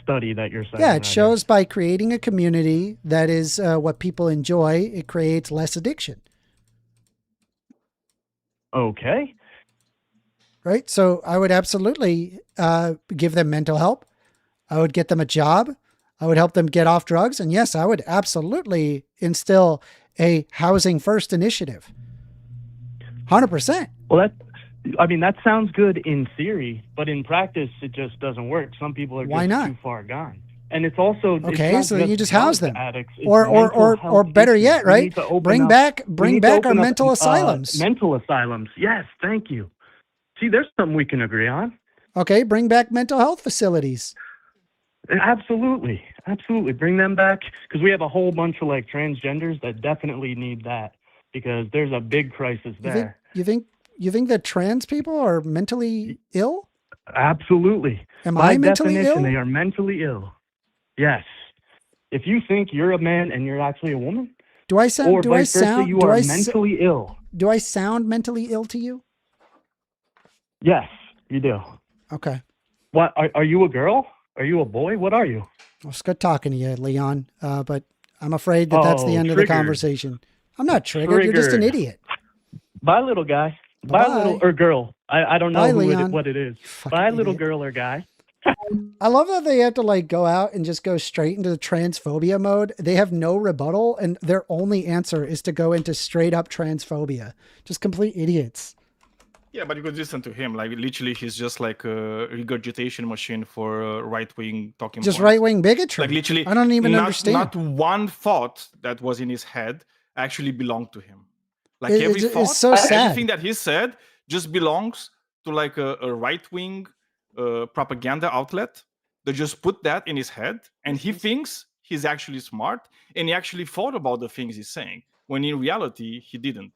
study that you're saying? Yeah, it shows by creating a community that is what people enjoy, it creates less addiction. Okay. Right? So I would absolutely give them mental help. I would get them a job. I would help them get off drugs. And yes, I would absolutely instill a housing first initiative. 100%. Well, that sounds good in theory, but in practice, it just doesn't work. Some people are Why just not? too far gone. And it's also okay, so you just house them, addicts, or better yet, right? Bring back our mental asylums. Mental asylums, yes, thank you. See, there's something we can agree on. Okay, bring back mental health facilities. Absolutely, absolutely, bring them back because we have a whole bunch of like transgenders that definitely need that because there's a big crisis there. You think that trans people are mentally ill? Absolutely. Am By I mentally definition, ill? they are mentally ill. Yes. If you think you're a man and you're actually a woman, do I sound? or Do vice I versa, sound? you Do are I mentally ill. Do I sound mentally ill to you? Yes, you do. Okay. What are you a girl? Are you a boy? What are you? Well, it's good talking to you, Leon. But I'm afraid that that's the end of the conversation. I'm not triggered. You're just an idiot. Bye, little guy. Bye-bye. Bye, little or girl. I don't know Bye, Leon. what it is. Bye, little girl or guy. I love that they have to like go out and just go straight into the transphobia mode. They have no rebuttal, and their only answer is to go into straight up transphobia. Just complete idiots. Yeah, but you could listen to him. Like literally, he's just like a regurgitation machine for right-wing talking. Just points. right-wing bigotry. Like literally, I don't even understand. Not one thought that was in his head actually belonged to him. Like It's thought, so sad. everything that he said just belongs to like a right-wing propaganda outlet. They just put that in his head, and he thinks he's actually smart, and he actually thought about the things he's saying, when in reality he didn't.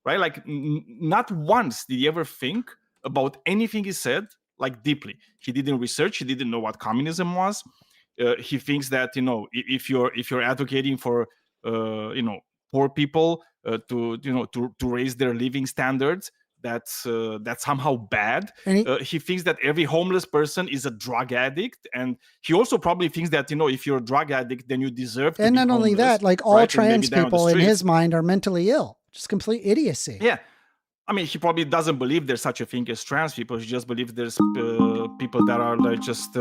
Right? Like not once did he ever think about anything he said like deeply. He didn't research. He didn't know what communism was. he thinks that if you're advocating for poor people to raise their living standards, that's somehow bad. And he thinks that every homeless person is a drug addict, and he also probably thinks that if you're a drug addict, then you deserve to and be not only homeless, that, like all right? And maybe trans die on the people in streets. his mind are mentally ill. Just complete idiocy. Yeah. I mean, he probably doesn't believe there's such a thing as trans people. He just believes there's people that are like just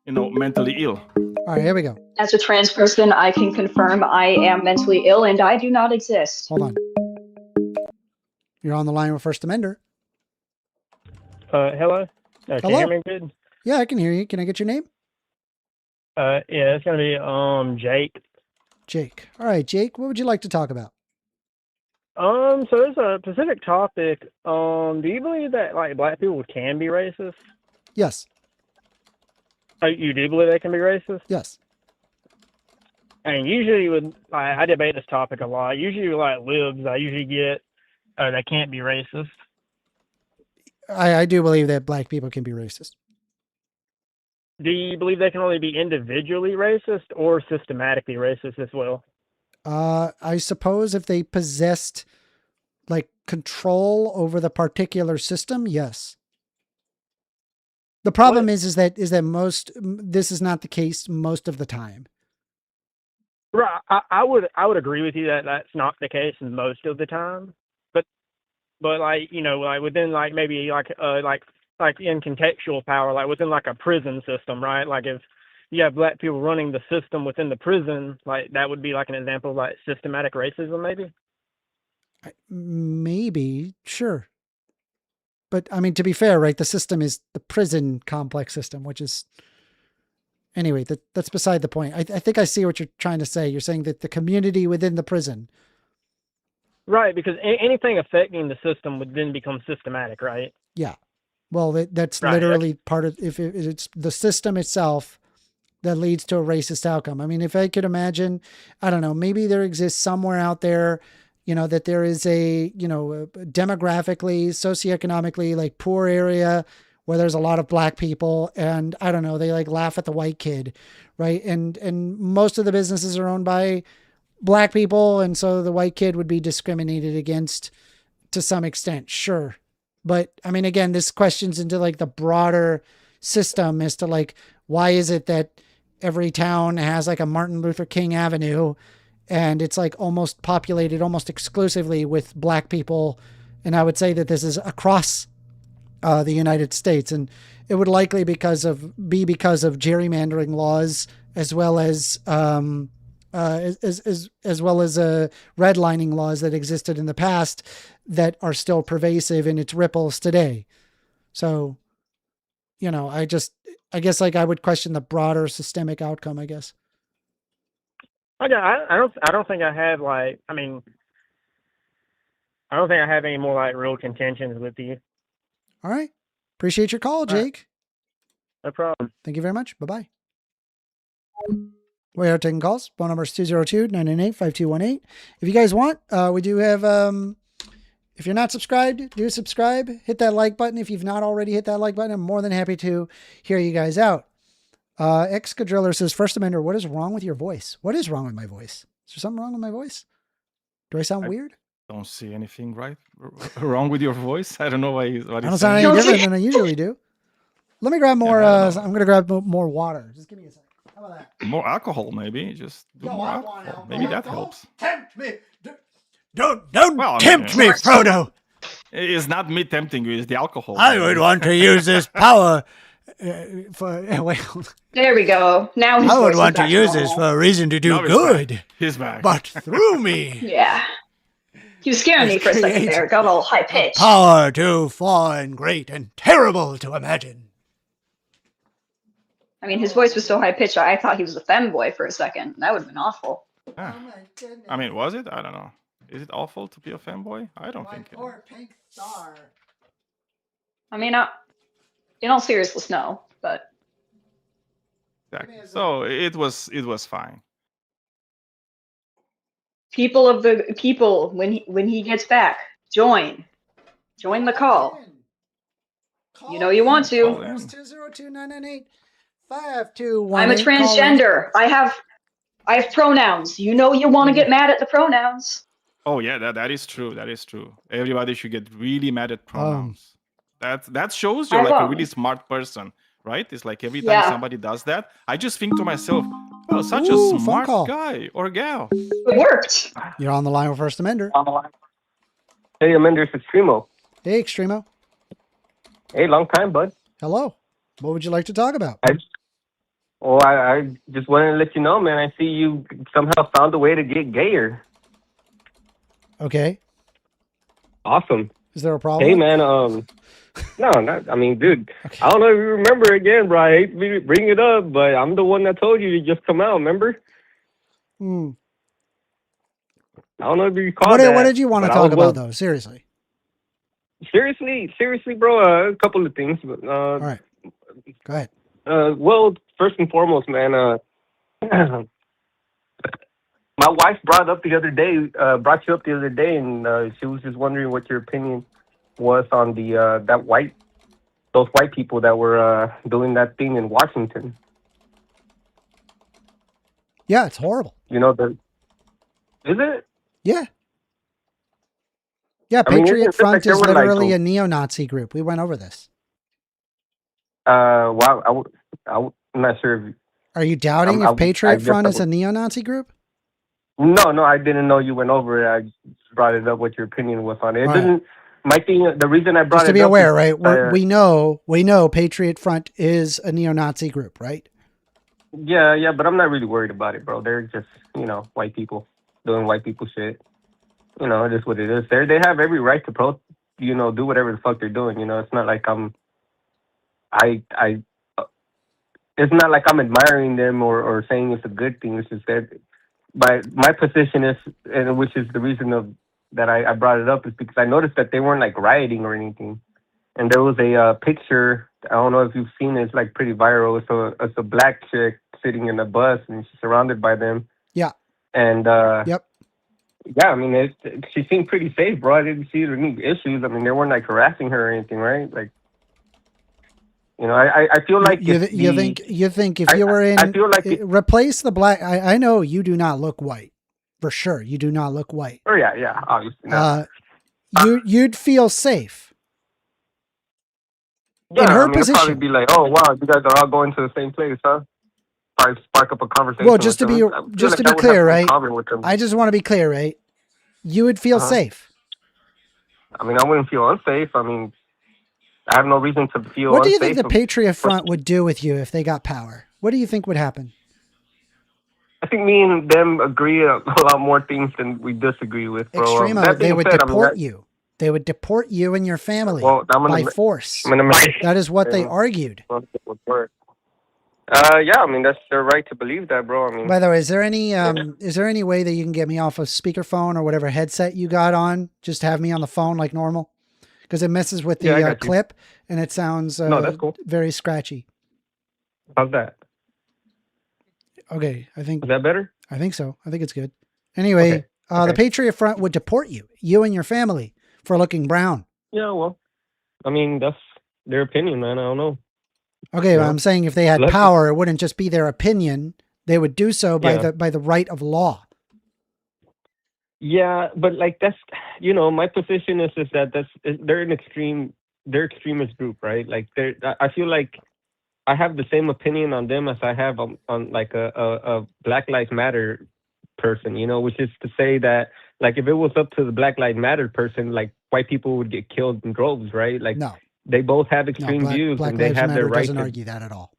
mentally ill. All right, here we go. As a trans person, I can confirm I am mentally ill and I do not exist. Hold on. You're on the line with First Amender. Hello? Can Hello? you hear me good? Yeah, I can hear you. Can I get your name? Yeah, it's going to be Jake. Jake. All right, Jake, what would you like to talk about? So there's a specific topic. Do you believe that like black people can be racist? Yes. You do believe they can be racist? Yes. And usually with I debate this topic a lot. Usually with like libs, I usually get they can't be racist. I do believe that black people can be racist. Do you believe they can only be individually racist or systematically racist as well? I suppose if they possessed like control over the particular system, yes. The problem is that this is not the case most of the time. Right, I would agree with you that that's not the case most of the time, but like like within like maybe like in contextual power, like within like a prison system, right? Like if you have black people running the system within the prison, like that would be like an example of like systematic racism, maybe. Maybe, sure. But I mean, to be fair, right? The system is the prison complex system, which is anyway, that's beside the point. I think I see what you're trying to say. You're saying that the community within the prison. Right, because anything affecting the system would then become systematic, right? Yeah. Well, that's right, literally part of, if it's the system itself that leads to a racist outcome. I mean, if I could imagine, I don't know, maybe there exists somewhere out there, that there is a, demographically, socioeconomically like poor area where there's a lot of black people, and I don't know, they like laugh at the white kid, right? And most of the businesses are owned by black people, and so the white kid would be discriminated against to some extent, sure. But I mean, again, this questions into like the broader system as to like, why is it that every town has like a Martin Luther King Avenue and it's like almost populated almost exclusively with black people? And I would say that this is across the United States, and it would likely be because of gerrymandering laws, as well as redlining laws that existed in the past that are still pervasive in its ripples today. So, I guess like I would question the broader systemic outcome, I guess. Okay, I don't think I have like, I don't think I have any more like real contentions with you. All right. Appreciate your call, Jake. No problem. Thank you very much. Bye-bye. We are taking calls. Phone number is 202-998-5218. If you guys want, we do have, if you're not subscribed, do subscribe. Hit that like button. If you've not already hit that like button, I'm more than happy to hear you guys out. Excadriller says, First Amender, what is wrong with your voice? What is wrong with my voice? Is there something wrong with my voice? Do I sound weird? Don't see anything wrong with your voice. I don't know why. I don't sound any different than I usually do. Let me grab more. I'm going to grab more water. Just give me a second. How about that? More alcohol, maybe. Just do more alcohol. Maybe that helps. Tempt me. Don't tempt me, Frodo. It's not me tempting you. It's the alcohol. I would want to use this power There we go. Now I would want to use this for a reason to do good. He's back. But through me. Yeah. He was scaring me for a second there. Got a little high pitch. Power too fine, great, and terrible to imagine. I mean, his voice was so high pitched, I thought he was a femboy for a second. That would have been awful. Ah. I mean, was it? I don't know. Is it awful to be a fanboy? I don't think it. Poor pink star. I mean, in all seriousness, no. But exactly. So it was fine. People, when he gets back, join the call. You know you want to. 202-998-5218. 5, 2, 1. I'm a transgender. I have pronouns. You know you want to get mad at the pronouns. Oh yeah, that is true. That is true. Everybody should get really mad at pronouns. That shows you're like a really smart person, right? It's like every time somebody does that, I just think to myself, oh, such a smart guy or gal. It worked. You're on the line with First Amender. Hey, Amender, it's Extremo. Hey, Extremo. Hey, long time, bud. Hello. What would you like to talk about? I just wanted to let you know, man. I see you somehow found a way to get gayer. Okay. Awesome. Is there a problem? Hey, man. No, not. I mean, dude. Okay. I don't know if you remember again, bro. I hate to bring it up, but I'm the one that told you to just come out. Remember? Hmm. I don't know if you recall that. What did you want to talk about, though? Seriously. Seriously, bro. A couple of things. But, all right. Go ahead. Well, first and foremost, man. My wife brought you up the other day, and she was just wondering what your opinion was on those white people that were doing that thing in Washington. Yeah, it's horrible. You know, is it? Yeah. Yeah, Patriot Front is literally a neo-Nazi group. We went over this. Well, I'm not sure. Are you doubting if Patriot Front is a neo-Nazi group? No, I didn't know you went over it. I brought it up what your opinion was on it. It didn't. My thing, the reason I brought it up. Just to be aware, right? We know Patriot Front is a neo-Nazi group, right? Yeah, but I'm not really worried about it, bro. They're just, white people doing white people shit. It is what it is. They have every right to do whatever the fuck they're doing. It's not like it's not like I'm admiring them or saying it's a good thing. It's just that my position is, and which is the reason that I brought it up, is because I noticed that they weren't like rioting or anything. And there was a picture, I don't know if you've seen it, it's like pretty viral. It's a black chick sitting in a bus and she's surrounded by them. Yeah. And yep. Yeah, I mean, she seemed pretty safe, bro. I didn't see any issues. I mean, they weren't like harassing her or anything, right? Like, I feel like you think if you were in, I feel like replace the black. I know you do not look white, for sure. You do not look white. Oh yeah, obviously. No. You'd feel safe. Yeah, in her position, probably be like, oh wow, you guys are all going to the same place, huh? Probably spark up a conversation. Well, just to be clear, right? I just want to be clear, right? You would feel safe. I mean, I wouldn't feel unsafe. I mean, I have no reason to feel unsafe. What do you think the Patriot Front would do with you if they got power? What do you think would happen? I think me and them agree a lot more things than we disagree with, bro. Extremo, they would deport you. They would deport you and your family by force. That is what they argued. Yeah, I mean, that's their right to believe that, bro. I mean, by the way, is there any way that you can get me off of speakerphone or whatever headset you got on? Just have me on the phone like normal, because it messes with the clip and it sounds that's cool. Very scratchy. How's that? Okay, I think. Is that better? I think so. I think it's good. Anyway, the Patriot Front would deport you and your family for looking brown. Yeah, well, I mean, that's their opinion, man. I don't know. Okay, well, I'm saying if they had power, it wouldn't just be their opinion. They would do so by the right of law. Yeah, but like that's my position is that they're they're extremist group, right? Like I feel like I have the same opinion on them as I have on like a Black Lives Matter person, which is to say that like if it was up to the Black Lives Matter person, like white people would get killed in droves, right? Like no. They both have extreme views, and they have their right. Doesn't argue that at all.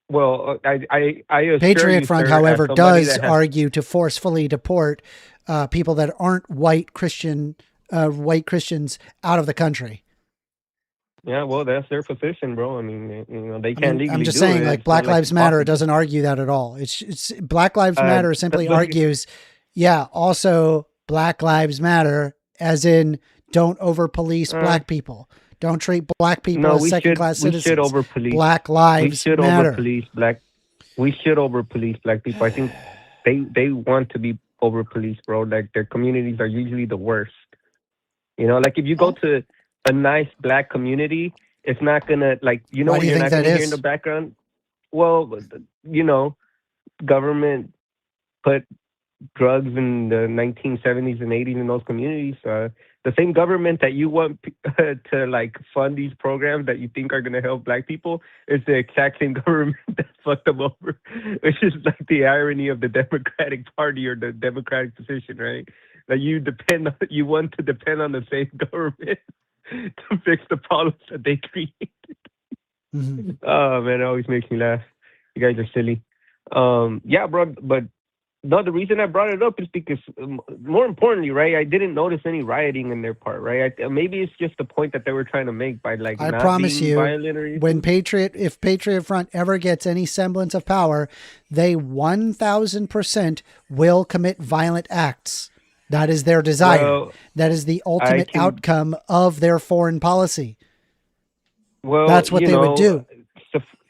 Well, I Patriot Front, however, does argue to forcefully deport people that aren't white Christians out of the country. Yeah, well, that's their position, bro. I mean, they can't legally. I'm just saying, like Black Lives Matter doesn't argue that at all. It's Black Lives Matter simply argues, also Black Lives Matter, as in don't over police black people. Don't treat black people as second-class citizens. We should over-police. Black lives matter. We should over-police black people. I think they want to be over-policed, bro. Like, their communities are usually the worst. Like, if you go to a nice black community, it's not going to, like, Why do you you're think not that going to is? hear in the background. well, you know, government put drugs in the 1970s and 80s in those communities. The same government that you want to like fund these programs that you think are going to help black people is the exact same government that fucked them over, which is like the irony of the Democratic Party or the Democratic position, right? That you want to depend on the same government to fix the problems that they created. Mm-hmm. Oh man, it always makes me laugh. You guys are silly. Yeah, bro, but no, the reason I brought it up is because, more importantly, right, I didn't notice any rioting in their part, right? Maybe it's just the point that they were trying to make by like. I not promise being you, violent or when if Patriot Front ever gets any semblance of power, they 1,000% will commit violent acts. That is their desire. Well, that is the ultimate outcome of their foreign policy. Well, that's what they would do.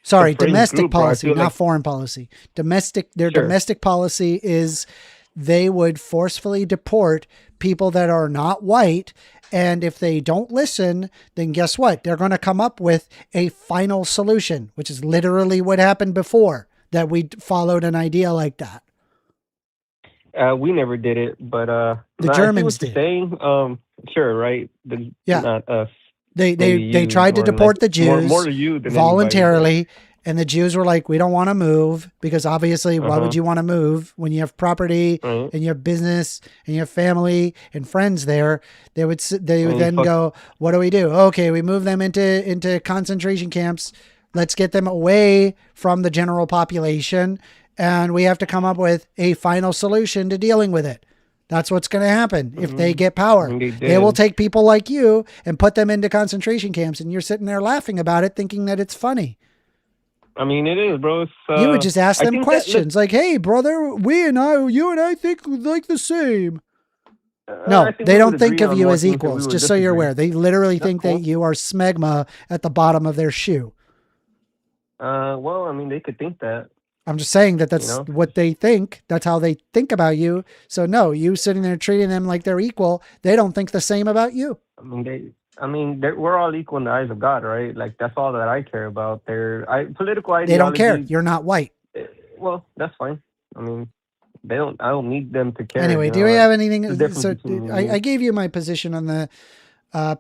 Sorry, domestic policy, not like foreign policy. Their domestic policy is they would forcefully deport people that are not white. And if they don't listen, then guess what? They're going to come up with a final solution, which is literally what happened before that we followed an idea like that. We never did it, but the Germans did. Saying, sure, right? Not us. They tried to deport the Jews more to you than voluntarily, anybody. And the Jews were like, we don't want to move, because obviously why would you want to move when you have property and you have business and you have family and friends there? They would then go, what do we do? Okay, we move them into concentration camps. Let's get them away from the general population, and we have to come up with a final solution to dealing with it. That's what's going to happen if they get power. They will take people like you and put them into concentration camps, and you're sitting there laughing about it, thinking that it's funny. I mean, it is, bro. You would just ask them questions like, "Hey, brother, you and I think like the same." No, they don't think of you as equals. Just so you're aware, they literally think that you are smegma at the bottom of their shoe. Well, I mean, they could think that. I'm just saying that's what they think. That's how they think about you. So no, you sitting there treating them like they're equal. They don't think the same about you. I mean, we're all equal in the eyes of God, right? Like, that's all that I care about. Political ideology. They don't care. You're not white. Well, that's fine. I mean, I don't need them to care. Anyway, do we have anything? So I gave you my position on the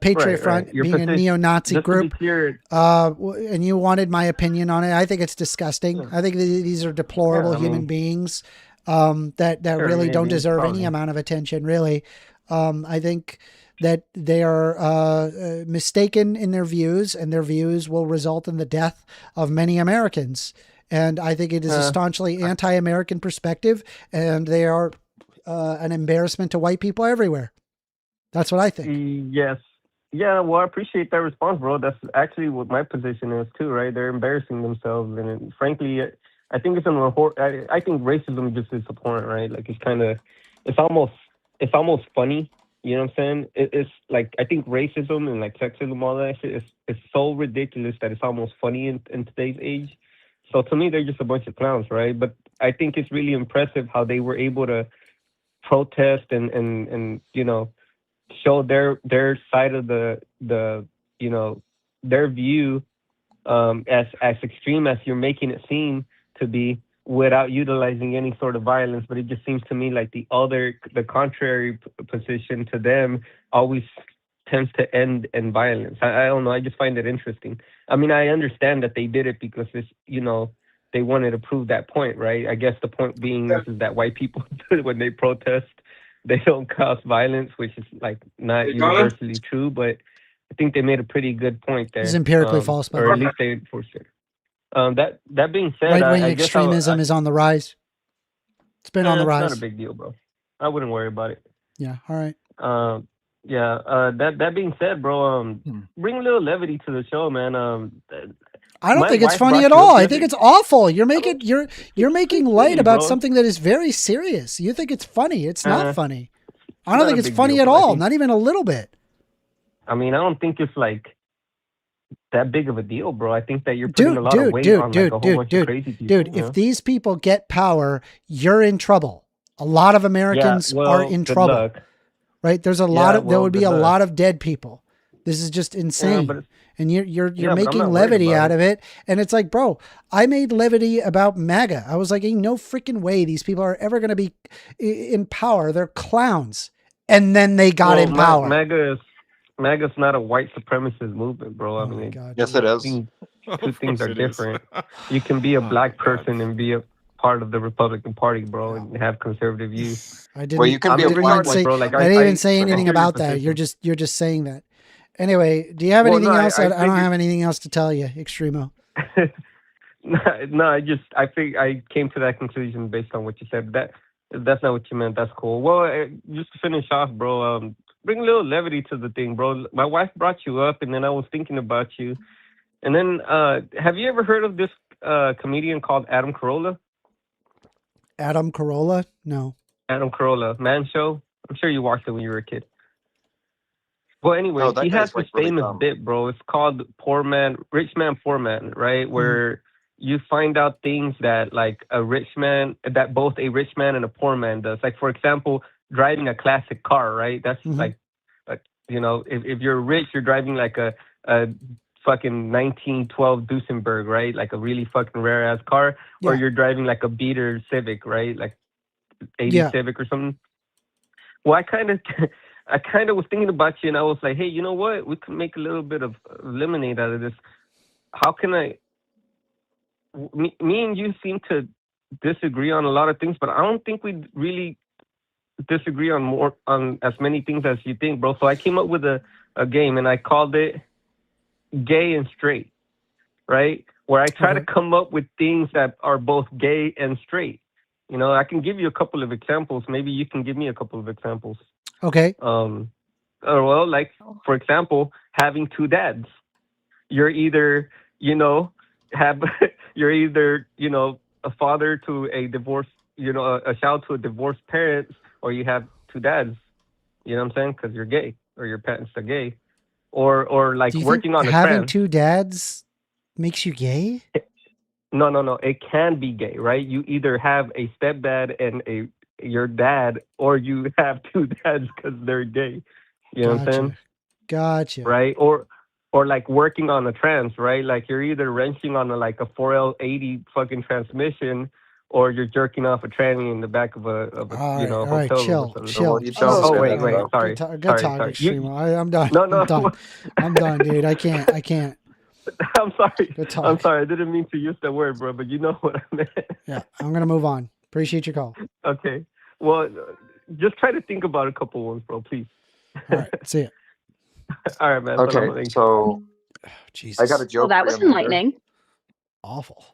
Patriot Front being a neo-Nazi group, and you wanted my opinion on it. I think it's disgusting. I think these are deplorable human beings that really don't deserve any amount of attention, really. I think that they are mistaken in their views, and their views will result in the death of many Americans. And I think it is a staunchly anti-American perspective, and they are an embarrassment to white people everywhere. That's what I think. Yes. Yeah, well, I appreciate that response, bro. That's actually what my position is too, right? They're embarrassing themselves, and frankly, I think it's I think racism just is abhorrent, right? Like, it's almost funny. You know what I'm saying? It's like, I think racism and like sexism, all that shit is so ridiculous that it's almost funny in today's age. So to me, they're just a bunch of clowns, right? But I think it's really impressive how they were able to protest and show their side of the their view as extreme as you're making it seem to be, without utilizing any sort of violence. But it just seems to me like the contrary position to them always tends to end in violence. I don't know. I just find it interesting. I mean, I understand that they did it because it's, they wanted to prove that point, right? I guess the point being is that white people, when they protest, they don't cause violence, which is like not universally true, but I think they made a pretty good point there. It's empirically false, by the way. Or at least they enforced it. That being said, right-wing extremism is on the rise. It's been on the rise. It's not a big deal, bro. I wouldn't worry about it. Yeah. All right. That being said, bro, bring a little levity to the show, man. I don't think it's funny at all. I think it's awful. You're making light about something that is very serious. You think it's funny. It's not funny. I don't think it's funny at all. Not even a little bit. I mean, I don't think it's like that big of a deal, bro. I think that you're putting a lot of weight on like a whole bunch of crazy people. If these people get power, you're in trouble. A lot of Americans are in trouble. Right? There's a lot of, there would be a lot of dead people. This is just insane. but and you're but I'm making not worried levity about out of it. And it's like, bro, I made levity about MAGA. I was like, ain't no freaking way these people are ever going to be in power. They're clowns. And then they got in power. MAGA's not a white supremacist movement, bro. I mean, Yes, it is. Two things are it is. different. You can be a black person and be a part of the Republican Party, bro, and have conservative views. I didn't. Well, you can be a black say, bro. Like I didn't even say I anything hear your about that. position. You're just saying that. Anyway, do you have Well, anything no, else? I don't figured- have anything else to tell you, Extremo. No, I think I came to that conclusion based on what you said. That's not what you meant. That's cool. Well, just to finish off, bro, bring a little levity to the thing, bro. My wife brought you up, and then I was thinking about you. And then, have you ever heard of this comedian called Adam Carolla? Adam Carolla? No. Adam Carolla, Man Show. I'm sure you watched it when you were a kid. Well, anyway, No, that he guy's, has like, this really famous dumb. bit, bro. It's called Rich Man, Poor Man, right? Where you find out things that like that both a rich man and a poor man does. Like, for example, driving a classic car, right? That's like, if you're rich, you're driving like a fucking 1912 Duesenberg, right? Like a really fucking rare ass car, or you're driving like a beater Civic, right? Like 80 Civic or something. Well, I kind of was thinking about you, and I was like, hey, you know what? We could make a little bit of lemonade out of this. How can me and you seem to disagree on a lot of things, but I don't think we really disagree on as many things as you think, bro. So I came up with a game, and I called it Gay and Straight, right? Where I try to come up with things that are both gay and straight. You know, I can give you a couple of examples. Maybe you can give me a couple of examples. Okay. Well, like, for example, having two dads. You're either, a father to a divorced, a child to a divorced parents, or you have two dads. You know what I'm saying? Because you're gay, or your parents are gay. Or like Do you working think on a having trans. two dads makes you gay? No. It can be gay, right? You either have a stepdad and your dad, or you have two dads because they're gay. You know what I'm saying? Gotcha. Right? Or like working on a trans, right? Like you're either wrenching on a 4L80 fucking transmission, or you're jerking off a tranny in the back of a All right, hotel room. chill. Oh, wait. Sorry. Good talk, Extremo. I'm done. No. I'm done. I'm done, dude. I can't. I'm sorry. Good talk. I'm sorry. I didn't mean to use that word, bro, but you know what I meant. Yeah, I'm going to move on. Appreciate your call. Okay. Well, just try to think about a couple ones, bro, please. All right. See ya. All right, man. Okay, so I got a joke. Well, that for was you, Amanda. enlightening. Awful.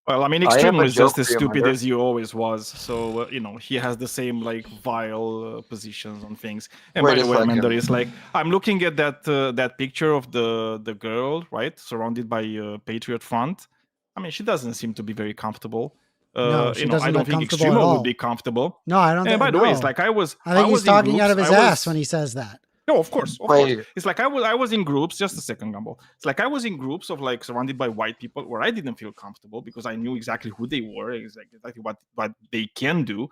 Well, I mean, I have Extremo a is just joke as for you, stupid Amanda. as you always was. So, he has the same, vile positions on things. And Wait by a the way, Amanda, second. is I'm looking at that picture of the girl, right? Surrounded by Patriot front. I mean, she doesn't seem to be very comfortable. No, she doesn't I don't look think comfortable at Extremo all. would be comfortable. No, I don't And think by the way, it's no. I was I think he's was in talking groups, out of his ass when he says that. No, of course. Wait. It's I was in groups. Just a second, Gumball. It's I was in groups of surrounded by white people where I didn't feel comfortable because I knew exactly who they were, exactly what they can do.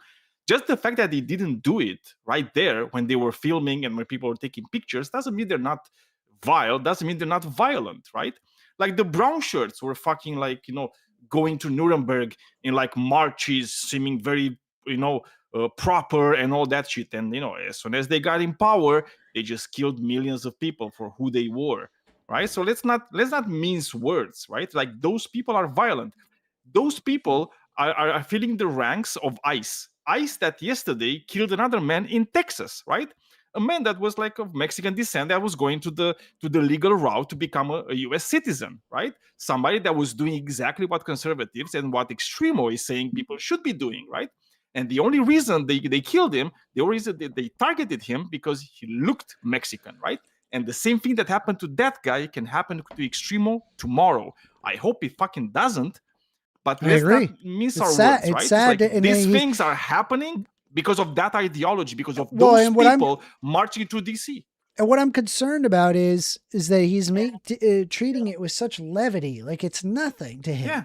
Just the fact that they didn't do it right there when they were filming and when people were taking pictures doesn't mean they're not vile. Doesn't mean they're not violent, right? The brown shirts were fucking going to Nuremberg in marches, seeming very proper and all that shit. And as soon as they got in power, they just killed millions of people for who they were, right? So let's not mince words, right? Those people are violent. Those people are filling the ranks of ICE that yesterday killed another man in Texas, right? A man that was of Mexican descent that was going to the legal route to become a US citizen, right? Somebody that was doing exactly what conservatives and what Extremo is saying people should be doing, right? And the only reason they killed him, the only reason they targeted him because he looked Mexican, right? And the same thing that happened to that guy can happen to Extremo tomorrow. I hope it fucking doesn't. But let's not miss our words, right? It's sad. These things are happening because of that ideology, because of those people marching to DC. And what I'm concerned about is that he's treating it with such levity, it's nothing to him. Yeah.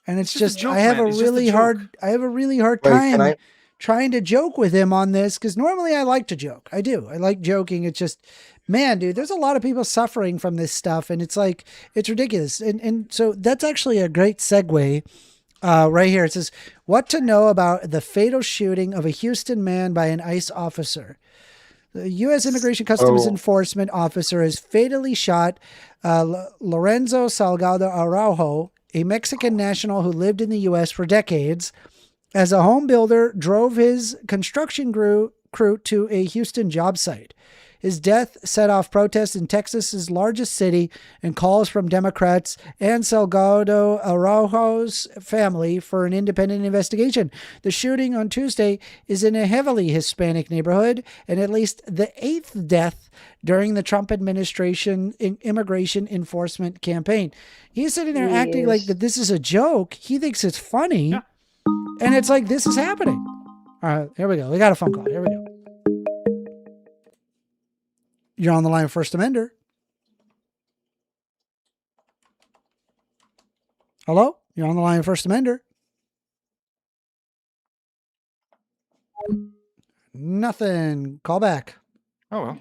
And it's just a just joke, I have man. a It's just a really joke. hard Wait, time trying to joke with him on this, because normally I like to joke. I do. I like joking. It's just, man, dude, there's a lot of people suffering from this stuff, and it's like, it's ridiculous. And so that's actually a great segue right here. It says, what to know about the fatal shooting of a Houston man by an ICE officer. The U.S. Immigration Customs Enforcement officer has fatally shot Lorenzo Salgado Araujo, a Mexican national who lived in the U.S. for decades, as a home builder drove his construction crew to a Houston job site. His death set off protests in Texas's largest city and calls from Democrats and Salgado Araujo's family for an independent investigation. The shooting on Tuesday is in a heavily Hispanic neighborhood and at least the 8th death during the Trump administration immigration enforcement campaign. He's sitting there acting like that this is a joke. He thinks it's funny. Yeah. And it's like, this is happening. All right, here we go. We got a phone call. Here we go. You're on the line with First Amender. Hello? You're on the line with First Amender. Nothing. Call back. Oh, well.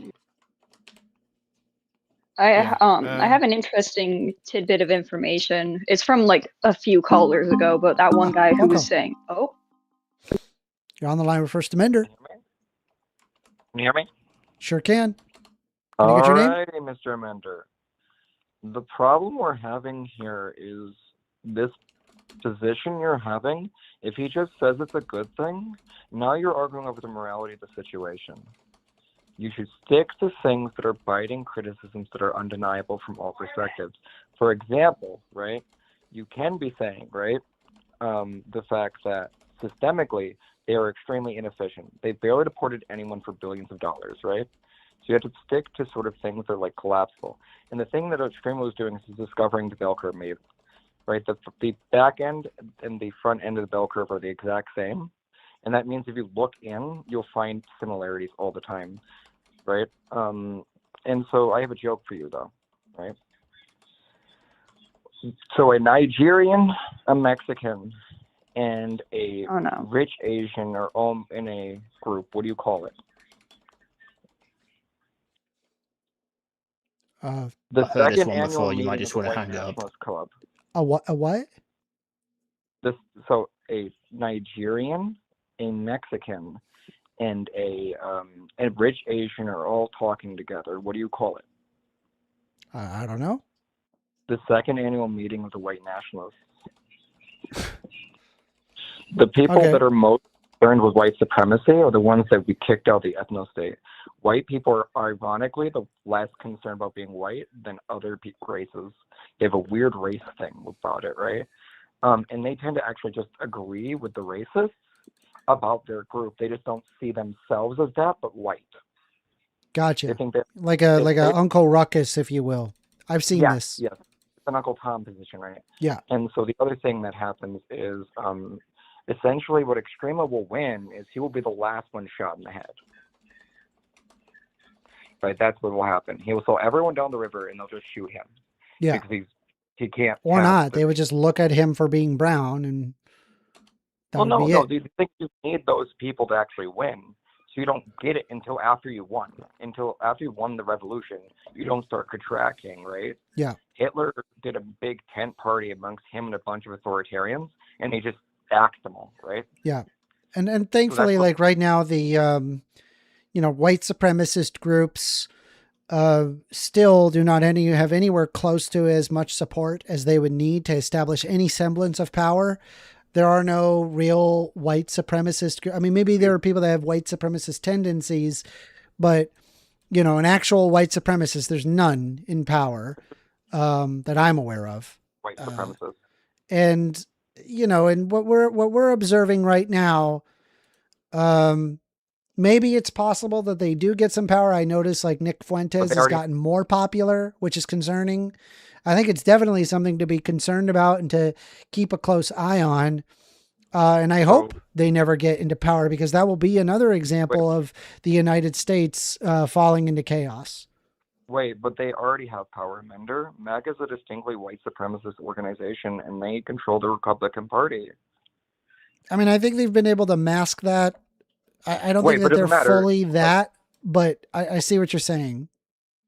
I have an interesting tidbit of information. It's from like a few callers ago, but that one guy who was saying, oh. You're on the line with First Amender. Can you hear me? Sure can. All get your name? righty, Mr. Amender. The problem we're having here is this position you're having. If he just says it's a good thing, now you're arguing over the morality of the situation. You should stick to things that are biting criticisms that are undeniable from all perspectives. For example, right, you can be saying, right, the fact that systemically they are extremely inefficient. They barely deported anyone for billions of dollars, right? So you have to stick to sort of things that are like collapsible. And the thing that Extremo is doing is discovering the bell curve maybe, right? The back end and the front end of the bell curve are the exact same. And that means if you look in, you'll find similarities all the time, right? And so I have a joke for you though, right? So a Nigerian, a Mexican, and a rich Asian are all in a group. What do you call it? The second annual meeting of the White Nationalist Club. A what? A what? So a Nigerian, a Mexican, and a rich Asian are all talking together. What do you call it? I don't know. The second annual meeting of the White Nationalists. The people that are most concerned with white supremacy are the ones that we kicked out the ethno-state. White people are ironically the less concerned about being white than other races. They have a weird race thing about it, right? And they tend to actually just agree with the racists about their group. They just don't see themselves as that, but white. Gotcha. They think that like a Uncle Ruckus, if you will. I've seen this. Yes, it's an Uncle Tom position, right? Yeah. And so the other thing that happens is essentially what Extremo will win is he will be the last one shot in the head. Right, that's what will happen. He will slow everyone down the river and they'll just shoot him. Yeah. Because he can't. Or not. They would just look at him for being brown and no. You think you need those people to actually win. So you don't get it until after you won. Until after you won the revolution, you don't start contracting, right? Yeah. Hitler did a big tent party amongst him and a bunch of authoritarians, and he just axed them all, right? Yeah. And thankfully, like right now, the white supremacist groups still do not have anywhere close to as much support as they would need to establish any semblance of power. There are no real white supremacist. I mean, maybe there are people that have white supremacist tendencies, but an actual white supremacist, there's none in power that I'm aware of. White supremacists. And what we're observing right now, maybe it's possible that they do get some power. I notice like Nick Fuentes has gotten more popular, which is concerning. I think it's definitely something to be concerned about and to keep a close eye on. And I hope they never get into power, because that will be another example of the United States falling into chaos. Wait, but they already have power, Mender. MAGA is a distinctly white supremacist organization, and they control the Republican Party. I mean, I think they've been able to mask that I don't Wait, think but that it they're doesn't matter. fully that, but I see what you're saying.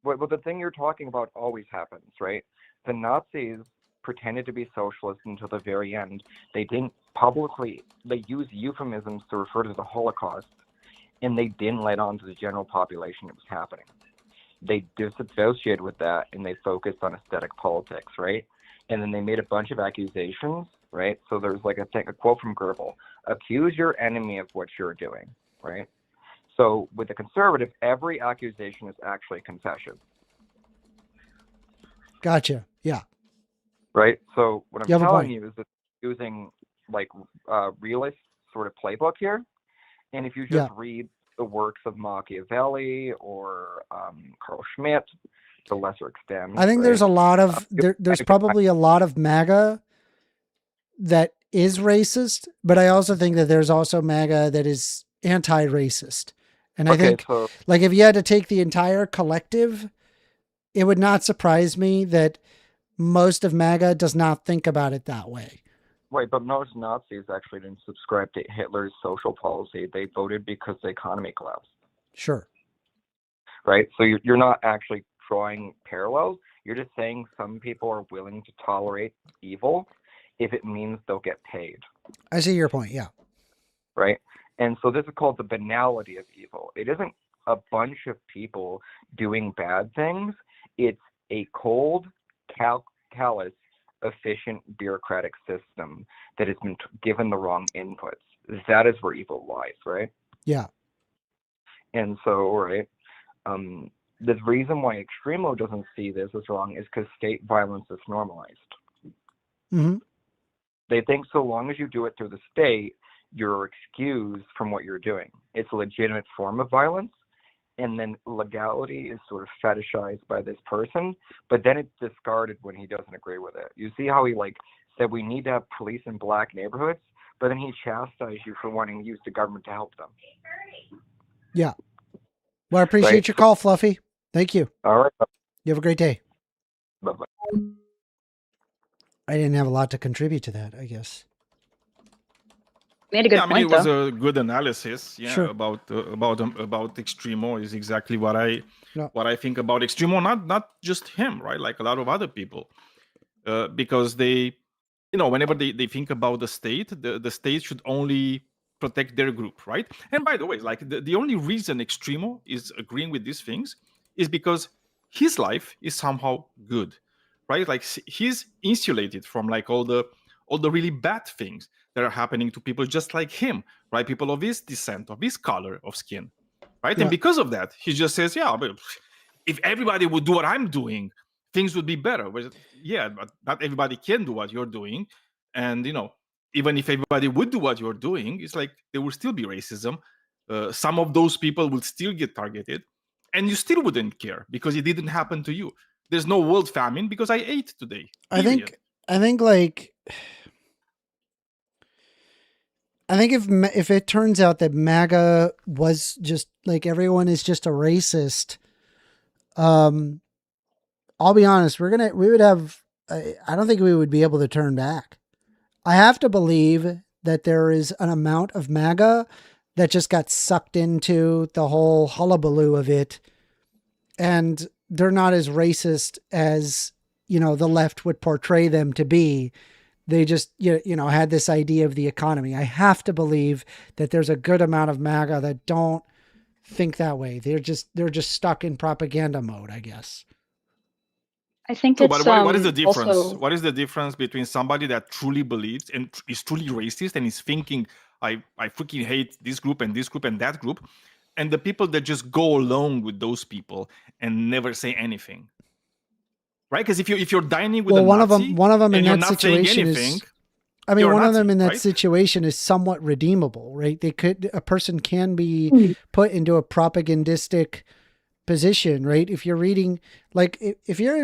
Well, the thing you're talking about always happens, right? The Nazis pretended to be socialists until the very end. They didn't publicly, they used euphemisms to refer to the Holocaust, and they didn't let on to the general population it was happening. They disassociated with that, and they focused on aesthetic politics, right? And then they made a bunch of accusations, right? So there's like a quote from Goebbels, accuse your enemy of what you're doing, right? So with the conservative, every accusation is actually a confession. Gotcha. Yeah. Right? So what I'm You have a telling point. you is that using like realist sort of playbook here. And if you just read the works of Machiavelli or Carl Schmitt to a lesser extent. I think there's a lot of, there's probably a lot of MAGA that is racist, but I also think that there's also MAGA that is anti-racist. And I think, like, if you had to take the entire collective, it would not surprise me that most of MAGA does not think about it that way. Right, but most Nazis actually didn't subscribe to Hitler's social policy. They voted because the economy collapsed. Sure. Right? So you're not actually drawing parallels. You're just saying some people are willing to tolerate evil if it means they'll get paid. I see your point, yeah. Right? And so this is called the banality of evil. It isn't a bunch of people doing bad things. It's a cold, callous, efficient bureaucratic system that has been given the wrong inputs. That is where evil lies, right? Yeah. And so, right, the reason why Extremo doesn't see this as wrong is because state violence is normalized. Mm-hmm. They think so long as you do it through the state, you're excused from what you're doing. It's a legitimate form of violence, and then legality is sort of fetishized by this person, but then it's discarded when he doesn't agree with it. You see how he like said we need to have police in black neighborhoods, but then he chastised you for wanting to use the government to help them. Yeah. Well, I appreciate your call, Fluffy. Thank you. All right. You have a great day. Bye-bye. I didn't have a lot to contribute to that, I guess. Made a good I mean, point, it was though. a good analysis. Yeah, Sure. about Extremo is exactly what I think about Extremo. Not just him, right? Like a lot of other people, because they, whenever they think about the state, the state should only protect their group, right? And by the way, like the only reason Extremo is agreeing with these things is because his life is somehow good, right? Like he's insulated from like all the really bad things that are happening to people just like him, right? People of his descent, of his color of skin, right? Yeah. And because of that, he just says, yeah, but if everybody would do what I'm doing, things would be better. But yeah, but not everybody can do what you're doing. And, even if everybody would do what you're doing, it's like there will still be racism. Some of those people will still get targeted, and you still wouldn't care because it didn't happen to you. There's no world famine because I ate today. I think if it turns out that MAGA was just like everyone is just a racist, I'll be honest, I don't think we would be able to turn back. I have to believe that there is an amount of MAGA that just got sucked into the whole hullabaloo of it, and they're not as racist as, the left would portray them to be. They just, had this idea of the economy. I have to believe that there's a good amount of MAGA that don't think that way. They're just stuck in propaganda mode, I guess. I think So, it's but what is the difference? also What is the difference between somebody that truly believes and is truly racist and is thinking, I freaking hate this group and that group, and the people that just go along with those people and never say anything? Right? Because if you're dining with a Nazi, one of them in and you're that not saying situation anything, is, I mean, you're a one of them Nazi, in that right? situation is somewhat redeemable, right? A person can be put into a propagandistic position, right? If you're reading, like, if you're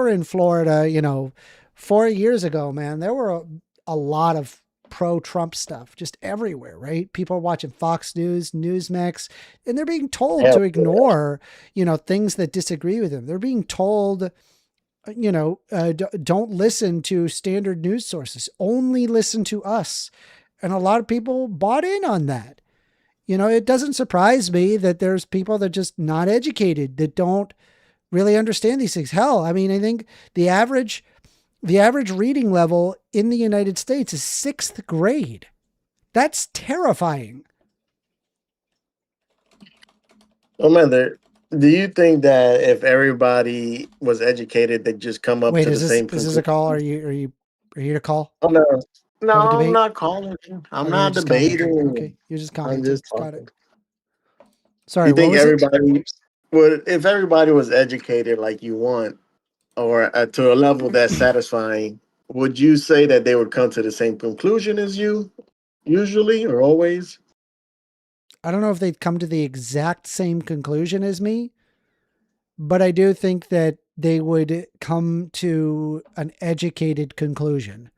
in Florida, 4 years ago, man, there were a lot of pro-Trump stuff just everywhere, right? People are watching Fox News, Newsmax, and they're being told to ignore, things that disagree with them. They're being told, don't listen to standard news sources, only listen to us. And a lot of people bought in on that. You know, it doesn't surprise me that there's people that are just not educated, that don't really understand these things. Hell, I mean, I think the average reading level in the United States is 6th grade. That's terrifying. Oh man, do you think that if everybody was educated, they'd just come up Wait, to the same is this a call? Are you here to call? Oh no, Have a I'm debate? not calling. I'm Oh, not you're just commenting. debating. Okay, you're just I'm commenting. just Got talking. it. Sorry, You what think was it? everybody would, if everybody was educated like you want, or to a level that's satisfying, would you say that they would come to the same conclusion as you, usually or always? I don't know if they'd come to the exact same conclusion as me, but I do think that they would come to an educated conclusion.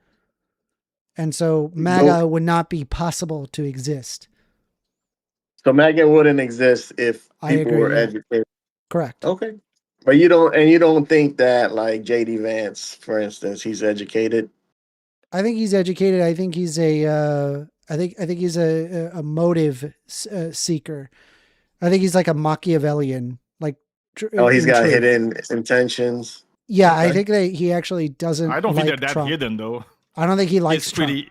And so MAGA would not be possible to exist. So MAGA wouldn't exist if I people agree, were yeah. educated. Correct. Okay. But you don't think that like JD Vance, for instance, he's educated? I think he's educated. I think he's I think he's a motive seeker. I think he's like a Machiavellian. Like, Oh, he's in got truth. hidden intentions. Yeah, I Okay. think that he actually doesn't. I don't like think they're that Trump. hidden though. I don't think he likes It's Trump. pretty.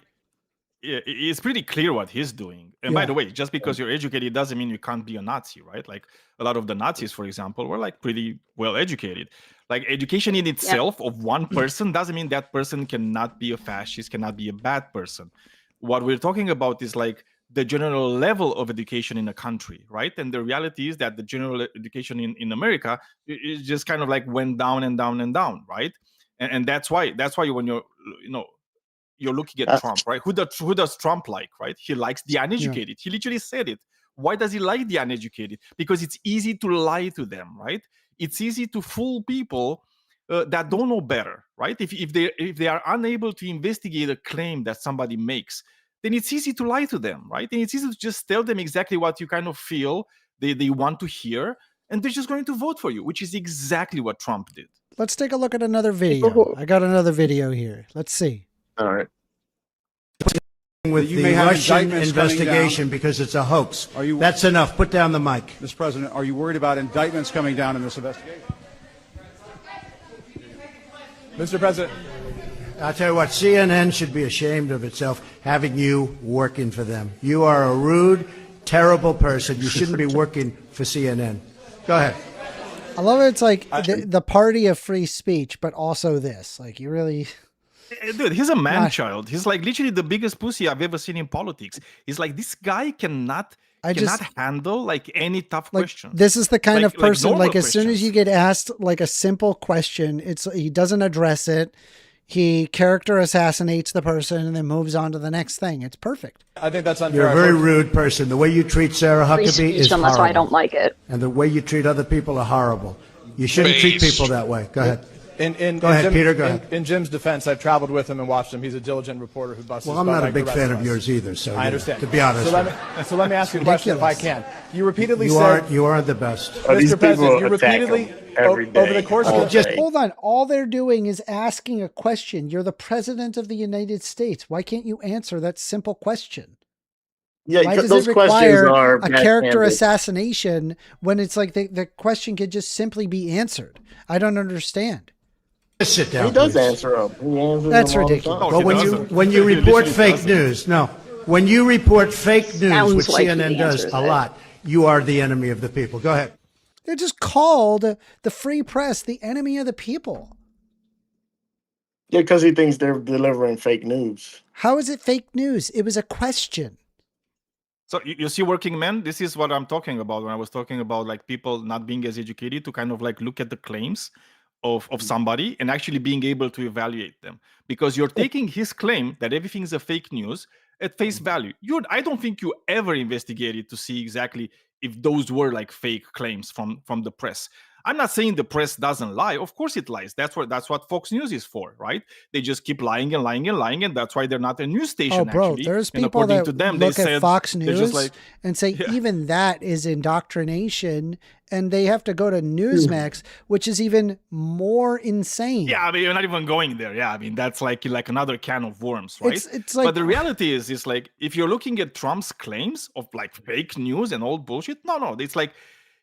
Yeah, it's pretty clear what he's doing. And by Yeah. the way, just because you're educated doesn't mean you can't be a Nazi, right? Like a lot of the Nazis, for example, were like pretty well educated. Like education in itself of one person doesn't mean that person cannot be a fascist, cannot be a bad person. What we're talking about is like the general level of education in a country, right? And the reality is that the general education in America is just kind of like went down and down and down, right? And that's why when you're looking at Trump, right? Who does Trump like, right? He likes the uneducated. He literally said it. Why does he like the uneducated? Because it's easy to lie to them, right? It's easy to fool people that don't know better, right? If they are unable to investigate a claim that somebody makes, then it's easy to lie to them, right? And it's easy to just tell them exactly what you kind of feel they want to hear, and they're just going to vote for you, which is exactly what Trump did. Let's take a look at another video. I got another video here. Let's see. All right. With You the may have Russian indictments coming investigation down. because it's a hoax. Are you- That's enough. Put down the mic. Mr. President, are you worried about indictments coming down in this investigation? Mr. President. I'll tell you what, CNN should be ashamed of itself having you working for them. You are a rude, terrible person. You shouldn't be working for CNN. Go ahead. I love it. It's like the party of free speech, but also this. Like, you really... Dude, he's a man-child. He's like literally the biggest pussy I've ever seen in politics. He's like, this guy cannot handle like any tough question. This is the kind of person, normal like as soon as you get asked like a simple question, he doesn't address it. He character assassinates the person and then moves on to the next thing. It's perfect. I think that's unfair. You're a very rude person. The way you treat Sarah Free Huckabee speech, is and that's horrible. why I don't like it. And the way you treat other people are horrible. You shouldn't treat people that way. Go ahead. Go ahead, Peter. Go ahead. In Jim's defense, I've traveled with him and watched him. He's a diligent reporter who busts. Well, his I'm butt not a like big the rest fan of of us. yours either. So I understand. To be honest, So let me ask you a question if I can. You repeatedly said you aren't the best. Mr. President, you repeatedly over the course of Just hold on. All they're doing is asking a question. You're the president of the United States. Why can't you answer that simple question? Yeah, Why does those it questions require are a character backhanded. assassination when it's like the question could just simply be answered? I don't understand. Just sit down. He does please. answer them. He answers That's them all the ridiculous. time. But when you report fake news, when you report fake news, Sounds which like CNN he does answers a it. lot, you are the enemy of the people. Go ahead. They're just called the free press the enemy of the people. Yeah, because he thinks they're delivering fake news. How is it fake news? It was a question. So you see, working men, this is what I'm talking about when I was talking about like people not being as educated to kind of like look at the claims of somebody and actually being able to evaluate them. Because you're taking his claim that everything's a fake news at face value. I don't think you ever investigated to see exactly if those were like fake claims from the press. I'm not saying the press doesn't lie. Of course it lies. That's what Fox News is for, right? They just keep lying and lying and lying, and that's why they're not a news station. Oh, bro, actually. there's And people according that to them, look they at said Fox they're News just like, and say even that is indoctrination, and they have to go to Newsmax, which is even more insane. yeah, I mean, you're not even going there. Yeah, I mean, that's like another can of worms, right? It's like, but the reality is like, if you're looking at Trump's claims of like fake news and all bullshit, no, it's like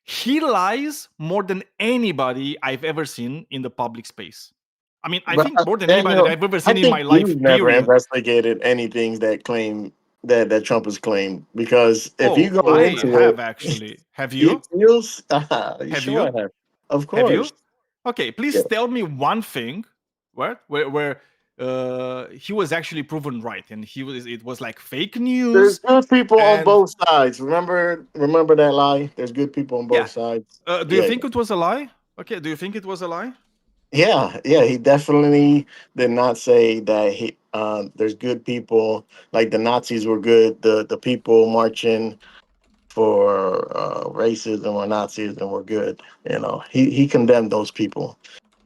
he lies more than anybody I've ever seen in the public space. I mean, I think more than anybody that I've ever seen in my life. You've never Period. investigated anything that claim that Trump has claimed, because if you go I into have it, actually. Have you? it feels. Have Sure, you? I have. Of Have you? course. Okay, please Yeah. tell me one thing where he was actually proven right, and it was like fake news. There's good people on and- both sides. Remember that lie. There's good people on both sides. Do you think it was a lie? Okay, do you think it was a lie? Yeah, he definitely did not say that there's good people, like the Nazis were good, the people marching for racism or Nazism were good. He condemned those people.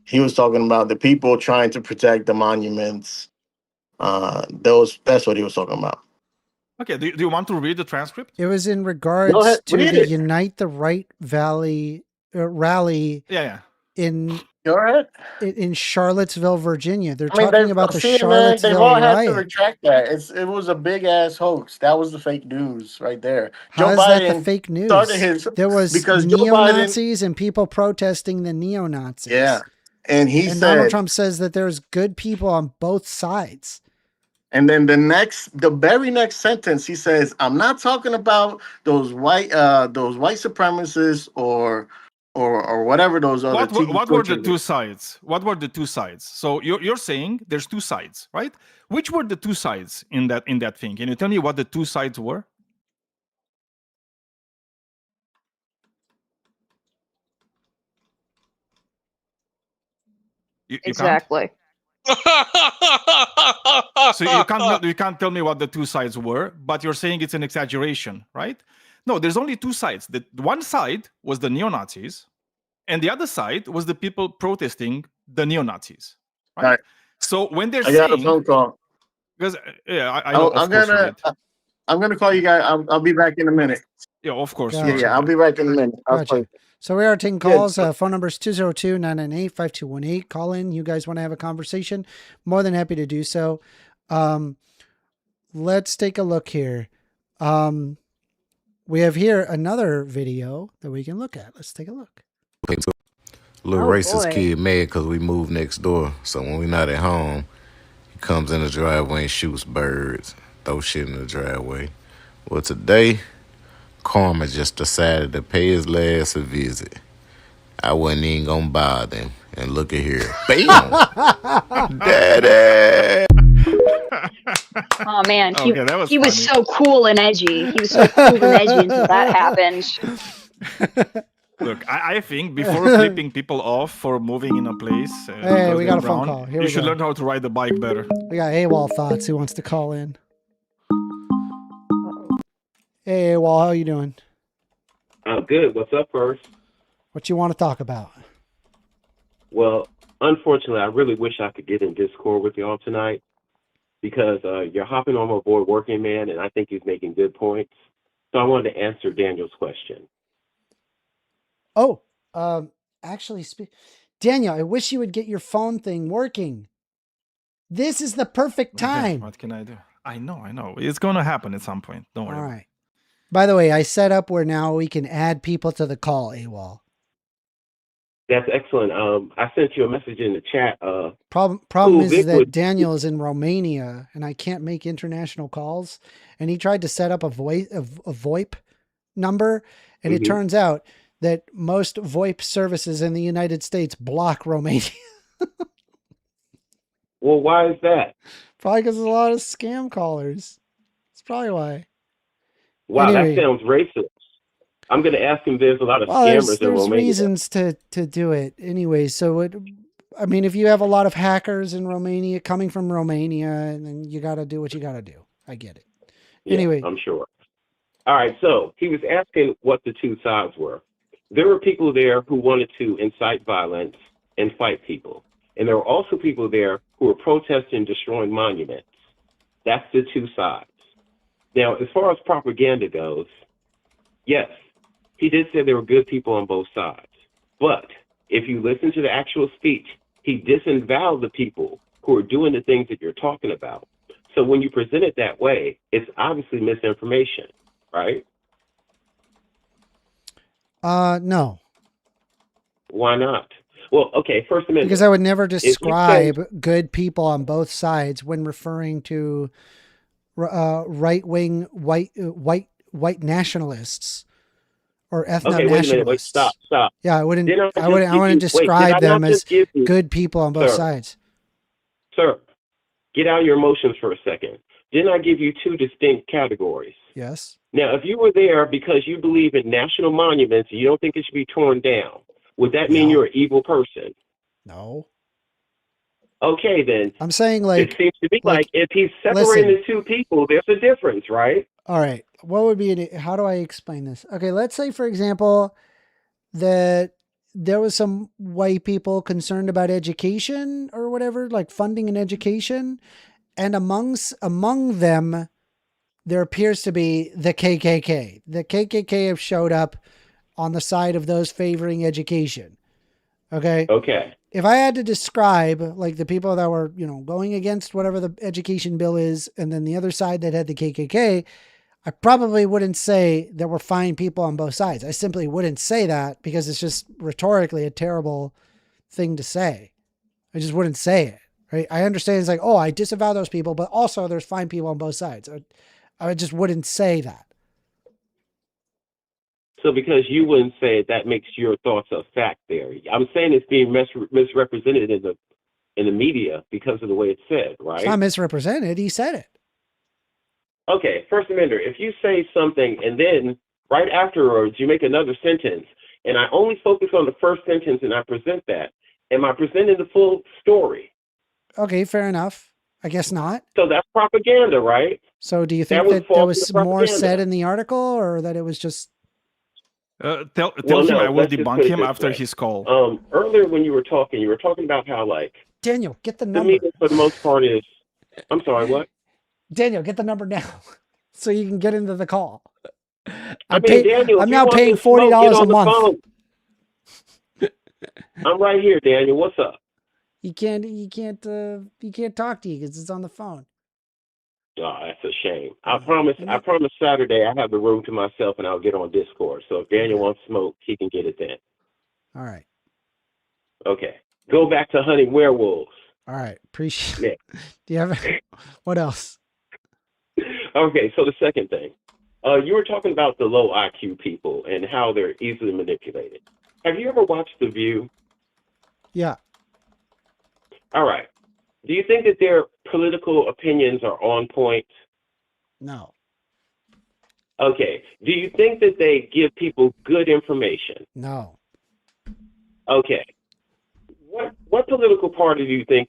He was talking about the people trying to protect the monuments. That's what he was talking about. Okay, do you want to read the transcript? It was in Go regards ahead, to read the it. Unite the Right rally Yeah. in Go ahead. in Charlottesville, Virginia. They're I mean, talking about the CNN, they've Charlottesville all had to riot. retract that. It was a big ass hoax. That was the fake news right there. How Joe is Biden that the fake news? started his There was because Joe Biden. neo-Nazis and people protesting the neo-Nazis. Yeah, and he And said, Donald Trump says that there's good people on both sides. and then the very next sentence, he says, "I'm not talking about those white supremacists or whatever those other." What were the two sides? What were the two sides? So you're saying there's two sides, right? Which were the two sides in that thing? Can you tell me what the two sides were? You Exactly. So you can't tell me what the two sides were, but you're saying it's an exaggeration, right? No, there's only two sides. The one side was the neo-Nazis, and the other side was the people protesting the neo-Nazis, right? Right. So when they're I saying, got a phone call. because I know, I'm gonna call you guys. I'll be back in a minute. Yeah, of course. Gotcha. Yeah, I'll be back in a minute. I'll Gotcha. call you. So we are taking Yeah, calls. Phone number is 202-998-5218. Call in. You guys want to have a conversation? More than happy to do so. Let's take a look here. We have here another video that we can look at. Let's take a look. Little Oh, racist boy. kid mad because we moved next door. So when we not at home, he comes in the driveway and shoots birds, throw shit in the driveway. Well, today, Karma just decided to pay his last a visit. I wasn't even gonna bother him. And look at here. Bam! Daddy! Oh man, Okay, that was he was funny. so cool and edgy. He was so cool and edgy until that happened. Look, I think before flipping people off for moving in a place, Hey, because we they're got a phone brown, call. Here you we should go. learn how to ride the bike better. We got awolthoughts who wants to call in. Hey, AWOL, how you doing? I'm good. What's up, first? What you want to talk about? Well, unfortunately, I really wish I could get in Discord with y'all tonight because you're hopping on my board, Working Man, and I think he's making good points. So I wanted to answer Daniel's question. Oh, actually, Daniel, I wish you would get your phone thing working. This is the perfect time. What can I do? I know. It's going to happen at some point. Don't worry. All right. By the way, I set up where now we can add people to the call, AWOL. That's excellent. I sent you a message in the chat. Problem is Vic that would- Daniel is in Romania and I can't make international calls. And he tried to set up a VoIP number, and it Mhm. turns out that most VoIP services in the United States block Romania. Well, why is that? Probably because there's a lot of scam callers. That's probably why. Wow, Anyway. that sounds racist. I'm going to ask him. There's a lot of Well, scammers in there's Romania. reasons to do it anyway. So I mean, if you have a lot of hackers in Romania coming from Romania, and then you got to do what you got to do. I get it. Yeah, Anyway, I'm sure. All right, so he was asking what the two sides were. there were people there who wanted to incite violence and fight people. And there were also people there who were protesting, destroying monuments. That's the two sides. Now, as far as propaganda goes, yes, he did say there were good people on both sides. But if you listen to the actual speech, he disavowed the people who are doing the things that you're talking about. So when you present it that way, it's obviously misinformation, right? No. Why not? Well, okay, First Amendment. Because I would never If you describe say- good people on both sides when referring to right-wing white nationalists or ethno-nationalists. Okay, wait a minute. Wait, stop. Yeah, I wouldn't. Didn't I I wouldn't. just I wouldn't give you- wait, describe did I them not as just give you- good people on both Sir. sides. Sir, get out of your emotions for a second. Didn't I give you two distinct categories? Yes. Now, if you were there because you believe in national monuments and you don't think it should be torn down, would that mean you're an evil person? No. Okay, then. I'm saying like. It seems to be like if he's separating listen. the two people, there's a difference, right? All right. What would be how do I explain this? Okay, let's say for example that there was some white people concerned about education or whatever, like funding and education, and among them there appears to be the KKK. The KKK have showed up on the side of those favoring education. Okay? Okay. If I had to describe like the people that were, going against whatever the education bill is, and then the other side that had the KKK, I probably wouldn't say there were fine people on both sides. I simply wouldn't say that because it's just rhetorically a terrible thing to say. I just wouldn't say it. Right? I understand it's like, oh, I disavow those people, but also there's fine people on both sides. I just wouldn't say that. So because you wouldn't say it, that makes your thoughts a fact there. I'm saying it's being misrepresented in the media because of the way it's said, right? It's not misrepresented. He said it. Okay, First Amendment, if you say something and then right afterwards you make another sentence and I only focus on the first sentence and I present that, am I presenting the full story? Okay, fair enough. I guess not. So that's propaganda, right? So do you think that there was more said in the article or that it was just... Tell him I will let's just debunk put it him this after way. his call. Earlier when you were talking about how like... Daniel, get the the number. media for the most part is... I'm sorry, what? Daniel, get the number now so you can get into the call. Daniel, I'm if you now want paying to smoke, $40 get a on the month. phone. I'm right here, Daniel. What's up? He can't talk to you because it's on the phone. Oh, that's a shame. I promise Saturday I have the room to myself and I'll get on Discord. So if Daniel wants smoke, he can get it then. All right. Okay. Go back to hunting werewolves. All right. Appreciate Yeah. it. Do you have what else? Okay, so the second thing. You were talking about the low IQ people and how they're easily manipulated. Have you ever watched The View? Yeah. All right. Do you think that their political opinions are on point? No. Okay. Do you think that they give people good information? No. Okay. What political party do you think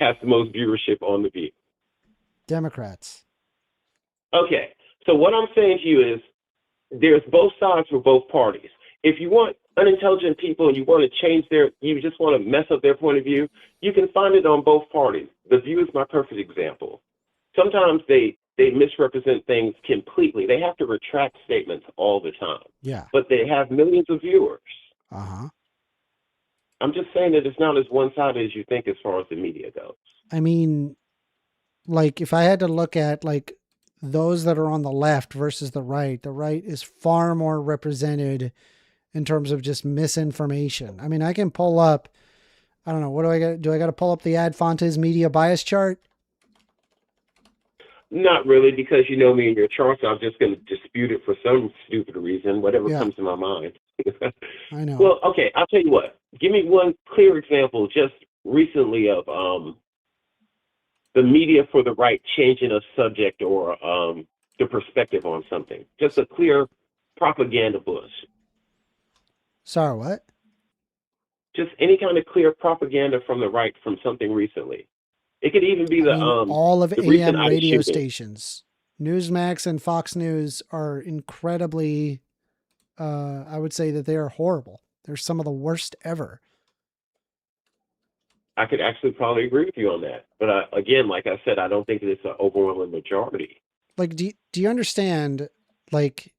has the most viewership on The View? Democrats. Okay. So what I'm saying to you is there's both sides for both parties. If you want unintelligent people and you want to change you just want to mess up their point of view, you can find it on both parties. The View is my perfect example. Sometimes they misrepresent things completely. They have to retract statements all the time. Yeah. But they have millions of viewers. Uh-huh. I'm just saying that it's not as one-sided as you think as far as the media goes. I mean, like if I had to look at like those that are on the left versus the right is far more represented in terms of just misinformation. I mean, I can pull up, I don't know, what do I got? Do I got to pull up the Ad Fontes media bias chart? Not really, because you know me and your charts. I'm just going to dispute it for some stupid reason, whatever Yeah. comes to my mind. I know. Well, okay, I'll tell you what. Give me one clear example just recently of the media for the right changing a subject or the perspective on something. Just a clear propaganda push. Sorry, what? Just any kind of clear propaganda from the right from something recently. It could even be I mean, all of the recent AM ICE radio shooting. stations, Newsmax and Fox News are incredibly I would say that they are horrible. They're some of the worst ever. I could actually probably agree with you on that. But again, like I said, I don't think it's an overwhelming majority. Like, do you understand, like,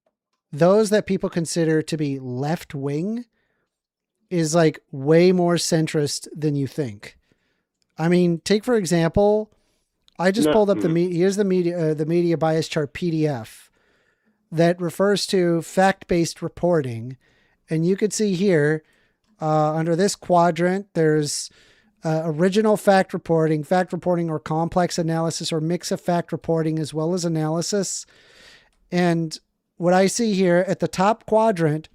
those that people consider to be left wing is like way more centrist than you think. I mean, take for example, I just pulled up here's the media bias chart PDF that refers to fact-based reporting. And you could see here under this quadrant, there's original fact reporting or complex analysis or mix of fact reporting as well as analysis. And what I see here at the top quadrant,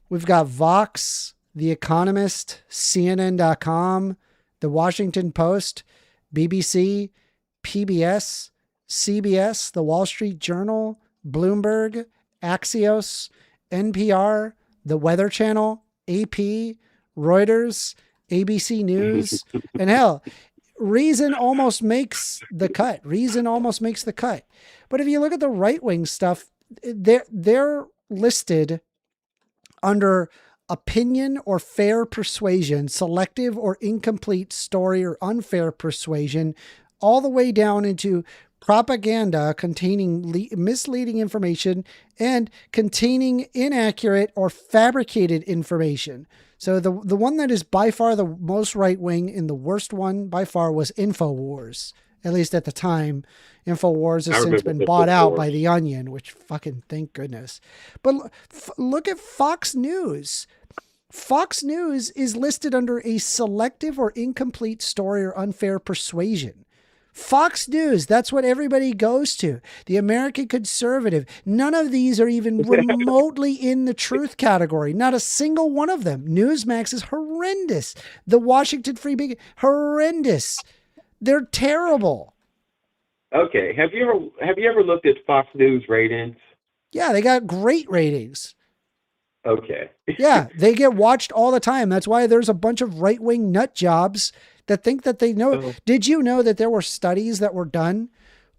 we've got Vox, The Economist, CNN.com, The Washington Post, BBC, PBS, CBS, The Wall Street Journal, Bloomberg, Axios, NPR, The Weather Channel, AP, Reuters, ABC News, and hell, Reason almost makes the cut. But if you look at the right-wing stuff, they're listed under opinion or fair persuasion, selective or incomplete story or unfair persuasion, all the way down into propaganda containing misleading information and containing inaccurate or fabricated information. So the one that is by far the most right-wing and the worst one by far was InfoWars, at least at the time. InfoWars has since been bought out by The Onion, which fucking thank goodness. But look at Fox News. Fox News is listed under a selective or incomplete story or unfair persuasion. Fox News, that's what everybody goes to. The American Conservative. None of these are even remotely in the truth category. Not a single one of them. Newsmax is horrendous. The Washington Free Beacon, horrendous. They're terrible. Okay. Have you ever looked at Fox News ratings? Yeah, they got great ratings. Okay. Yeah, they get watched all the time. That's why there's a bunch of right-wing nut jobs that think that they know. Oh. Did you know that there were studies that were done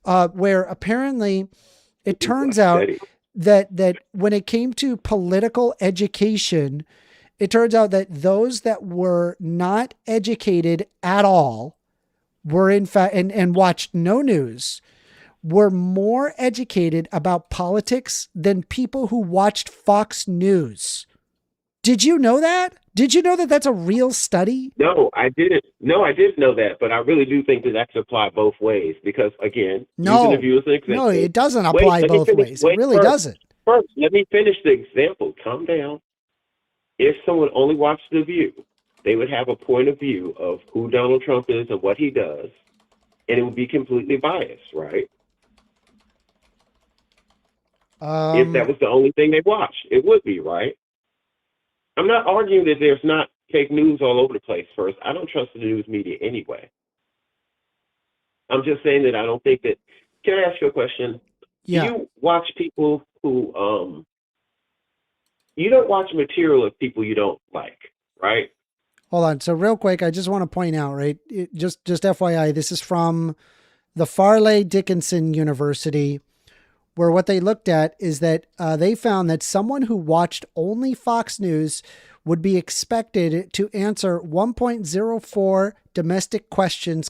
where apparently it turns out that when it came to political education, it turns out that those that were not educated at all were in fact, and watched no news, were more educated about politics than people who watched Fox News. Did you know that? Did you know that that's a real study? No, I didn't. No, I didn't know that, but I really do think that can apply both ways because, again, using the view as an example. No, it doesn't apply both ways. It really doesn't. First, let me finish the example. Calm down. If someone only watched The View, they would have a point of view of who Donald Trump is and what he does, and it would be completely biased, right? If that was the only thing they watched, it would be, right? I'm not arguing that there's not fake news all over the place. First, I don't trust the news media anyway. I'm just saying that I don't think that. Can I ask you a question? Yeah. Do you watch people who you don't watch material of people you don't like, right? Hold on. So real quick, I just want to point out, right? Just FYI, this is from the Farley Dickinson University, where what they looked at is that they found that someone who watched only Fox News would be expected to answer 1.04 domestic questions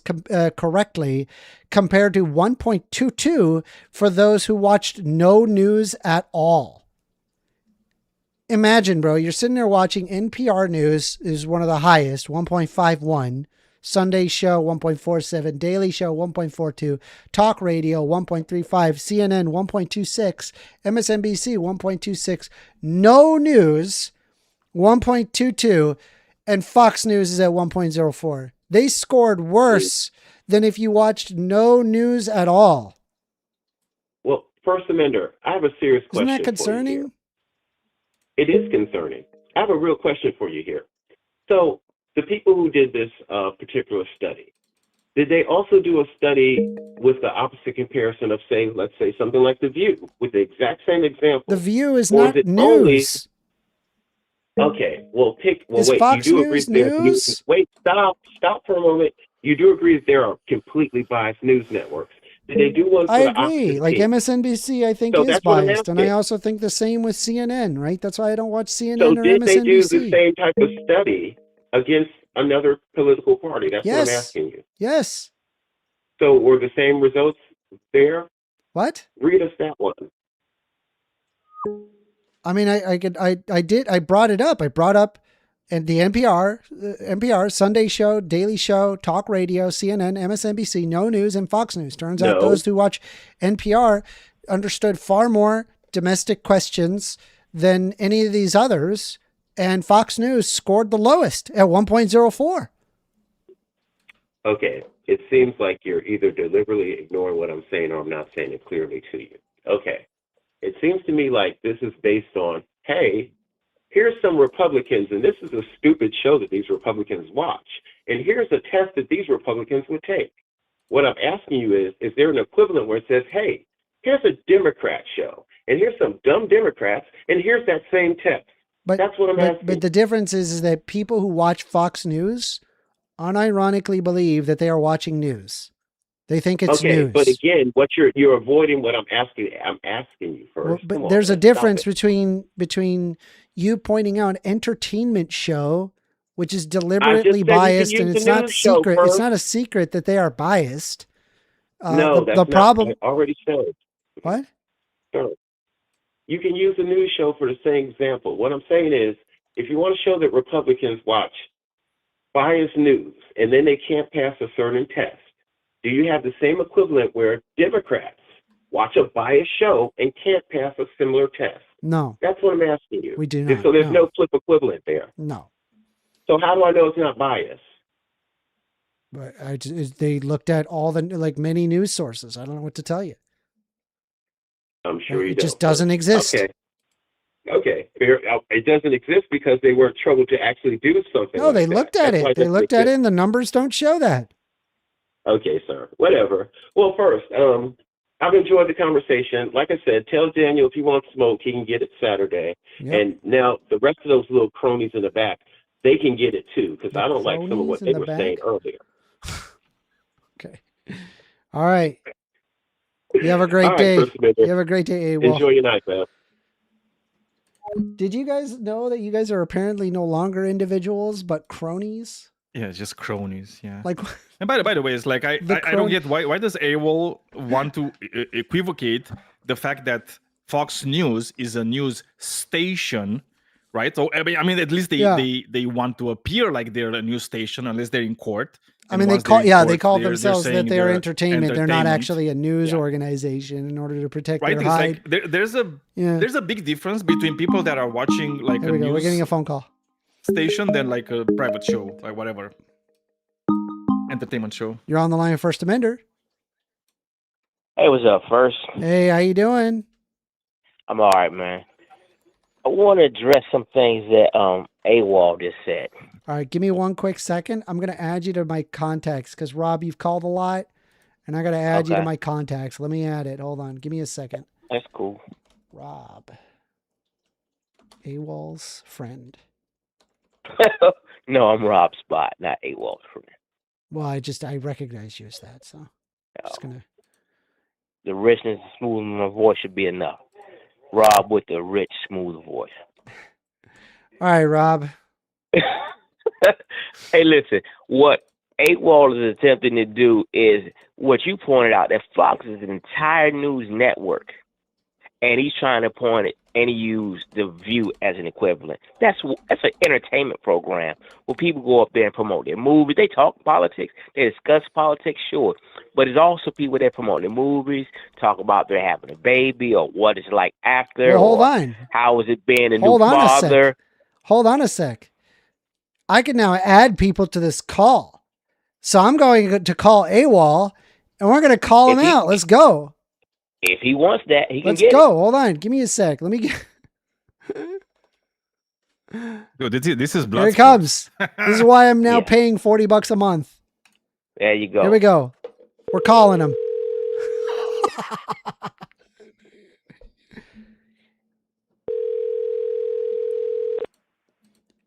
correctly compared to 1.22 for those who watched no news at all. Imagine, bro, you're sitting there watching NPR News is one of the highest, 1.51. Sunday Show 1.47, Daily Show 1.42, Talk Radio 1.35, CNN 1.26, MSNBC 1.26, No News 1.22, and Fox News is at 1.04. They scored worse than if you watched no news at all. Well, First Amender, I have a serious question. Isn't that concerning? It is concerning. I have a real question for you here. So, the people who did this particular study, did they also do a study with the opposite comparison of, say, let's say something like The View with the exact same example? The View is not news. Okay, well, is wait. Fox You do agree News news? Wait, stop for a moment. You do agree that there are completely biased news networks. Did they do one for I the agree. Oscars Like team? MSNBC, I think So is that's what I'm biased, and I asking. also think the same with CNN. Right? That's why I don't watch CNN So or did they do the MSNBC. same type of study against another political party? That's what I'm Yes. asking you. Yes. So were the same results there? What? Read us that one. I mean, I brought it up. I brought up and the NPR, Sunday Show, Daily Show, Talk Radio, CNN, MSNBC, No News, and Fox News. Turns out those who watch NPR understood far more domestic questions than any of these others, and Fox News scored the lowest at 1.04. Okay. It seems like you're either deliberately ignoring what I'm saying or I'm not saying it clearly to you. Okay. It seems to me like this is based on, hey, here's some Republicans, and this is a stupid show that these Republicans watch. And here's a test that these Republicans would take. What I'm asking you is there an equivalent where it says, hey, here's a Democrat show, and here's some dumb Democrats, and here's that same test. But that's what I'm asking. But the difference is that people who watch Fox News unironically believe that they are watching news. They think it's okay, news. But again, what you're avoiding what I'm asking. I'm asking you first. Well, but there's a difference between you pointing out an entertainment show, which is deliberately biased, and it's not secret. It's not a secret that they are biased. No, that's the problem. Not, I already said. What? Sure. You can use a news show for the same example. What I'm saying is, if you want to show that Republicans watch biased news and then they can't pass a certain test, do you have the same equivalent where Democrats watch a biased show and can't pass a similar test? No. That's what I'm asking you. We do not. So there's no flip equivalent there. No. So how do I know it's not biased? But they looked at all the many news sources. I don't know what to tell you. I'm sure you It just doesn't exist. Okay. Fair. It doesn't exist because they were troubled to actually do something. No, they looked at it. They looked at it, and the numbers don't show that. Okay, sir. Whatever. Well, first, I've enjoyed the conversation. Like I said, tell Daniel if he wants smoke, he can get it Saturday. Yep. And now the rest of those little cronies in the back, they can get it too, because I don't like some of what they were saying earlier. Okay. All right. You have a great day. You have a great day, AWOL. Enjoy your night, man. Did you guys know that you guys are apparently no longer individuals, but cronies? Yeah, just cronies. Yeah. Like, and by the way, it's like I don't get why does AWOL want to equivocate the fact that Fox News is a news station, right? So I mean, at least they want to appear like they're a news station, unless they're in court. I mean, they call themselves that they're entertainment. They're not actually a news organization in order to protect their hide. Like, there's a big difference between people that are watching like there we go. We're getting a phone call. Station than like a private show, like whatever entertainment show. You're on the line with First Amender. Hey, what's up, First? Hey, how you doing? I'm all right, man. I want to address some things that AWOL just said. All right, give me one quick second. I'm going to add you to my contacts because, Rob, you've called a lot, and I got to add you to my contacts. Let me add it. Hold on. Give me a second. That's cool. Rob. AWOL's friend. No, I'm Rob Spot, not AWOL's friend. Well, I recognize you as that, so I'm just going to. The richness and smoothness of my voice should be enough. Rob with the rich, smooth voice. All right, Rob. Hey, listen, what AWOL is attempting to do is what you pointed out, that Fox is an entire news network, and he's trying to point it and use The View as an equivalent. That's an entertainment program where people go up there and promote their movies. They talk politics, they discuss politics, sure, but it's also people that promote their movies, talk about they're having a baby or what it's like after. Well, hold on. How is it being a new father? Hold on a sec. I can now add people to this call. So I'm going to call AWOL, and we're going to call him out. Let's go. If he wants that, he can Let's get go. it. Hold on. Give me a sec. Let me get... Dude, this is blood. Here it comes. This is why I'm now paying $40 a month. There you go. Here we go. We're calling him.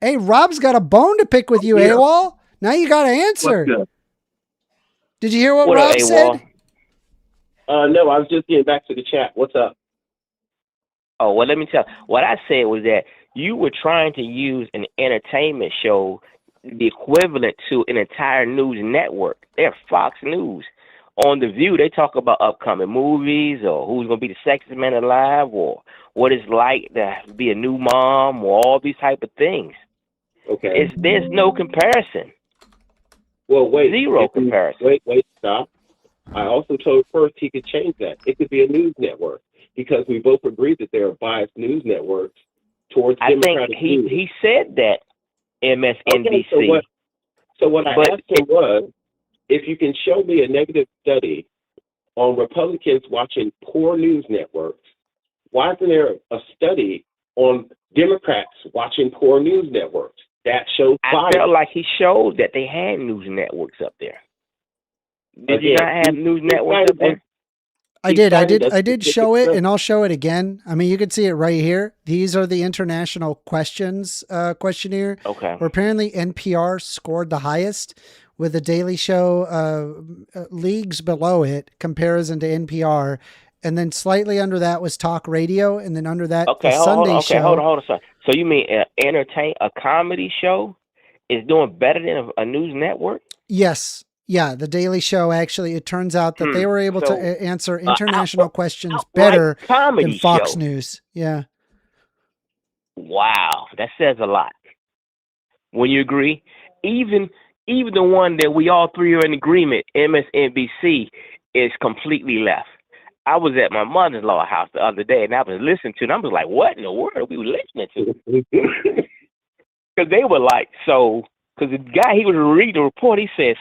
Hey, Rob's got a bone to pick with you, AWOL. Now you got to answer. Did you hear what Rob said? No, I was just getting back to the chat. What's up? Oh, well, let me tell you. What I said was that you were trying to use an entertainment show, the equivalent to an entire news network. They're Fox News. On The View, they talk about upcoming movies or who's going to be the sexiest man alive or what it's like to be a new mom or all these type of things. Okay. There's no comparison. Well, wait. Zero comparison. Wait, stop. I also told first he could change that. It could be a news network because we both agreed that there are biased news networks towards Democratic views. He said that MSNBC. Okay, so what I asked him was, if you can show me a negative study on Republicans watching poor news networks, why isn't there a study on Democrats watching poor news networks? That shows bias. I felt like he showed that they had news networks up there. Did you not have news networks up there? I did show it, and I'll show it again. I mean, you can see it right here. These are the international questions questionnaire. Okay. Where apparently NPR scored the highest, with the Daily Show leagues below it, comparison to NPR, and then slightly under that was Talk Radio, and then under that the Sunday show. Hold on. So you mean a comedy show is doing better than a news network? Yes. Yeah, the Daily Show, actually, it turns out that they were able to answer international questions better than Fox News. Yeah. Wow, that says a lot. When you agree, even the one that we all three are in agreement, MSNBC, is completely left. I was at my mother-in-law's house the other day, and I was listening to it, and I was like, what in the world are we listening to? Because they were like, because the guy, he was reading the report, he said,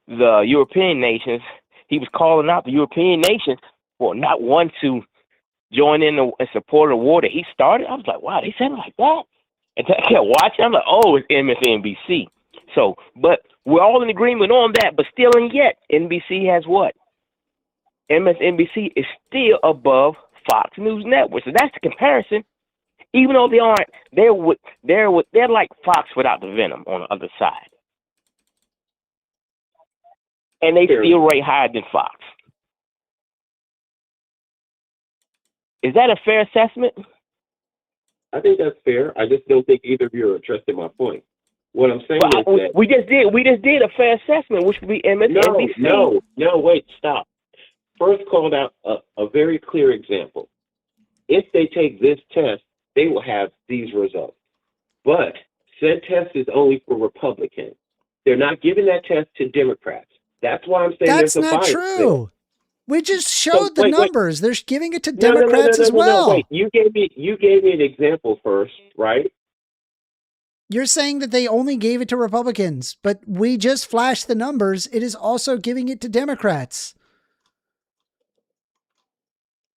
the European nations, he was calling out the European nations for not wanting to join in and support a war that he started. I was like, wow, they said it like that? And I kept watching. I'm like, oh, it's MSNBC. But we're all in agreement on that, but still and yet, NBC has what? MSNBC is still above Fox News Network. So that's the comparison. Even though they aren't, they're like Fox without the venom on the other side. And they still rate higher than Fox. Is that a fair assessment? I think that's fair. I just don't think either of you are addressing my point. What I'm saying is that we just did a fair assessment, which would be MSNBC. No, wait, stop. First called out a very clear example. If they take this test, they will have these results. But said test is only for Republicans. They're not giving that test to Democrats. That's why I'm saying that's there's a bias. That's not true. There. We just showed the numbers. They're giving it to Democrats as well. Wait, you gave me an example first, right? You're saying that they only gave it to Republicans, but we just flashed the numbers. It is also giving it to Democrats.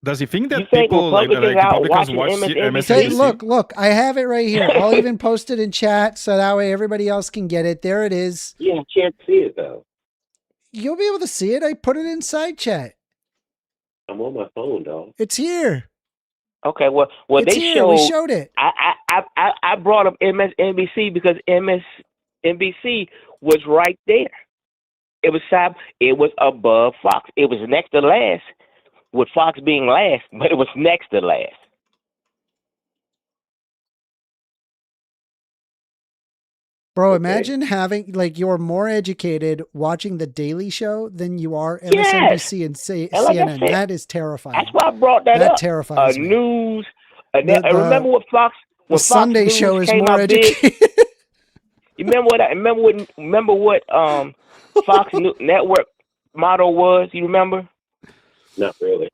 Does he think that people Republicans watch MSNBC? Look, I have it right here. I'll even post it in chat so that way everybody else can get it. There it is. Yeah, I can't see it though. You'll be able to see it. I put it inside chat. I'm on my phone, dog. It's here. Okay, well, it's they here. We showed it. I brought up MSNBC because MSNBC was right there. It was above Fox. It was next to last, with Fox being last, but it was next to last. Bro, imagine having, you're more educated watching The Daily Show than you are MSNBC and CNN. That is terrifying. That's why I brought that up. That terrifies me. News. Remember what Fox? The Sunday Fox show News is more educated. You remember what Fox Network motto was? You remember? Not really.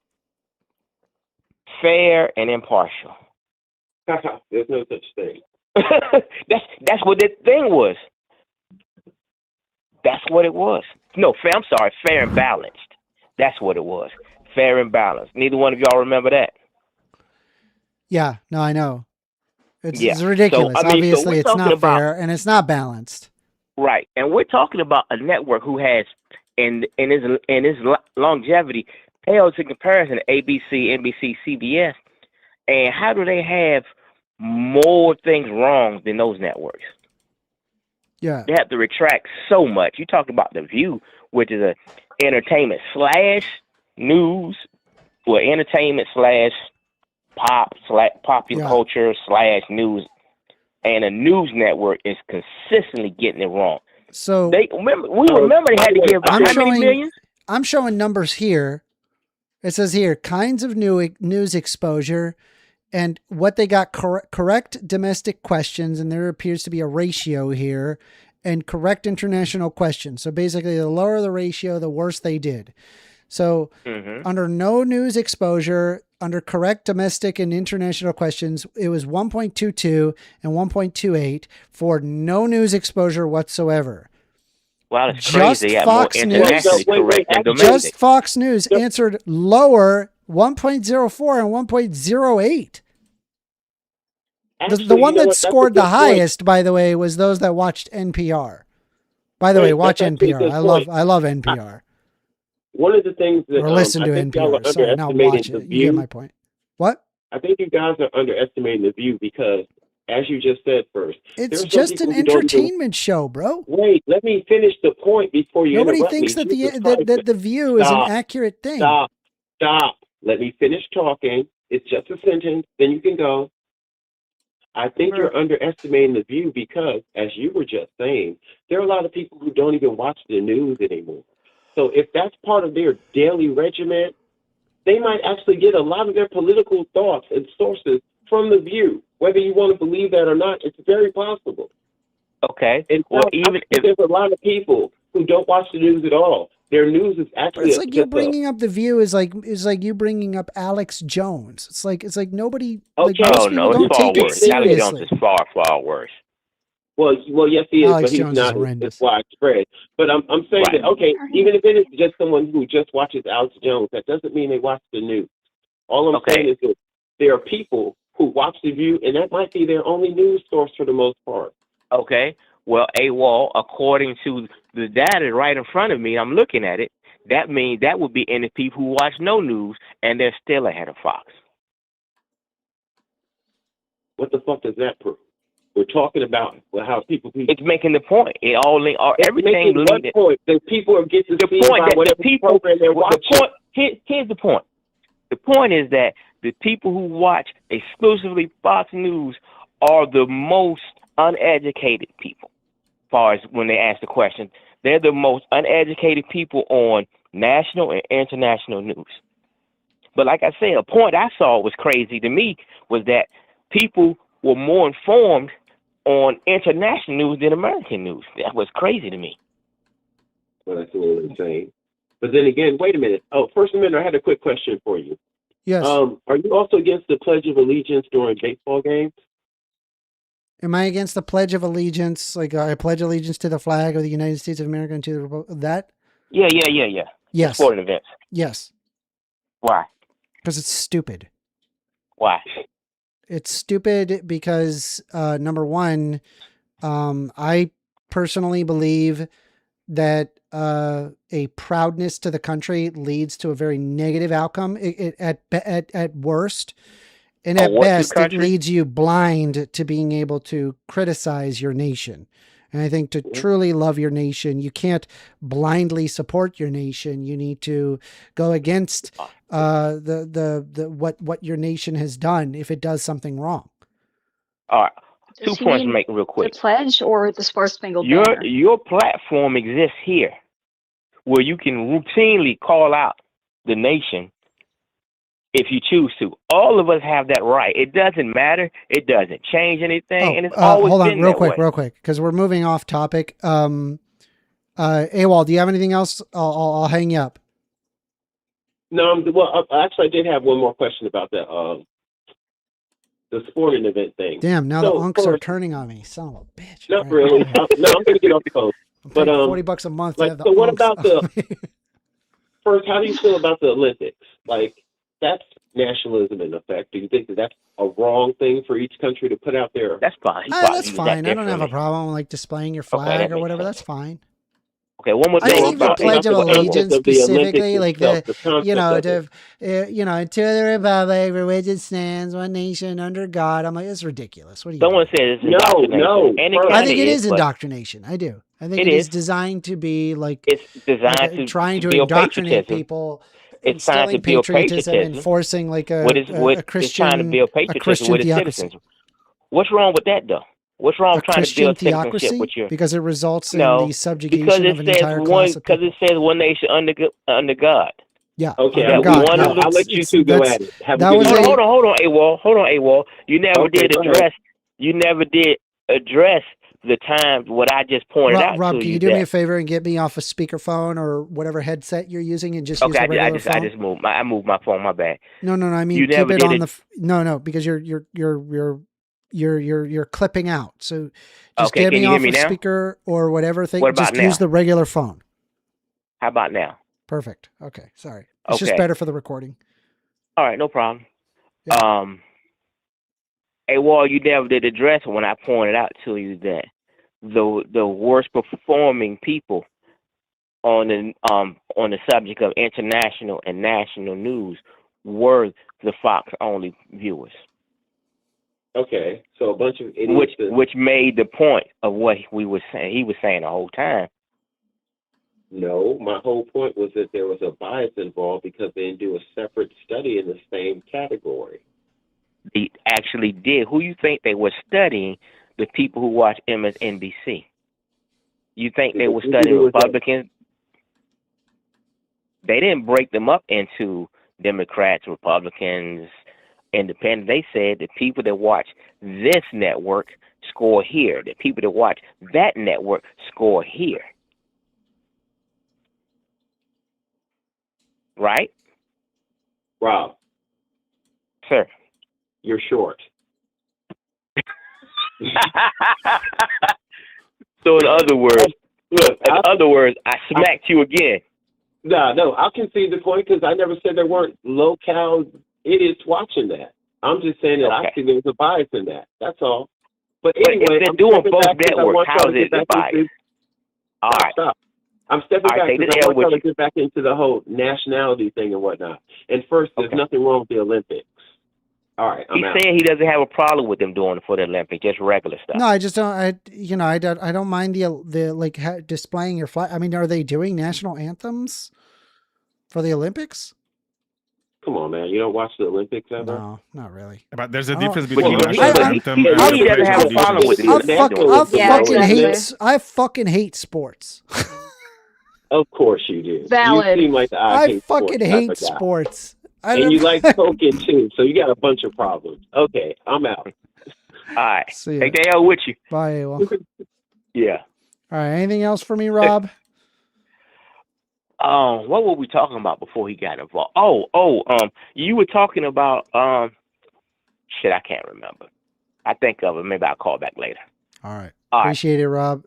Fair and impartial. There's no such thing. That's what that thing was. That's what it was. No, fair and balanced. That's what it was. Fair and balanced. Neither one of y'all remember that. Yeah, no, I know. It's ridiculous. So, obviously, it's not fair and it's not balanced. Right, and we're talking about a network who has, in his longevity, pales in comparison to ABC, NBC, CBS. And how do they have more things wrong than those networks? Yeah. They have to retract so much. You talk about The View, which is a entertainment slash news, well, entertainment slash popular culture slash news, and a news network is consistently getting it wrong. So we remember they had to give how many millions? I'm showing numbers here. It says here kinds of news exposure and what they got correct domestic questions, and there appears to be a ratio here, and correct international questions. So basically, the lower the ratio, the worse they did. So under no news exposure, under correct domestic and international questions, it was 1.22 and 1.28 for no news exposure whatsoever. Wow, that's crazy. Yeah, more internationally correct than domestic. Just Fox News answered lower 1.04 and 1.08. The one that scored the highest, by the way, was those that watched NPR. By the way, watch NPR. I love NPR. One of the things that or listen to NPR. Sorry, not watch it. You get my point. What? I think you guys are underestimating The View because, as you just said first, it's just an entertainment show, bro. Wait, let me finish the point before you Nobody interrupt thinks me. that the View is an accurate thing. Stop. Let me finish talking. It's just a sentence. Then you can go. I think you're underestimating The View because, as you were just saying, there are a lot of people who don't even watch the news anymore. So if that's part of their daily regimen, they might actually get a lot of their political thoughts and sources from The View. Whether you want to believe that or not, it's very possible. Okay. And well, even if there's a lot of people who don't watch the news at all, their news is actually. It's like you bringing up The View is like you bringing up Alex Jones. It's like nobody. Okay. Like, most people don't take it seriously. Alex Jones is far worse. Well, yes, he is, Alex but he's Jones not as widespread. But I'm saying that, okay, even if it is just someone who just watches Alex Jones, that doesn't mean they watch the news. All I'm saying is that there are people who watch The View, and that might be their only news source for the most part. Okay. Well, AWOL, according to the data right in front of me, I'm looking at it, that means that would be any people who watch no news, and they're still ahead of Fox. What the fuck does that prove? We're talking about how people. It's making the point. Everything. What point? The people are getting to see about whatever program they're watching. Here's the point. The point is that the people who watch exclusively Fox News are the most uneducated people. As far as when they ask the question, they're the most uneducated people on national and international news. But like I said, a point I saw was crazy to me was that people were more informed on international news than American news. That was crazy to me. Well, that's a little insane. But then again, wait a minute. Oh, First Amendment, I had a quick question for you. Yes. Are you also against the Pledge of Allegiance during baseball games? Am I against the Pledge of Allegiance? Like I pledge allegiance to the flag of the United States of America and to the Republic? That? Yeah. Yes. Sporting events. Yes. Why? Because it's stupid. Why? It's stupid because, number one, I personally believe that a proudness to the country leads to a very negative outcome at worst. And at best, it leads you blind to being able to criticize your nation. And I think to truly love your nation, you can't blindly support your nation. You need to go against what your nation has done if it does something wrong. All right. Two points to make real quick. The pledge or the Star Spangled Banner? Your platform exists here where you can routinely call out the nation if you choose to. All of us have that right. It doesn't matter. It doesn't change anything. And it's always hold on, been real that quick, because we're moving off topic. AWOL, do you have anything else? I'll hang you up. No, well, actually, I did have one more question about the sporting event thing. Damn, now the unks are turning on me. Son of a bitch. Not really. No, I'm going to get off the phone. But $40 a month. Like, so what about first? How do you feel about the Olympics? Like, that's nationalism in effect. Do you think that that's a wrong thing for each country to put out there? That's fine. That's fine. I don't have a problem like displaying your flag or whatever. That's fine. Okay, one more thing. I think the Pledge of Allegiance specifically, like to the Republic, for which it stands, one nation under God. I'm like, it's ridiculous. What do you? Someone says no. I think it is indoctrination. I do. I think it is designed to be like it's designed to trying to indoctrinate people It's trying to instilling build patriotism, patriotism. enforcing like a It's trying to build patriotism with its theocracy. citizens. What's wrong with that, though? What's wrong with trying to Christian build citizenship theocracy with your? because it results in No, the subjugation because it of an says entire class of because people. it says one nation under God. Yeah. Okay, under I'll, God. I'll, No, I'll let you two go at it. Have a that good was night. a, Hold on, AWOL. You never Okay, did go ahead. address. You never did address the time what I just pointed out Rob, to can you. you do me a that, favor and get me off a speakerphone or whatever headset you're using and just use okay, the regular phone? I just moved. I moved my phone. My bad. No. I mean, You keep never it did on it. no, because you're clipping out. So just Okay, get can me you hear off me a now? speaker or whatever thing. What about Just use now? the regular phone. How about now? Perfect. Okay. Sorry. It's just Okay. better for the recording. All right, no problem. Yeah. AWOL, you never did address when I pointed out to you that the worst performing people on the subject of international and national news were the Fox only viewers. Okay, so a bunch of idiots. Which made the point of what we were saying. He was saying the whole time. No, my whole point was that there was a bias involved because they didn't do a separate study in the same category. They actually did. Who you think they were studying? The people who watch MSNBC. You think they were studying Republicans? They didn't break them up into Democrats, Republicans, Independent. They said the people that watch this network score here. The people that watch that network score here. Right? Rob. Sir. You're short. So in other words, I smacked you again. No, I'll concede the point because I never said there weren't low-cal idiots watching that. I'm just saying that I see there was a bias in that. That's all. But anyway, if they're doing both networks, how is it a bias? All right. Stop. I'm stepping back because I want y'all to get back into the whole nationality thing and whatnot. And first, there's nothing wrong with the Olympics. All right, I'm out. He's saying he doesn't have a problem with them doing it for the Olympics, just regular stuff. No, I just don't. I don't mind the displaying your flag. I mean, are they doing national anthems for the Olympics? Come on, man. You don't watch the Olympics ever? No, not really. But there's a difference between national anthem he doesn't have a problem with I fucking hate sports. Of course you do. Valid. You seem like the I fucking hate sports. And you like poking too, so you got a bunch of problems. Okay, I'm out. All right. See ya. Take the L with you. Bye, Well. Yeah. All right. Anything else for me, Rob? What were we talking about before he got involved? You were talking about shit, I can't remember. I think of it. Maybe I'll call back later. All right. Appreciate it, Rob.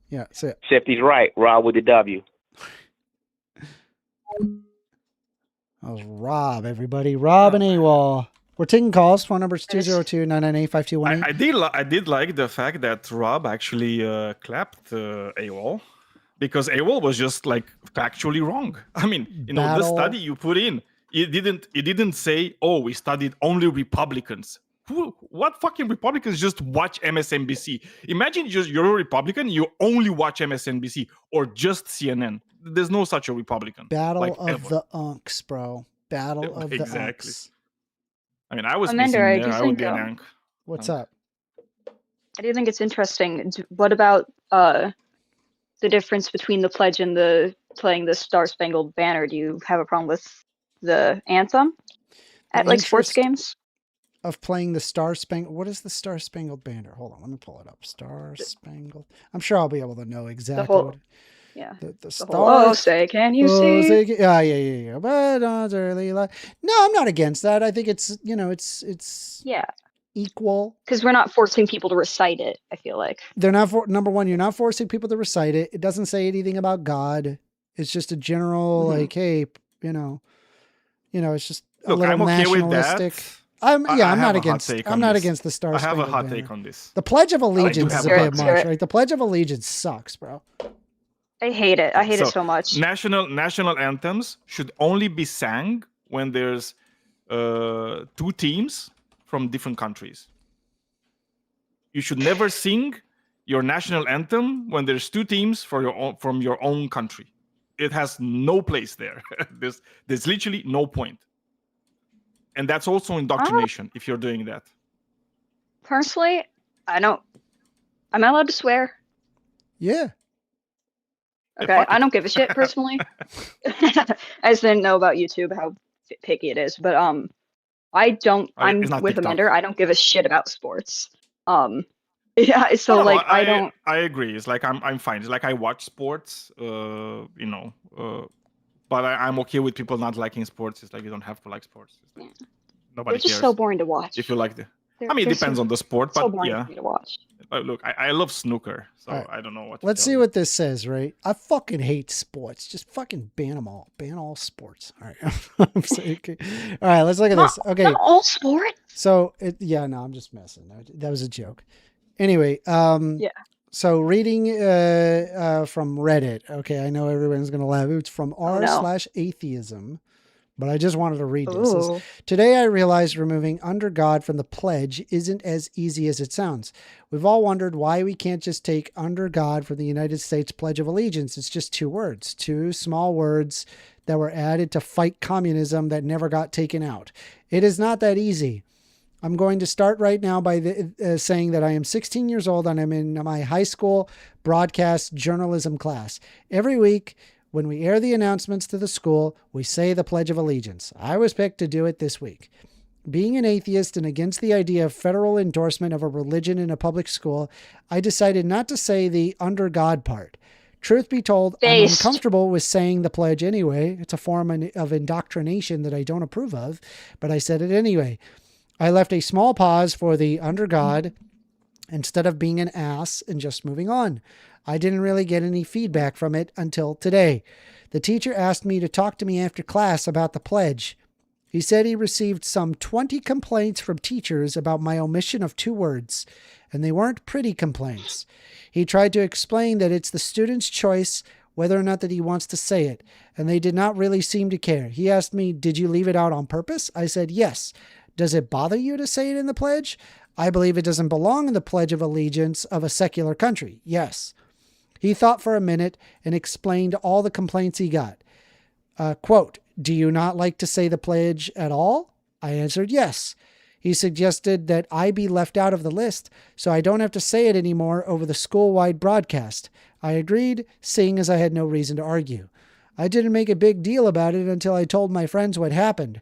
Yeah, see ya. Shifty's right. Rob with the W. That was Rob, everybody. Rob and AWOL. We're taking calls. Phone number is 202-998-5218. I did like the fact that Rob actually clapped AWOL, because AWOL was just like factually wrong. I mean, the study you put in, it didn't say, oh, we studied only Republicans. What fucking Republicans just watch MSNBC? Imagine you're a Republican, you only watch MSNBC or just CNN. There's no such a Republican. Battle of ever. the Unks, bro. Battle of the Unks. I mean, I was Amanda, missing I there. do I would think, be an Unk. What's up? I do think it's interesting. What about the difference between the pledge and playing the Star Spangled Banner? Do you have a problem with the anthem at like sports games? Of playing the Star Spangled. What is the Star Spangled Banner? Hold on, let me pull it up. Star Spangled. I'm sure I'll be able to know exactly what. Yeah. The Star. Say, can you see? Yeah. But on early life. No, I'm not against that. I think it's it's equal. Because we're not forcing people to recite it. I feel like they're not. Number one, you're not forcing people to recite it. It doesn't say anything about God. It's just a general like, hey, it's just a little I'm okay nationalistic. with that. I'm not against the Star Spangled I have a hot Banner. take on this. The Pledge of Allegiance is a bit much, right? right? The Pledge of Allegiance sucks, bro. I hate it. I hate it so much. National anthems should only be sang when there's two teams from different countries. You should never sing your national anthem when there's two teams from your own country. It has no place there. There's literally no point. And that's also indoctrination if you're doing that. Personally, I don't. Am I allowed to swear? Yeah. Okay, I don't give a shit personally. I just didn't know about YouTube how picky it is, but I don't. I'm It's not with TikTok. Amanda. I don't give a shit about sports. Yeah. So No, like, I don't. I agree. It's like I'm fine. It's like I watch sports, but I'm okay with people not liking sports. It's like you don't have to like sports. It's like, nobody They're just cares so boring to watch. if you like the. They're- I mean, it they're depends so- on the sport, so but boring yeah. for me to watch. Look, I love snooker, so All right. I don't know what. Let's see what this says, right? I fucking hate sports. Just fucking ban them all. Ban all sports. All right. I'm saying, okay. All right, let's look at this. Okay. Not all sports. So no, I'm just messing. That was a joke. Anyway, Yeah. so reading from Reddit. Okay, I know everyone's gonna laugh. It's from r/atheism, but I just wanted to read this. It says, Ooh. today I realized removing under God from the pledge isn't as easy as it sounds. We've all wondered why we can't just take under God from the United States Pledge of Allegiance. It's just two words, two small words that were added to fight communism that never got taken out. It is not that easy. I'm going to start right now by saying that I am 16 years old and I'm in my high school broadcast journalism class. Every week, when we air the announcements to the school, we say the Pledge of Allegiance. I was picked to do it this week. Being an atheist and against the idea of federal endorsement of a religion in a public school, I decided not to say the under God part. Truth be told, I'm uncomfortable with saying the pledge anyway. It's a form of indoctrination that I don't approve of, but I said it anyway. I left a small pause for the under God instead of being an ass and just moving on. I didn't really get any feedback from it until today. The teacher asked me to talk to me after class about the pledge. He said he received some 20 complaints from teachers about my omission of two words, and they weren't pretty complaints. He tried to explain that it's the student's choice whether or not that he wants to say it, and they did not really seem to care. He asked me, "Did you leave it out on purpose?" I said, "Yes." "Does it bother you to say it in the pledge?" "I believe it doesn't belong in the Pledge of Allegiance of a secular country." "Yes." He thought for a minute and explained all the complaints he got. Quote, "Do you not like to say the pledge at all?" I answered yes. He suggested that I be left out of the list so I don't have to say it anymore over the school-wide broadcast. I agreed, seeing as I had no reason to argue. I didn't make a big deal about it until I told my friends what happened.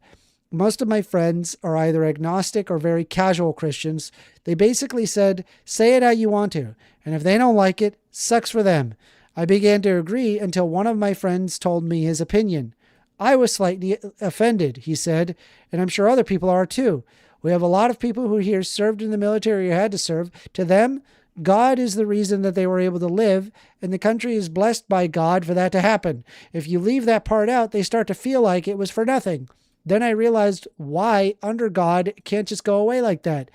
Most of my friends are either agnostic or very casual Christians. They basically said, say it how you want to, and if they don't like it, sucks for them. I began to agree until one of my friends told me his opinion. "I was slightly offended," he said, "and I'm sure other people are too. We have a lot of people who here served in the military or had to serve. To them, God is the reason that they were able to live, and the country is blessed by God for that to happen. If you leave that part out, they start to feel like it was for nothing. Then I realized why under God can't just go away like that.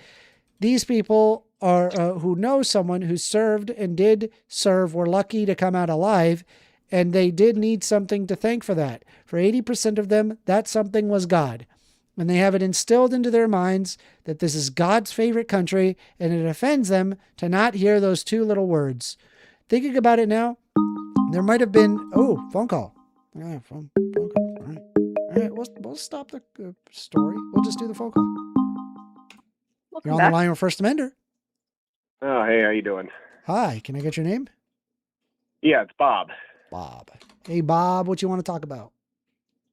These people are who know someone who served and did serve were lucky to come out alive, and they did need something to thank for that. For 80% of them, that something was God. And they have it instilled into their minds that this is God's favorite country, and it offends them to not hear those two little words. Thinking about it now, there might have been... Oh, phone call. Yeah, phone call. All right. All right, we'll stop the story. We'll just do the phone call. You're on the line with First Amender. Oh, hey, how you doing? Hi, can I get your name? Yeah, it's Bob. Bob. Hey, Bob, what you want to talk about?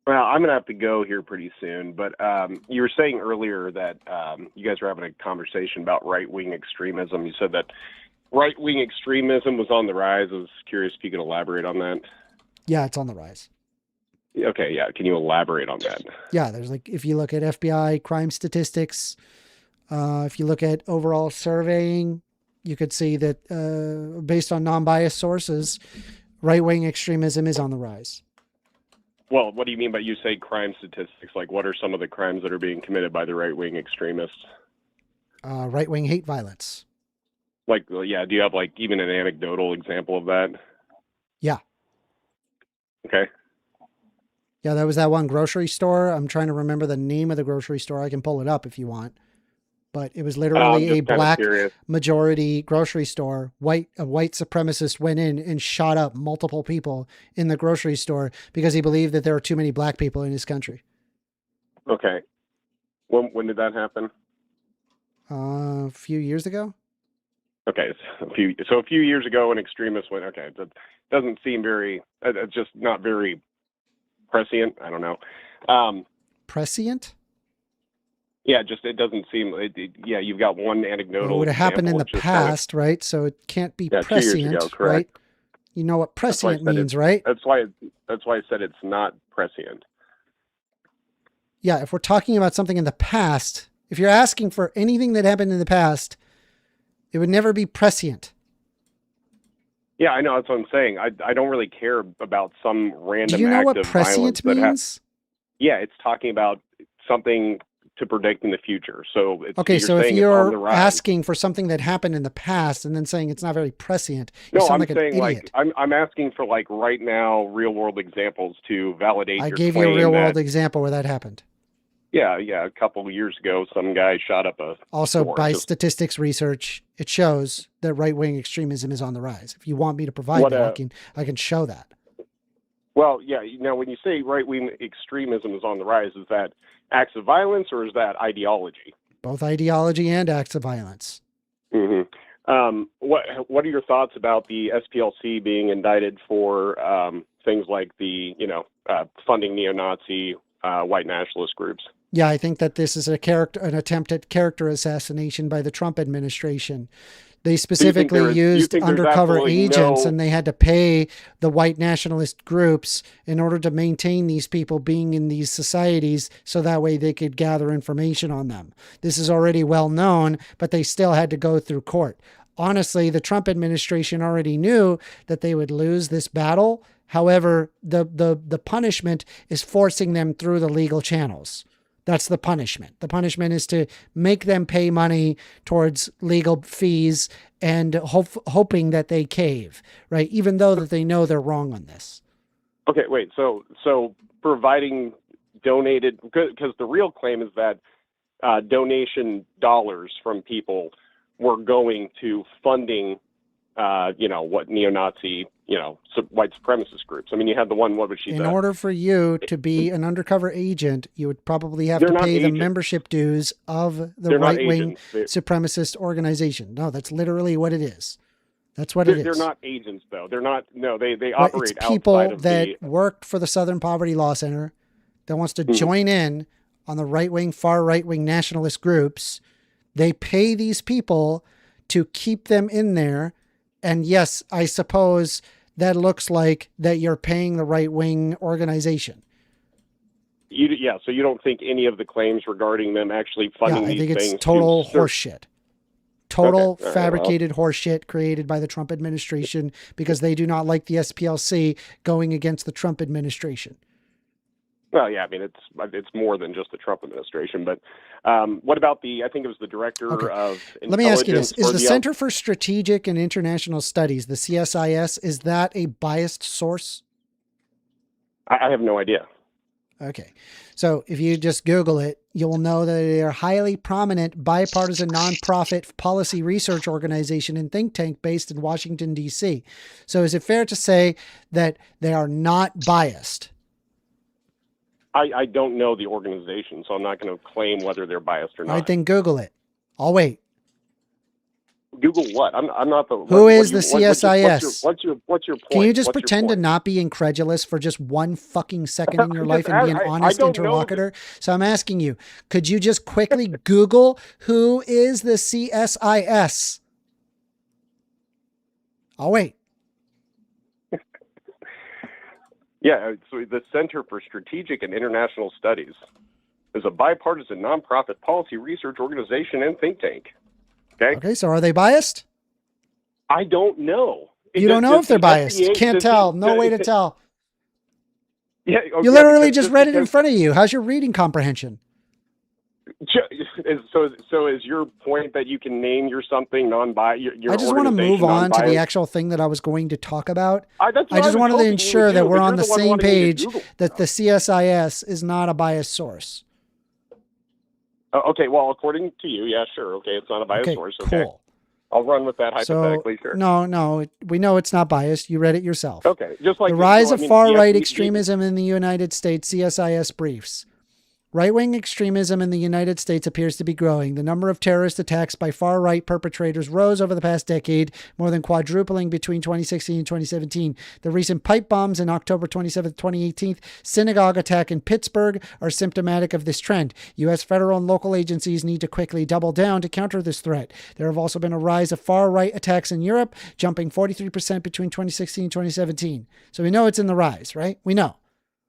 Well, I'm going to have to go here pretty soon, but you were saying earlier that you guys were having a conversation about right-wing extremism. You said that right-wing extremism was on the rise. I was curious if you could elaborate on that. Yeah, it's on the rise. Okay, yeah. Can you elaborate on that? Yeah, there's like, if you look at FBI crime statistics, if you look at overall surveying, you could see that based on non-biased sources, right-wing extremism is on the rise. Well, what do you mean by you say crime statistics? Like, what are some of the crimes that are being committed by the right-wing extremists? Right-wing hate violence. Like, yeah, do you have, like, even an anecdotal example of that? Yeah. Okay. Yeah, that was that one grocery store. I'm trying to remember the name of the grocery store. I can pull it up if you want. but it was literally a just kinda black curious. majority grocery store. A white supremacist went in and shot up multiple people in the grocery store because he believed that there were too many black people in his country. Okay. When did that happen? A few years ago. Okay, so a few years ago, an extremist went. Okay, that doesn't seem very. Just not very prescient. I don't know. Prescient? Yeah, just it doesn't seem. Yeah, you've got one anecdotal. Well, it would have happened in the example, just past, right? So it can't be 2 years prescient, ago, correct? right? You know what That's why I prescient said means, right? That's why I said it's not prescient. Yeah, if we're talking about something in the past, if you're asking for anything that happened in the past, it would never be prescient. Yeah, I know. That's what I'm saying. I don't really care about some random. Do you know act what of prescient violence that means? yeah, it's talking about something to predict in the future. So it's, Okay, you're so if saying it's on the you're rise. asking for something that happened in the past and then saying it's not very prescient, you No, sound I'm like an saying idiot. I'm asking for like right now real world examples to validate I your gave you claim a real world that- example where that happened. Yeah, a couple of years ago, some guy shot up a Also, store. by Just- statistics research, it shows that right-wing extremism is on the rise. If you want me to provide What, that, I can show that. well, yeah. Now, when you say right wing extremism is on the rise, is that acts of violence or is that ideology? Both ideology and acts of violence. What are your thoughts about the SPLC being indicted for things like the funding neo-Nazi white nationalist groups? Yeah, I think that this is an attempt at character assassination by the Trump administration. They specifically used undercover agents and they had to pay the white nationalist groups in order to maintain these people being in these societies so that way they could gather information on them. This is already well known, but they still had to go through court. Honestly, the Trump administration already knew that they would lose this battle. However, the punishment is forcing them through the legal channels. That's the punishment. The punishment is to make them pay money towards legal fees and hoping that they cave, right? Even though that they know they're wrong on this. Okay, wait. So providing donated, because the real claim is that donation dollars from people were going to funding, what neo-Nazi, white supremacist groups. I mean, you had the one, what was she? In order for you to be an undercover agent, you would probably have They're to not pay the agents. membership dues of the They're not right-wing agents. They're- supremacist organization. No, that's literally what it is. That's what it is. They're not agents, though. They're not. No, they Well, operate it's people outside of that the. worked for the Southern Poverty Law Center that wants to Mhm. join in on the right-wing, far right-wing nationalist groups. They pay these people to keep them in there. And yes, I suppose that looks like that you're paying the right-wing organization. So you don't think any of the claims regarding them actually funding Yeah, I these think things? it's total to serve- horseshit. Total Okay, all right, fabricated horseshit created by the Trump administration because they do not like the SPLC going against the Trump administration. Well, yeah, I mean, it's more than just the Trump administration. But what about I think it was the director of intelligence. Let me ask you this. Is for the Center for Strategic and International Studies, the CSIS, is that a biased source? I have no idea. Okay. So if you just Google it, you will know that they are a highly prominent bipartisan nonprofit policy research organization and think tank based in Washington, D.C. So is it fair to say that they are not biased? I don't know the organization, so I'm not going to claim whether they're biased or All not. right, then Google it. I'll wait. Google what? I'm not the. Who is the CSIS? What's your point? Can you just What's your pretend to point? not be incredulous for just one fucking second in your life and be an I honest don't know interlocutor? So I'm asking you, could you just quickly Google who is the CSIS? I'll wait. Yeah, so the Center for Strategic and International Studies is a bipartisan nonprofit policy research organization and think tank. Okay. Okay, so are they biased? I don't know. You don't know if they're biased. FDA Can't tell. No way to tell. Yeah, You literally just read it in front of you. How's your reading comprehension? So is your point that you can name your something non-biased? I just want to move on to the actual thing that I was going to talk about. I just wanted to ensure that we're on the same page that the CSIS is not a biased source. Okay, well, according to you, yeah, sure. Okay, it's not a biased source. Okay. Cool. I'll run with that hypothetically, sure. No, we know it's not biased. You read it yourself. Okay, just like the rise of far-right yes, extremism in the United States, CSIS briefs. Right-wing extremism in the United States appears to be growing. The number of terrorist attacks by far-right perpetrators rose over the past decade, more than quadrupling between 2016 and 2017. The recent pipe bombs in October 27, 2018, synagogue attack in Pittsburgh are symptomatic of this trend. U.S. federal and local agencies need to quickly double down to counter this threat. There have also been a rise of far-right attacks in Europe, jumping 43% between 2016 and 2017. So we know it's in the rise, right? We know.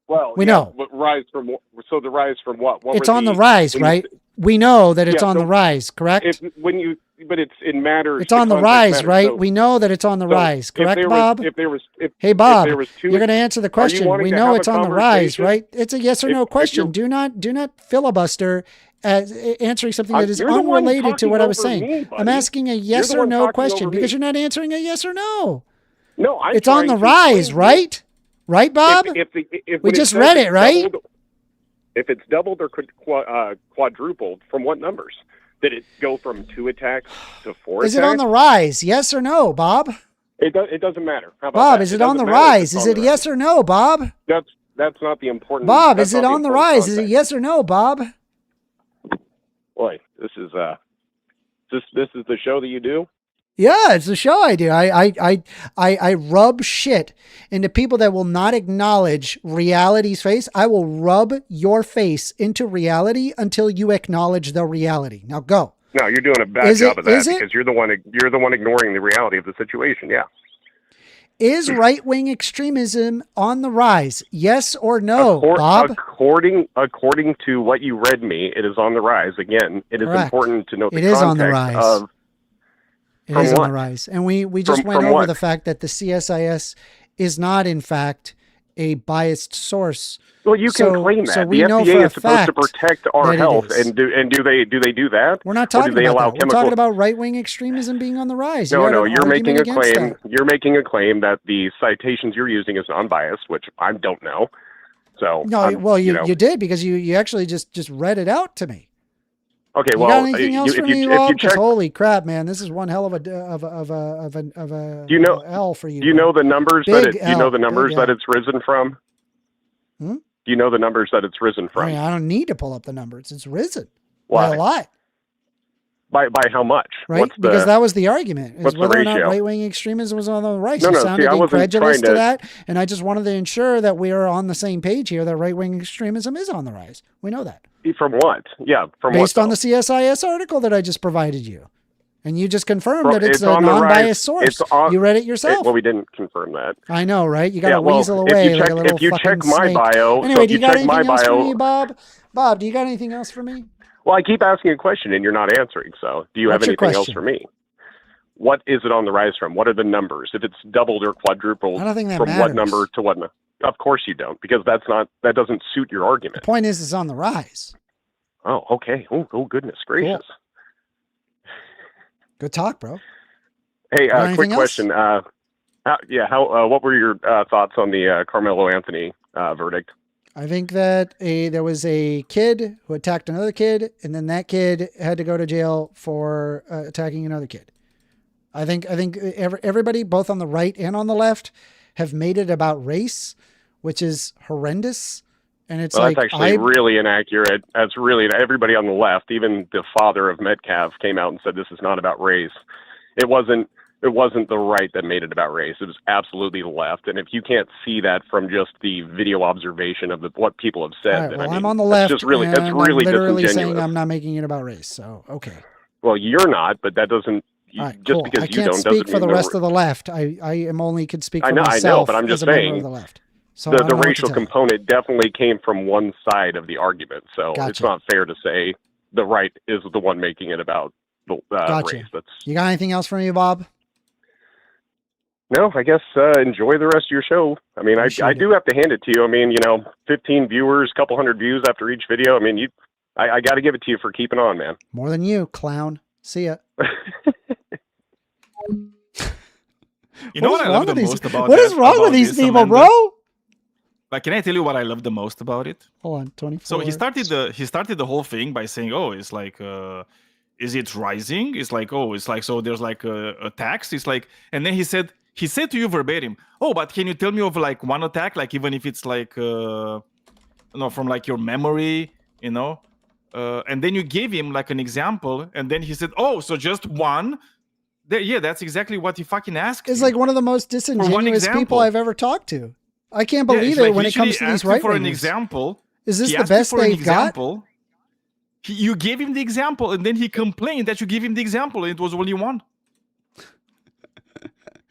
Well, we know. But rise from so the rise from what? It's on the rise, right? We know that it's on the rise, correct? But it's in matters. It's on the rise, matters, right? so, we know that it's on the rise, correct, Bob? Hey, if Bob, there was two, you're going to answer the question. We know it's on the rise, right? It's a yes or no question. Do not filibuster as answering something that is unrelated to what I was saying. I'm asking a yes or no question because you're not answering a yes or no. No, it's on the rise, right? Right, Bob? If we just read it, right? If it's doubled or quadrupled, from what numbers? Did it go from 2 attacks to 4 attacks? Is it on the rise? Yes or no, Bob? It doesn't matter. How about Bob, that? is it on the rise? Is it yes or no, Bob? That's not the important. Bob, is it on the rise? Is it yes or no, Bob? Boy, this is the show that you do. Yeah, it's the show I do. I rub shit into people that will not acknowledge reality's face. I will rub your face into reality until you acknowledge the reality. Now go. No, you're doing a bad job of that because you're the one ignoring the reality of the situation. Yeah. Is right-wing extremism on the rise? Yes or no, Bob? According to what you read me, it is on the rise. Again, it is important to note the context on the rise. of. It is on the rise. And we just went over the fact that the CSIS is not, in fact, a biased source. Well, you can claim that. So the FDA is supposed to protect our health, and do they do that? We're not talking about that. We're talking about right-wing extremism being on the rise. No, you're making a claim. You're making a claim that the citations you're using is non-biased, which I don't know. So no, you did because you actually just read it out to me. Okay, you got anything else for me, Rob? Because holy crap, man, this is one hell of a L for you. Do you know the numbers that it's risen from? Do you know the numbers that it's risen from? I don't need to pull up the numbers. It's risen. Why? By a lot. By how much? Right? Because that was the argument. Is whether or not right-wing extremism was on the rise. You sounded incredulous to that, and I just wanted to ensure that we are on the same page here, that right-wing extremism is on the rise. We know that. From what? Yeah, from Based what, on the CSIS article that I just provided you. And you just confirmed that it's a non-biased source. You read it yourself. Well, we didn't confirm that. I know, right? You got to weasel away like a little fucking snake. If you check my bio... Anyway, do you got anything else for me, Bob? Bob, do you got anything else for me? Well, I keep asking a question and you're not answering. So do you have anything else for me? What is it on the rise from? What are the numbers? If it's doubled or quadrupled, I don't think that from matters. What number to what? Of course you don't, because that doesn't suit your argument. The point is, it's on the rise. Oh, okay. Oh, goodness gracious. Cool. Good talk, bro. Hey, quick question. What were your thoughts on the Carmelo Anthony verdict? I think that there was a kid who attacked another kid, and then that kid had to go to jail for attacking another kid. I think everybody, both on the right and on the left, have made it about race, which is horrendous. And it's that's actually really inaccurate. That's really everybody on the left, even the father of Metcalf, came out and said this is not about race. It wasn't the right that made it about race. It was absolutely the left. And if you can't see that from just the video observation of what people have said, then I'm on the left. That's really I'm literally saying I'm not making it about race. So okay. Well, you're not, but that doesn't. Right, just cool. because I you can't don't speak doesn't for the mean rest of the left. I am only could speak for myself. I know, but I'm just saying the left. So the racial component definitely came from one side of the argument. So it's not fair to say the right is the one making it about the race. You got anything else for me, Bob? No, I guess enjoy the rest of your show. I mean, I do have to hand it to you. I mean, 15 viewers, couple hundred views after each video. I mean, I got to give it to you for keeping on, man. More than you, clown. See ya. You know what I love the most about what is wrong with these people, bro? Like, can I tell you what I love the most about it? Hold on, 24. So he started the whole thing by saying, "Oh, it's like, is it rising?" It's like, "Oh, it's like so." There's like a tax. It's like, and then he said to you verbatim, "Oh, but can you tell me of like one attack, like even if it's like, from like your memory, you know?" And then you gave him like an example, and then he said, "Oh, so just one." Yeah, that's exactly what he fucking asked. It's like one of the most disingenuous people I've ever talked to. I can't believe it when it comes to these right for an wingers. example. Is this the best they've got? You gave him the example, and then he complained that you gave him the example, and it was only one.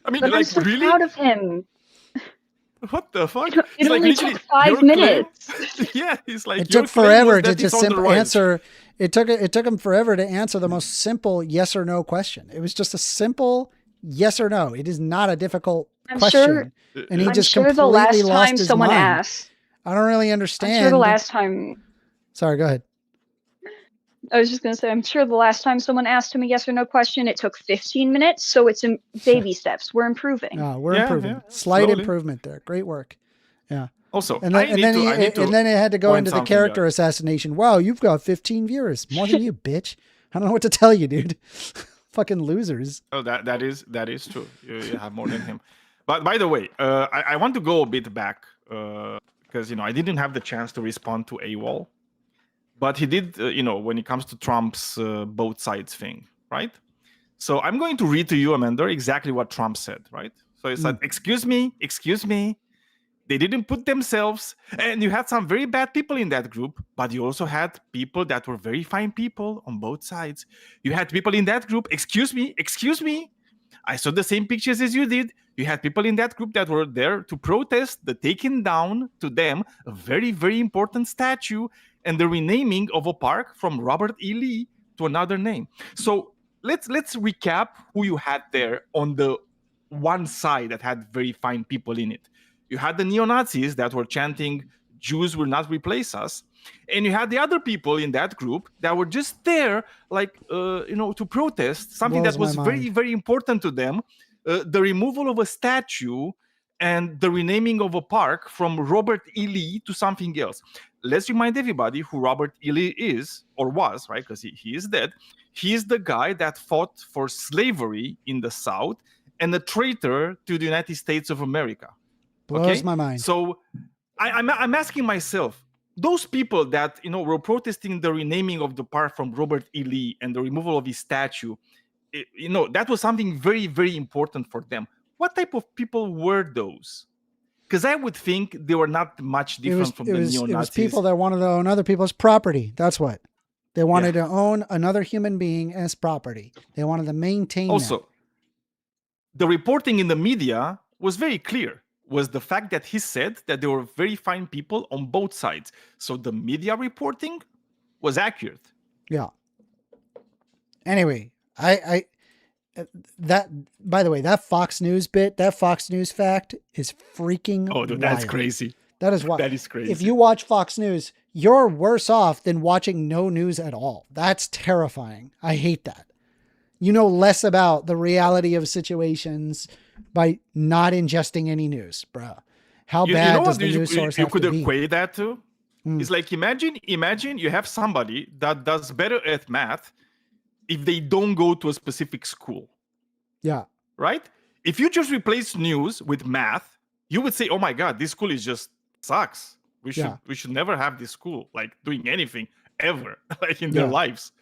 I mean, But like, I'm so really? proud of him. What the fuck? It It's like only literally took 5 your claim- minutes. Yeah, it's like It your took claim was forever that to it's just on the rise. answer. It took him forever to answer the most simple yes or no question. It was just a simple yes or no. It is not a difficult I'm question. sure. And he I'm just sure the completely last lost time his someone mind. asked. I don't really understand. I'm sure the last time. Sorry, go ahead. I was just gonna say, I'm sure the last time someone asked him a yes or no question, it took 15 minutes. So it's in baby steps. We're improving. We're improving. Slight improvement there. Great work. Yeah. Also, and then it had to go into the character assassination. Wow, you've got 15 viewers, more than you, bitch. I don't know what to tell you, dude. Fucking losers. Oh, that is true. You have more than him. But by the way, I want to go a bit back because I didn't have the chance to respond to AWOL, but he did. When it comes to Trump's both sides thing, right? So I'm going to read to you, Amanda, exactly what Trump said, right? So he said, excuse me. They didn't put themselves, and you had some very bad people in that group, but you also had people that were very fine people on both sides. You had people in that group, excuse me, I saw the same pictures as you did. You had people in that group that were there to protest the taking down to them a very, very important statue and the renaming of a park from Robert E. Lee to another name. So let's recap who you had there on the one side that had very fine people in it. You had the neo-Nazis that were chanting, Jews will not replace us. And you had the other people in that group that were just there, like, to protest something that was very, very important to them. The removal of a statue and the renaming of a park from Robert E. Lee to something else. Let's remind everybody who Robert E. Lee is, or was, right? Because he is dead. He is the guy that fought for slavery in the South and a traitor to the United States of America. Blows my mind. So I'm asking myself, those people that were protesting the renaming of the park from Robert E. Lee and the removal of his statue, that was something very, very important for them. What type of people were those? Because I would think they were not much different from the neo-Nazis. It was people that wanted to own other people's property. That's what. They wanted to own another human being as property. They wanted to maintain Also, the reporting in the media was very clear. Was the fact that he said that there were very fine people on both sides. So the media reporting was accurate. Yeah. Anyway, by the way, that Fox News bit, that Fox News fact is freaking dude, that's wild. crazy. That is wild. That is crazy. If you watch Fox News, you're worse off than watching no news at all. That's terrifying. I hate that. You know less about the reality of situations by not ingesting any news, bro. How bad does the news source have to be? You could equate that to? It's like, imagine you have somebody that does better at math if they don't go to a specific school. Yeah. Right? If you just replace news with math, you would say, oh my God, this school is just sucks. We should never have this school like doing anything ever like in their lives.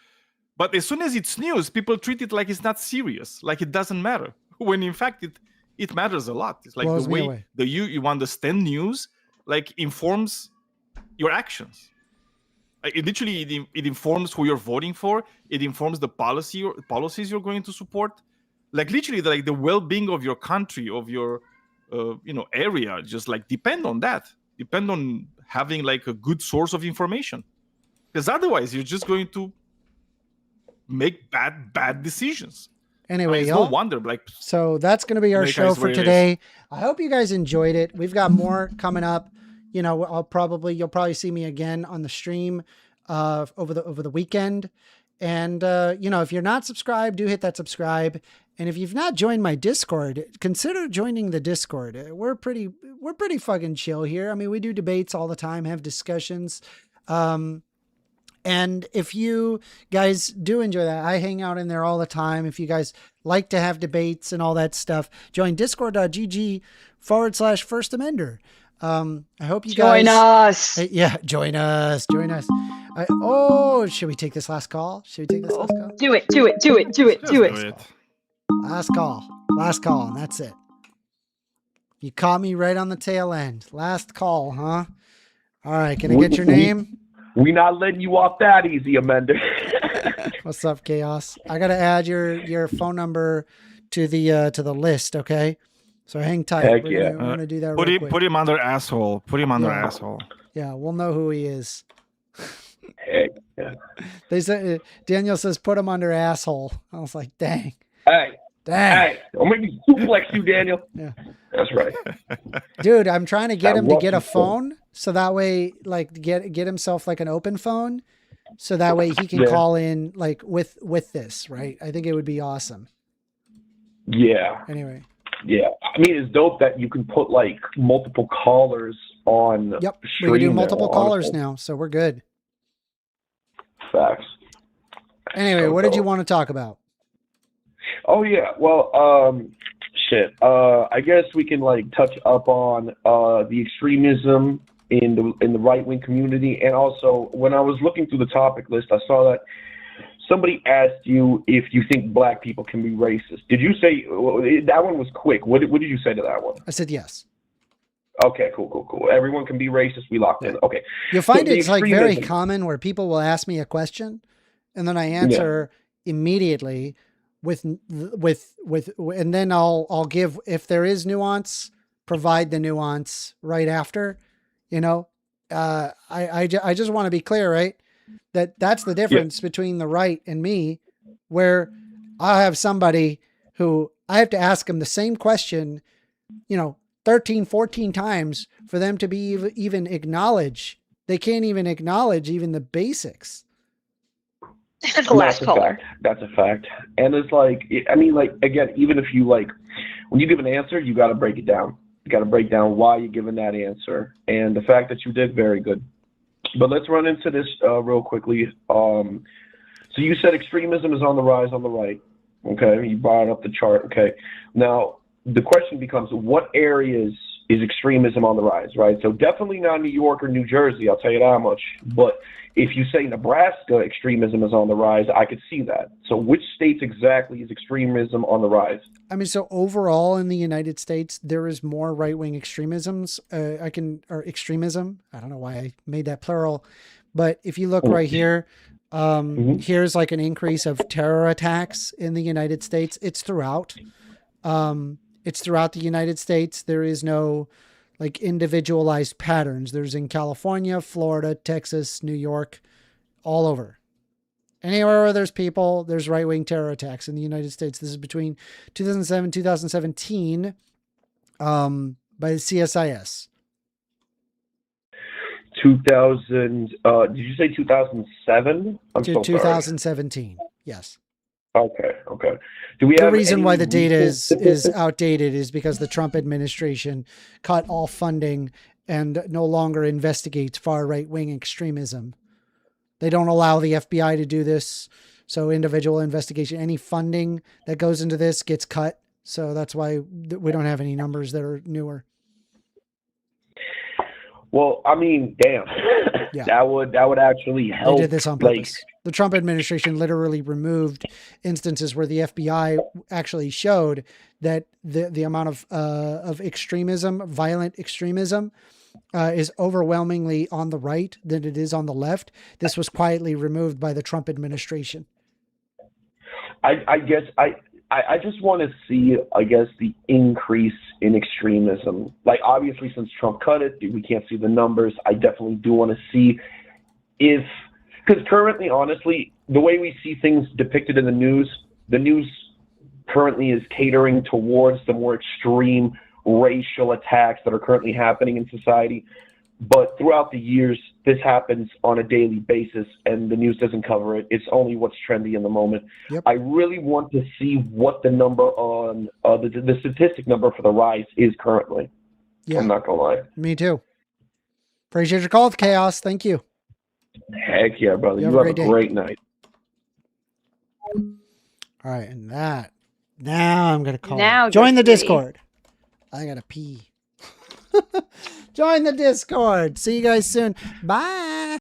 But as soon as it's news, people treat it like it's not serious, like it doesn't matter. When in fact it matters a lot. It's like Blows the way you understand news like informs your actions. Like it informs who you're voting for. It informs the policies you're going to support. Like literally, like the well-being of your country, of your area, just like depend on that. Depend on having like a good source of information. Because otherwise, you're just going to make bad decisions. Anyway, it's y'all, no wonder. Like, so that's going to be our show for today. I hope you guys enjoyed it. We've got more coming up. You'll probably see me again on the stream over the weekend, And, if you're not subscribed, do hit that subscribe. And if you've not joined my Discord, consider joining the Discord. We're pretty fucking chill here. I mean, we do debates all the time, have discussions. And if you guys do enjoy that, I hang out in there all the time. If you guys like to have debates and all that stuff, join discord.gg/First Amender. I hope you join us. Yeah, join us. Should we take this last call? Do it. Last call, and that's it. You caught me right on the tail end. Last call, huh? All right, can I get your name? We not letting you off that easy, Amender. What's up, Chaos? I gotta add your phone number to the list, okay? So hang tight. Heck we're gonna do that. Put him under asshole. Put him under asshole. Yeah, we'll know who he is. Heck yeah. They said Daniel says put him under asshole. I was like, dang. Hey, I'll make you suplex you, Daniel. Yeah, that's right, dude. I'm trying to get him to get a phone, so that way, like, get himself like an open phone, so that way he can call in like with this, right? I think it would be awesome. Yeah. Anyway. Yeah, I mean, it's dope that you can put like multiple callers on. Yep, we can do multiple callers now, so we're good. Facts. Anyway, what did you want to talk about? Oh yeah, well, shit. I guess we can like touch up on the extremism in the right wing community, and also when I was looking through the topic list, I saw that somebody asked you if you think black people can be racist. Did you say that one was quick? What did you say to that one? I said yes. Okay, cool. Everyone can be racist. We locked in. Okay. You'll find it's like very common where people will ask me a question, and then I answer immediately with, and then I'll give, if there is nuance, provide the nuance right after. I just want to be clear, right? That's the difference between the right and me, where I have somebody who I have to ask them the same question, 13, 14 times for them to be even acknowledge. They can't even acknowledge even the basics. The last caller. That's a fact. And it's like, I mean, like, again, even if you like, when you give an answer, you got to break it down. You got to break down why you're giving that answer. And the fact that you did, very good. But let's run into this real quickly. So you said extremism is on the rise on the right. Okay, you brought up the chart. Okay, now the question becomes, what areas is extremism on the rise, right? So definitely not New York or New Jersey, I'll tell you that much. But if you say Nebraska extremism is on the rise, I could see that. So which states exactly is extremism on the rise? I mean, so overall in the United States, there is more right-wing extremisms. Extremism. I don't know why I made that plural, but if you look right here, here's like an increase of terror attacks in the United States. It's throughout. It's throughout the United States. There is no like individualized patterns. There's in California, Florida, Texas, New York, all over. Anywhere where there's people, there's right-wing terror attacks in the United States. This is between 2007, 2017 by the CSIS. 2000, did you say 2007? I'm so 2017, yes. Okay. Do we the have reason any why the data recent is outdated is because the Trump administration cut all funding and no longer investigates far right-wing extremism. They don't allow the FBI to do this. So individual investigation, any funding that goes into this gets cut. So that's why we don't have any numbers that are newer. Well, I mean, damn. Yeah. That would actually help. They did this on purpose. The Trump administration literally removed instances where the FBI actually showed that the amount of extremism, violent extremism, is overwhelmingly on the right than it is on the left. This was quietly removed by the Trump administration. I guess I just want to see, I guess, the increase in extremism. Like, obviously, since Trump cut it, we can't see the numbers. I definitely do want to see if, because currently, honestly, the way we see things depicted in the news currently is catering towards the more extreme racial attacks that are currently happening in society. But throughout the years, this happens on a daily basis, and the news doesn't cover it. It's only what's trendy in the moment. Yep. I really want to see what the number on the statistic number for the rise is currently. Yeah. I'm not gonna lie. Me too. Appreciate your call, Chaos. Thank you. Heck yeah, brother. You You have have a a great great night. All right, and that. Now I'm gonna call. Now Join the you're free. Discord. I gotta pee. Join the Discord. See you guys soon. Bye.